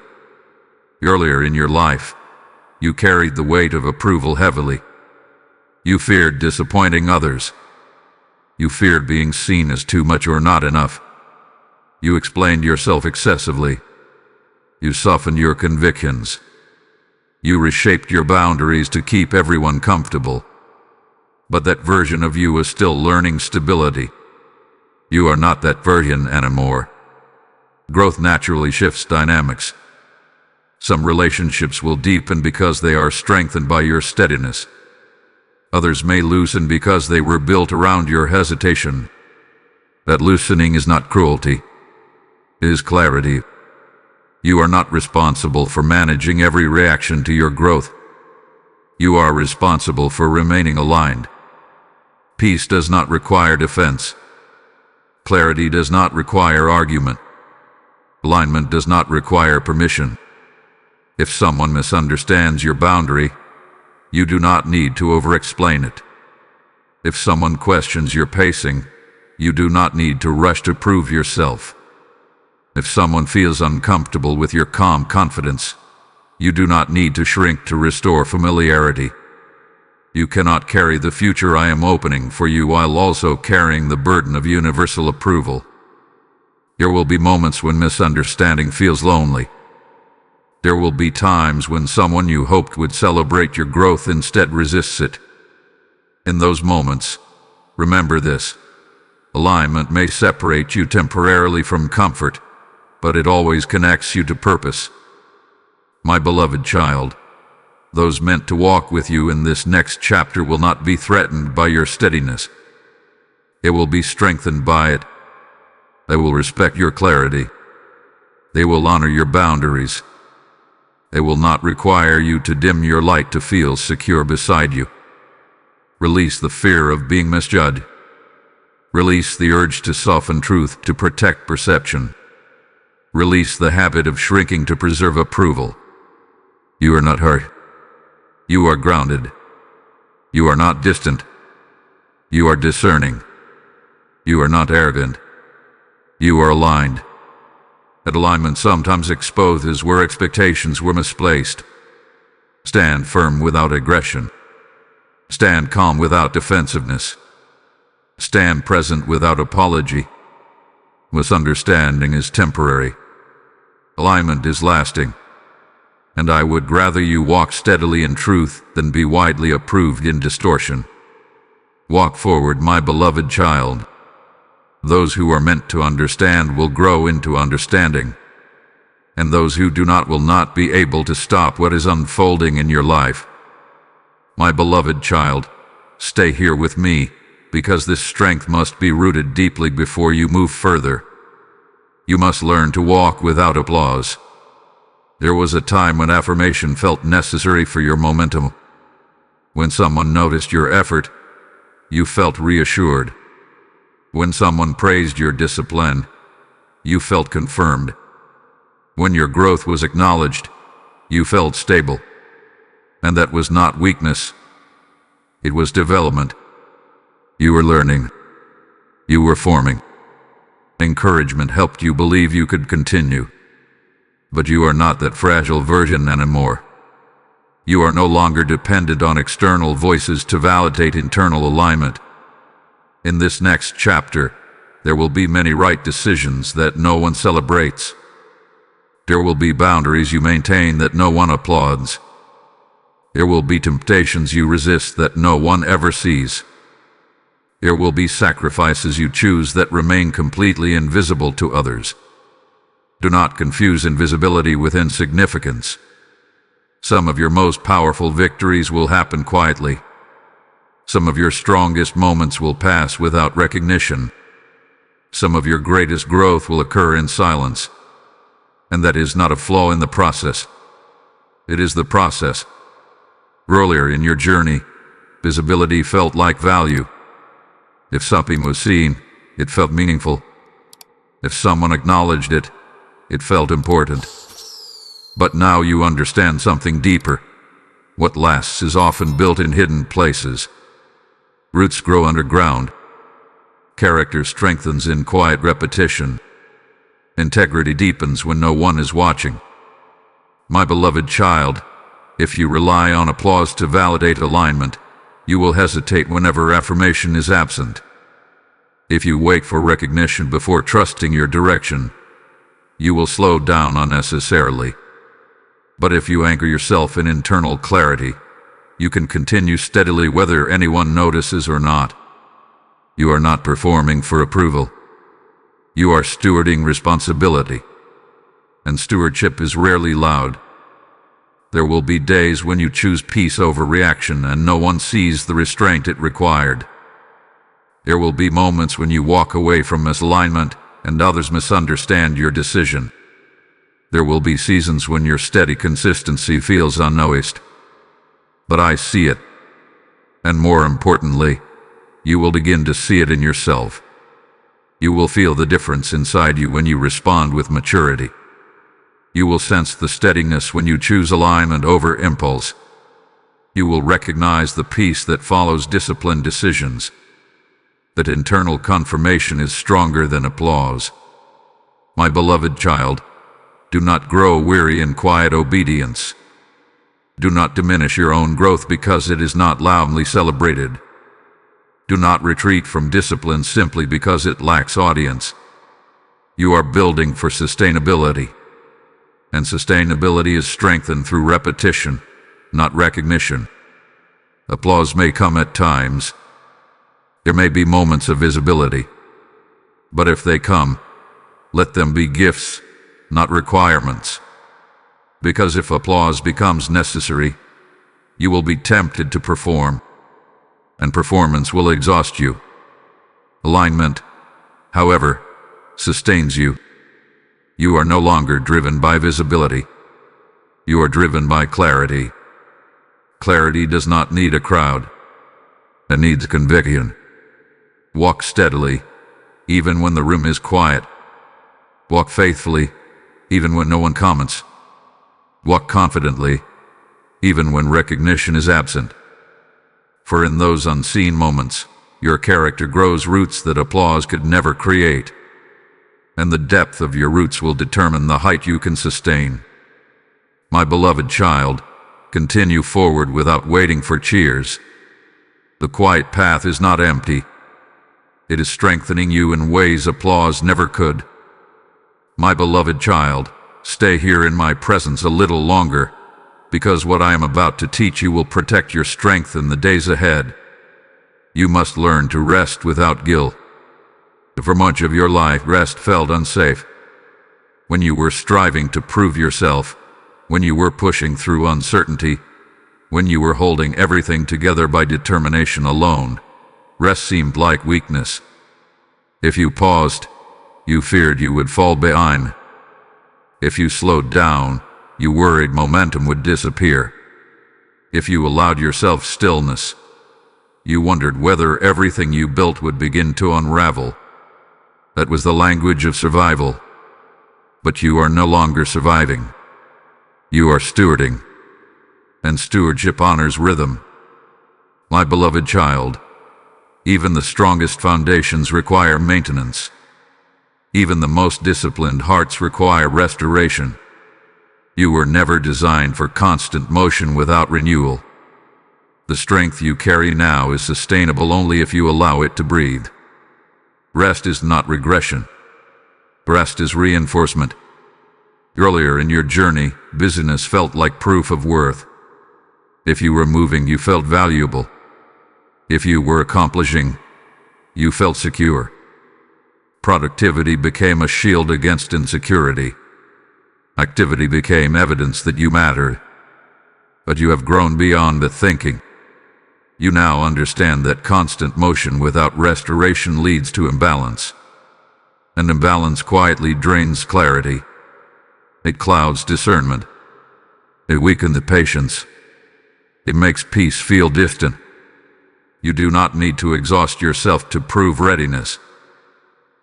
Earlier in your life, you carried the weight of approval heavily. You feared disappointing others. You feared being seen as too much or not enough. You explained yourself excessively. You softened your convictions. You reshaped your boundaries to keep everyone comfortable. But that version of you is still learning stability. You are not that version anymore. Growth naturally shifts dynamics. Some relationships will deepen because they are strengthened by your steadiness. Others may loosen because they were built around your hesitation. That loosening is not cruelty. It is clarity. You are not responsible for managing every reaction to your growth. You are responsible for remaining aligned. Peace does not require defense. Clarity does not require argument. Alignment does not require permission. If someone misunderstands your boundary, you do not need to over-explain it. If someone questions your pacing, you do not need to rush to prove yourself. If someone feels uncomfortable with your calm confidence, you do not need to shrink to restore familiarity. You cannot carry the future I am opening for you while also carrying the burden of universal approval. There will be moments when misunderstanding feels lonely. There will be times when someone you hoped would celebrate your growth instead resists it. In those moments, remember this: alignment may separate you temporarily from comfort, but it always connects you to purpose. My beloved child, those meant to walk with you in this next chapter will not be threatened by your steadiness. They will be strengthened by it. They will respect your clarity. They will honor your boundaries. They will not require you to dim your light to feel secure beside you. Release the fear of being misjudged. Release the urge to soften truth to protect perception. Release the habit of shrinking to preserve approval. You are not hurt. You are grounded. You are not distant. You are discerning. You are not arrogant. You are aligned. That alignment sometimes exposes where expectations were misplaced. Stand firm without aggression. Stand calm without defensiveness. Stand present without apology. Misunderstanding is temporary. Alignment is lasting. And I would rather you walk steadily in truth than be widely approved in distortion. Walk forward, my beloved child. Those who are meant to understand will grow into understanding. And those who do not will not be able to stop what is unfolding in your life. My beloved child, stay here with me, because this strength must be rooted deeply before you move further. You must learn to walk without applause. There was a time when affirmation felt necessary for your momentum. When someone noticed your effort, you felt reassured. When someone praised your discipline, you felt confirmed. When your growth was acknowledged, you felt stable. And that was not weakness. It was development. You were learning. You were forming. Encouragement helped you believe you could continue. But you are not that fragile version anymore. You are no longer dependent on external voices to validate internal alignment. In this next chapter, there will be many right decisions that no one celebrates. There will be boundaries you maintain that no one applauds. There will be temptations you resist that no one ever sees. There will be sacrifices you choose that remain completely invisible to others. Do not confuse invisibility with insignificance. Some of your most powerful victories will happen quietly. Some of your strongest moments will pass without recognition. Some of your greatest growth will occur in silence. And that is not a flaw in the process. It is the process. Earlier in your journey, visibility felt like value. If something was seen, it felt meaningful. If someone acknowledged it, it felt important. But now you understand something deeper. What lasts is often built in hidden places. Roots grow underground. Character strengthens in quiet repetition. Integrity deepens when no one is watching. My beloved child, if you rely on applause to validate alignment, you will hesitate whenever affirmation is absent. If you wait for recognition before trusting your direction, you will slow down unnecessarily. But if you anchor yourself in internal clarity, you can continue steadily whether anyone notices or not. You are not performing for approval. You are stewarding responsibility. And stewardship is rarely loud. There will be days when you choose peace over reaction and no one sees the restraint it required. There will be moments when you walk away from misalignment and others misunderstand your decision. There will be seasons when your steady consistency feels unnoticed. But I see it. And more importantly, you will begin to see it in yourself. You will feel the difference inside you when you respond with maturity. You will sense the steadiness when you choose alignment over impulse. You will recognize the peace that follows disciplined decisions. That internal confirmation is stronger than applause. My beloved child, do not grow weary in quiet obedience. Do not diminish your own growth because it is not loudly celebrated. Do not retreat from discipline simply because it lacks audience. You are building for sustainability. And sustainability is strengthened through repetition, not recognition. Applause may come at times. There may be moments of visibility. But if they come, let them be gifts, not requirements. Because if applause becomes necessary, you will be tempted to perform, and performance will exhaust you. Alignment, however, sustains you. You are no longer driven by visibility. You are driven by clarity. Clarity does not need a crowd. It needs conviction. Walk steadily, even when the room is quiet. Walk faithfully, even when no one comments. Walk confidently, even when recognition is absent. For in those unseen moments, your character grows roots that applause could never create. And the depth of your roots will determine the height you can sustain. My beloved child, continue forward without waiting for cheers. The quiet path is not empty. It is strengthening you in ways applause never could. My beloved child, stay here in my presence a little longer, because what I am about to teach you will protect your strength in the days ahead. You must learn to rest without guilt. For much of your life, rest felt unsafe. When you were striving to prove yourself, when you were pushing through uncertainty, when you were holding everything together by determination alone, rest seemed like weakness. If you paused, you feared you would fall behind. If you slowed down, you worried momentum would disappear. If you allowed yourself stillness, you wondered whether everything you built would begin to unravel. That was the language of survival. But you are no longer surviving. You are stewarding. And stewardship honors rhythm. My beloved child, even the strongest foundations require maintenance. Even the most disciplined hearts require restoration. You were never designed for constant motion without renewal. The strength you carry now is sustainable only if you allow it to breathe. Rest is not regression. Rest is reinforcement. Earlier in your journey, busyness felt like proof of worth. If you were moving, you felt valuable. If you were accomplishing, you felt secure. Productivity became a shield against insecurity. Activity became evidence that you mattered. But you have grown beyond the thinking. You now understand that constant motion without restoration leads to imbalance. And imbalance quietly drains clarity. It clouds discernment. It weakens the patience. It makes peace feel distant. You do not need to exhaust yourself to prove readiness.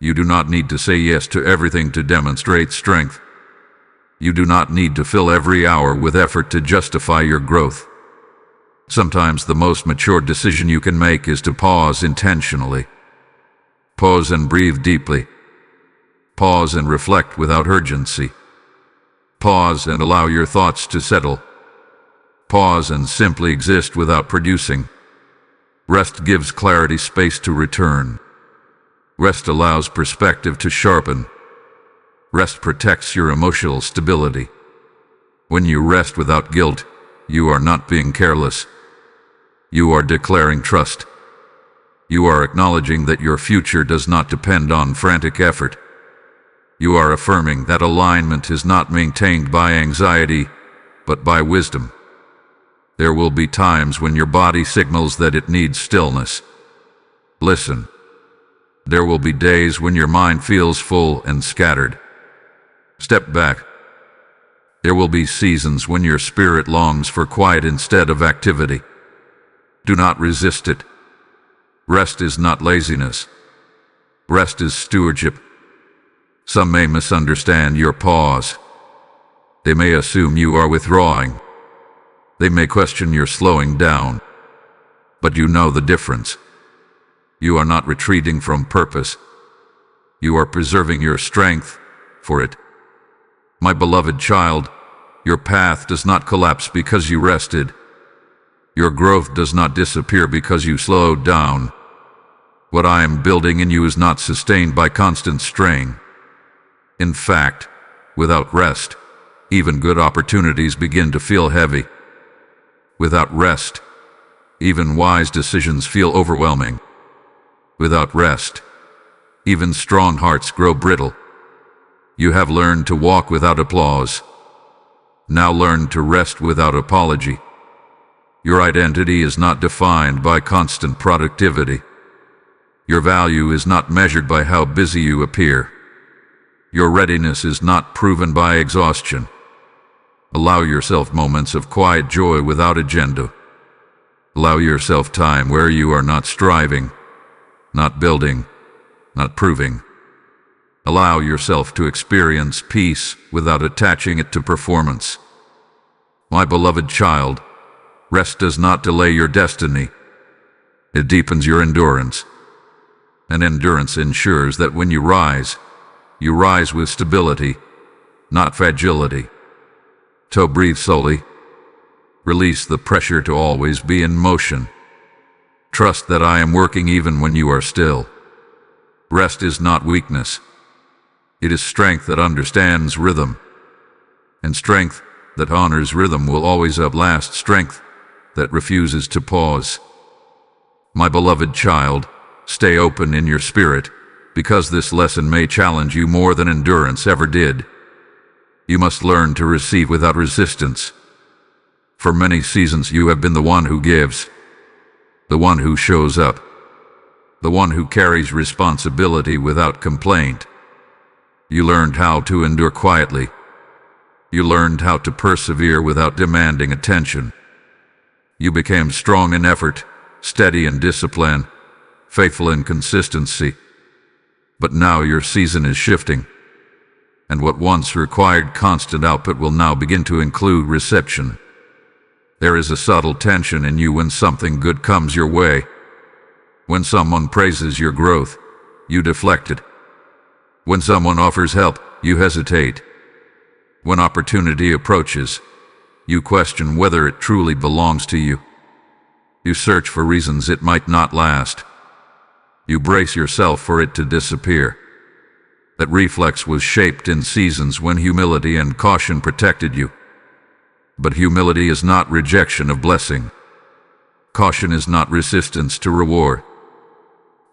You do not need to say yes to everything to demonstrate strength. You do not need to fill every hour with effort to justify your growth. Sometimes the most mature decision you can make is to pause intentionally. Pause and breathe deeply. Pause and reflect without urgency. Pause and allow your thoughts to settle. Pause and simply exist without producing. Rest gives clarity space to return. Rest allows perspective to sharpen. Rest protects your emotional stability. When you rest without guilt, you are not being careless. You are declaring trust. You are acknowledging that your future does not depend on frantic effort. You are affirming that alignment is not maintained by anxiety, but by wisdom. There will be times when your body signals that it needs stillness. Listen. There will be days when your mind feels full and scattered. Step back. There will be seasons when your spirit longs for quiet instead of activity. Do not resist it. Rest is not laziness. Rest is stewardship. Some may misunderstand your pause. They may assume you are withdrawing. They may question your slowing down. But you know the difference. You are not retreating from purpose. You are preserving your strength for it. My beloved child, your path does not collapse because you rested. Your growth does not disappear because you slowed down. What I am building in you is not sustained by constant strain. In fact, without rest, even good opportunities begin to feel heavy. Without rest, even wise decisions feel overwhelming. Without rest, even strong hearts grow brittle. You have learned to walk without applause. Now learn to rest without apology. Your identity is not defined by constant productivity. Your value is not measured by how busy you appear. Your readiness is not proven by exhaustion. Allow yourself moments of quiet joy without agenda. Allow yourself time where you are not striving, not building, not proving. Allow yourself to experience peace without attaching it to performance. My beloved child, rest does not delay your destiny. It deepens your endurance. And endurance ensures that when you rise with stability, not fragility. So breathe slowly. Release the pressure to always be in motion. Trust that I am working even when you are still. Rest is not weakness. It is strength that understands rhythm. And strength that honors rhythm will always outlast strength that refuses to pause. My beloved child, stay open in your spirit, because this lesson may challenge you more than endurance ever did. You must learn to receive without resistance. For many seasons you have been the one who gives, the one who shows up, the one who carries responsibility without complaint. You learned how to endure quietly. You learned how to persevere without demanding attention. You became strong in effort, steady in discipline, faithful in consistency. But now your season is shifting, and what once required constant output will now begin to include reception. There is a subtle tension in you when something good comes your way. When someone praises your growth, you deflect it. When someone offers help, you hesitate. When opportunity approaches, you question whether it truly belongs to you. You search for reasons it might not last. You brace yourself for it to disappear. That reflex was shaped in seasons when humility and caution protected you. But humility is not rejection of blessing. Caution is not resistance to reward.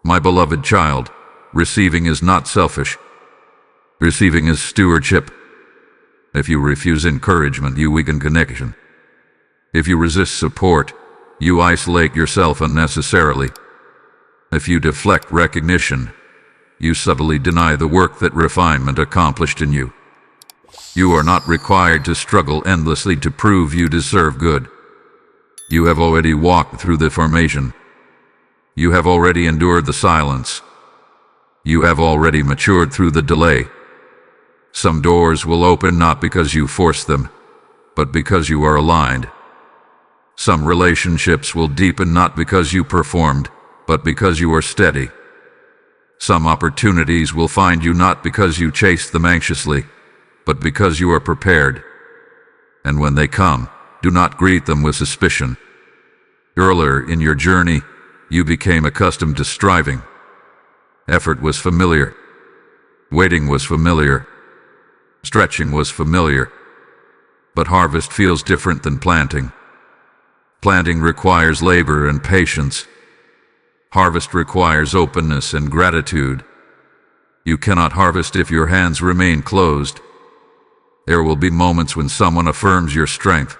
My beloved child, receiving is not selfish. Receiving is stewardship. If you refuse encouragement, you weaken connection. If you resist support, you isolate yourself unnecessarily. If you deflect recognition, you subtly deny the work that refinement accomplished in you. You are not required to struggle endlessly to prove you deserve good. You have already walked through the formation. You have already endured the silence. You have already matured through the delay. Some doors will open not because you force them, but because you are aligned. Some relationships will deepen not because you performed, but because you are steady. Some opportunities will find you not because you chase them anxiously, but because you are prepared. And when they come, do not greet them with suspicion. Earlier in your journey, you became accustomed to striving. Effort was familiar. Waiting was familiar. Stretching was familiar. But harvest feels different than planting. Planting requires labor and patience. Harvest requires openness and gratitude. You cannot harvest if your hands remain closed. There will be moments when someone affirms your strength.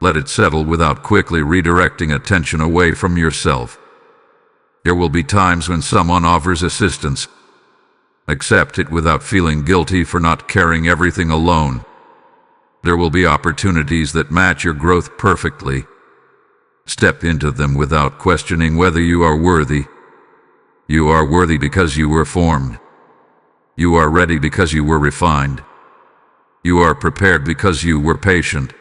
Let it settle without quickly redirecting attention away from yourself. There will be times when someone offers assistance. Accept it without feeling guilty for not carrying everything alone. There will be opportunities that match your growth perfectly. Step into them without questioning whether you are worthy. You are worthy because you were formed. You are ready because you were refined. You are prepared because you were patient.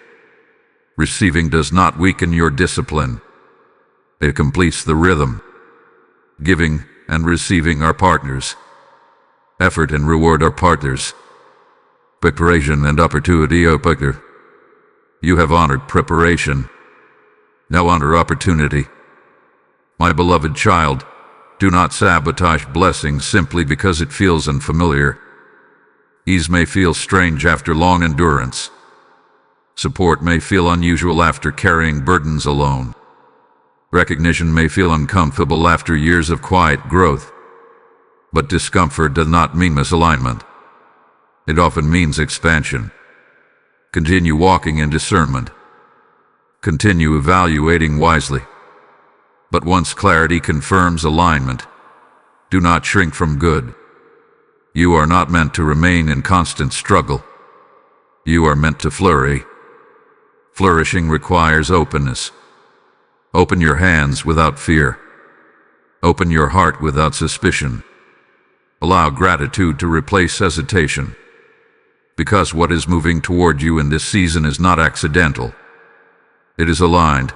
Receiving does not weaken your discipline. It completes the rhythm. Giving and receiving are partners. Effort and reward are partners. Preparation and opportunity are partners. You have honored preparation. Now honor opportunity. My beloved child, do not sabotage blessings simply because it feels unfamiliar. Ease may feel strange after long endurance. Support may feel unusual after carrying burdens alone. Recognition may feel uncomfortable after years of quiet growth. But discomfort does not mean misalignment. It often means expansion. Continue walking in discernment. Continue evaluating wisely. But once clarity confirms alignment, do not shrink from good. You are not meant to remain in constant struggle. You are meant to flourish. Flourishing requires openness. Open your hands without fear. Open your heart without suspicion. Allow gratitude to replace hesitation. Because what is moving toward you in this season is not accidental. It is aligned.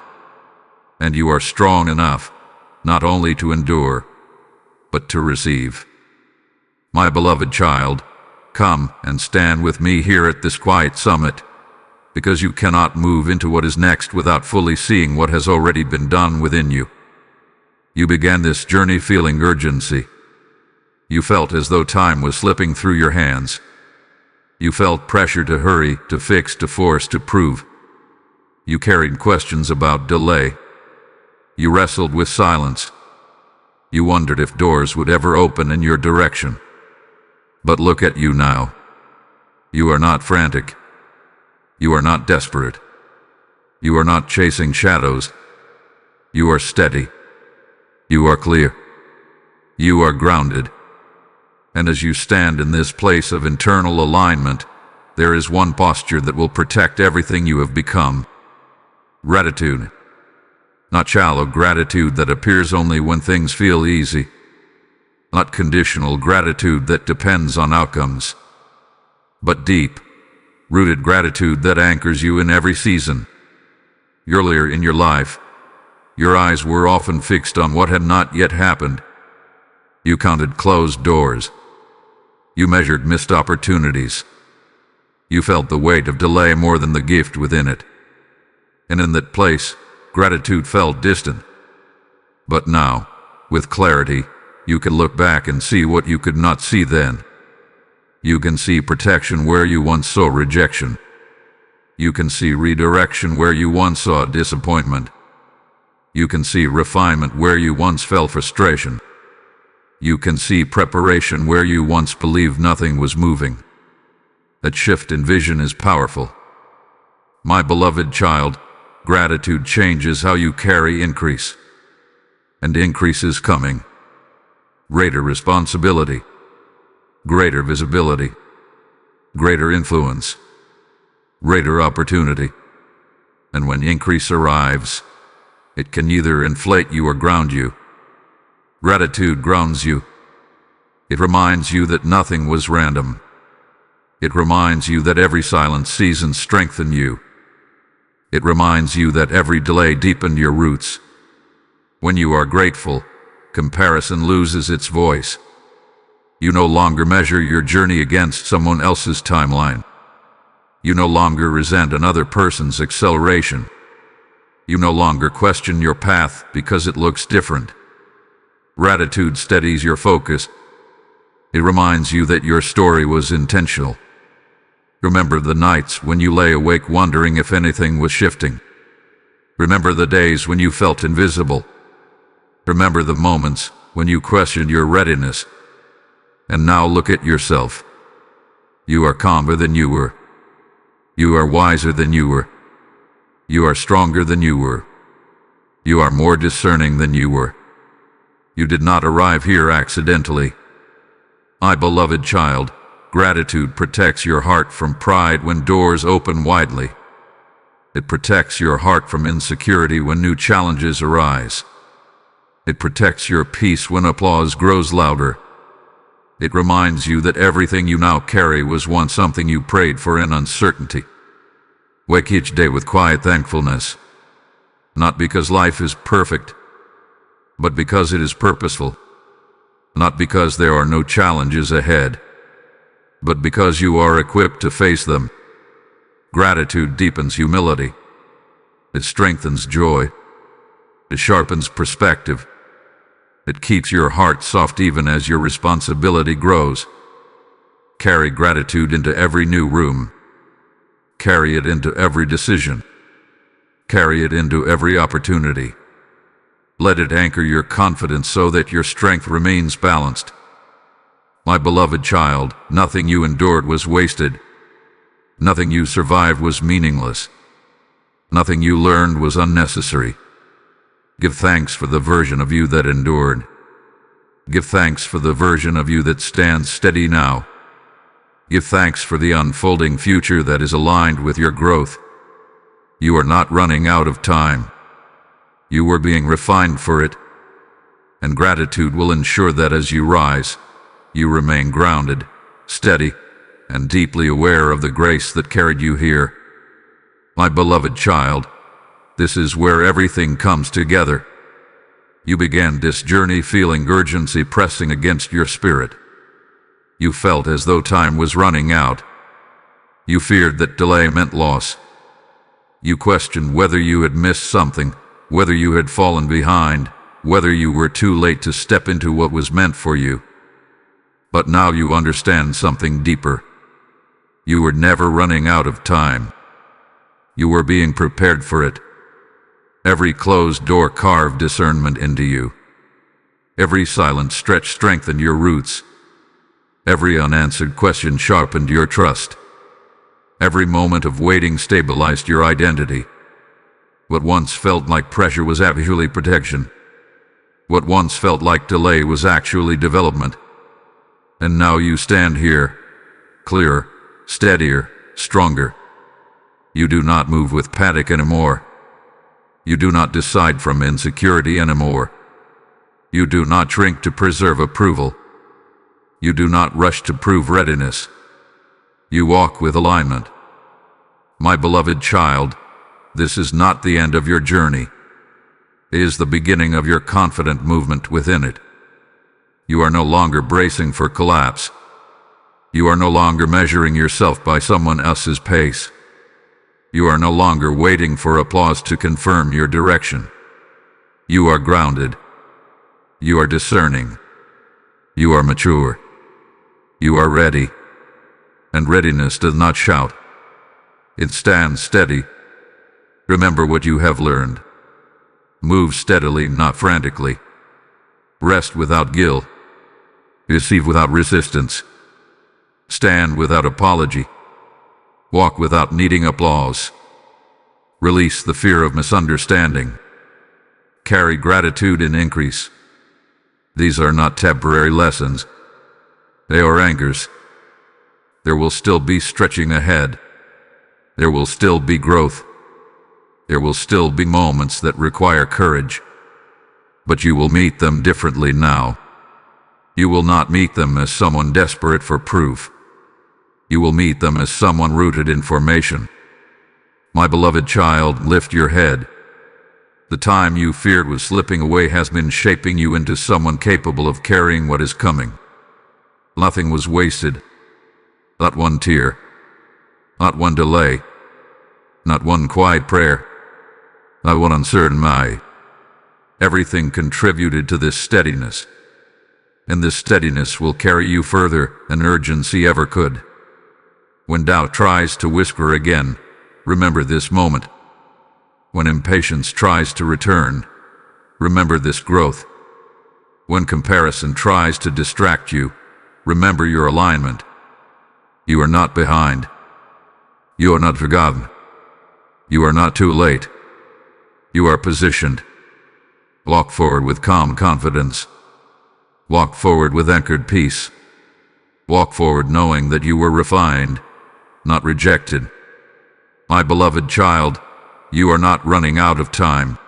And you are strong enough, not only to endure, but to receive. My beloved child, come and stand with me here at this quiet summit, because you cannot move into what is next without fully seeing what has already been done within you. You began this journey feeling urgency. You felt as though time was slipping through your hands. You felt pressure to hurry, to fix, to force, to prove. You carried questions about delay. You wrestled with silence. You wondered if doors would ever open in your direction. But look at you now. You are not frantic. You are not desperate. You are not chasing shadows. You are steady. You are clear. You are grounded. And as you stand in this place of internal alignment, there is one posture that will protect everything you have become. Gratitude. Not shallow gratitude that appears only when things feel easy. Not conditional gratitude that depends on outcomes. But deep, rooted gratitude that anchors you in every season. Earlier in your life, your eyes were often fixed on what had not yet happened. You counted closed doors. You measured missed opportunities. You felt the weight of delay more than the gift within it. And in that place, gratitude felt distant. But now, with clarity, you can look back and see what you could not see then. You can see protection where you once saw rejection. You can see redirection where you once saw disappointment. You can see refinement where you once felt frustration. You can see preparation where you once believed nothing was moving. That shift in vision is powerful. My beloved child, gratitude changes how you carry increase. And increase is coming. Greater responsibility, greater visibility, greater influence, greater opportunity. And when increase arrives, it can either inflate you or ground you. Gratitude grounds you. It reminds you that nothing was random. It reminds you that every silent season strengthened you. It reminds you that every delay deepened your roots. When you are grateful, comparison loses its voice. You no longer measure your journey against someone else's timeline. You no longer resent another person's acceleration. You no longer question your path because it looks different. Gratitude steadies your focus. It reminds you that your story was intentional. Remember the nights when you lay awake wondering if anything was shifting. Remember the days when you felt invisible. Remember the moments when you questioned your readiness. And now look at yourself. You are calmer than you were. You are wiser than you were. You are stronger than you were. You are more discerning than you were. You did not arrive here accidentally. My beloved child, gratitude protects your heart from pride when doors open widely. It protects your heart from insecurity when new challenges arise. It protects your peace when applause grows louder. It reminds you that everything you now carry was once something you prayed for in uncertainty. Wake each day with quiet thankfulness, not because life is perfect, but because it is purposeful. Not because there are no challenges ahead, but because you are equipped to face them. Gratitude deepens humility. It strengthens joy. It sharpens perspective. It keeps your heart soft even as your responsibility grows. Carry gratitude into every new room. Carry it into every decision. Carry it into every opportunity. Let it anchor your confidence so that your strength remains balanced. My beloved child, nothing you endured was wasted. Nothing you survived was meaningless. Nothing you learned was unnecessary. Give thanks for the version of you that endured. Give thanks for the version of you that stands steady now. Give thanks for the unfolding future that is aligned with your growth. You are not running out of time. You are being refined for it. And gratitude will ensure that as you rise, you remain grounded, steady, and deeply aware of the grace that carried you here. My beloved child, this is where everything comes together. You began this journey feeling urgency pressing against your spirit. You felt as though time was running out. You feared that delay meant loss. You questioned whether you had missed something, whether you had fallen behind, whether you were too late to step into what was meant for you. But now you understand something deeper. You were never running out of time. You were being prepared for it. Every closed door carved discernment into you. Every silent stretch strengthened your roots. Every unanswered question sharpened your trust. Every moment of waiting stabilized your identity. What once felt like pressure was actually protection. What once felt like delay was actually development. And now you stand here, clearer, steadier, stronger. You do not move with panic anymore. You do not decide from insecurity anymore. You do not shrink to preserve approval. You do not rush to prove readiness. You walk with alignment. My beloved child, this is not the end of your journey. It is the beginning of your confident movement within it. You are no longer bracing for collapse. You are no longer measuring yourself by someone else's pace. You are no longer waiting for applause to confirm your direction. You are grounded. You are discerning. You are mature. You are ready. And readiness does not shout. It stands steady. Remember what you have learned. Move steadily, not frantically. Rest without guilt. Receive without resistance. Stand without apology. Walk without needing applause. Release the fear of misunderstanding. Carry gratitude in increase. These are not temporary lessons. They are anchors. There will still be stretching ahead. There will still be growth. There will still be moments that require courage. But you will meet them differently now. You will not meet them as someone desperate for proof. You will meet them as someone rooted in formation. My beloved child, lift your head. The time you feared was slipping away has been shaping you into someone capable of carrying what is coming. Nothing was wasted. Not one tear. Not one delay. Not one quiet prayer. Not one uncertain eye. Everything contributed to this steadiness. And this steadiness will carry you further than urgency ever could. When doubt tries to whisper again, remember this moment. When impatience tries to return, remember this growth. When comparison tries to distract you, remember your alignment. You are not behind. You are not forgotten. You are not too late. You are positioned. Walk forward with calm confidence. Walk forward with anchored peace. Walk forward knowing that you were refined, not rejected. My beloved child, you are not running out of time.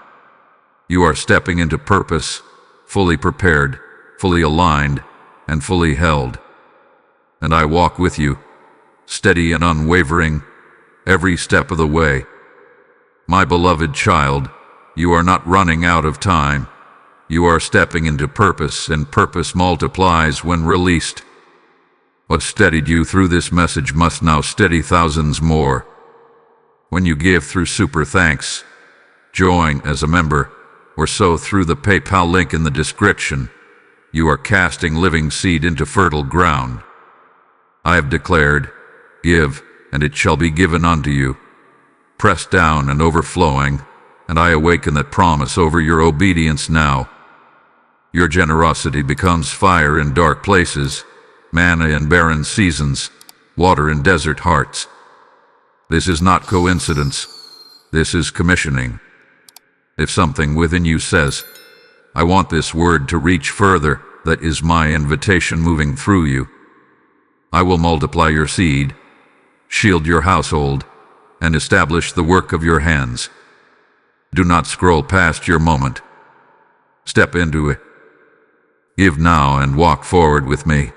You are stepping into purpose, fully prepared, fully aligned, and fully held. And I walk with you, steady and unwavering, every step of the way. My beloved child, you are not running out of time. You are stepping into purpose, and purpose multiplies when released. What steadied you through this message must now steady thousands more. When you give through Super Thanks, join as a member, or sow through the PayPal link in the description, you are casting living seed into fertile ground. I have declared, give, and it shall be given unto you, pressed down and overflowing, and I awaken that promise over your obedience now. Your generosity becomes fire in dark places, manna in barren seasons, water in desert hearts. This is not coincidence. This is commissioning. If something within you says, I want this word to reach further, that is my invitation moving through you. I will multiply your seed, shield your household, and establish the work of your hands. Do not scroll past your moment. Step into it. Give now and walk forward with me.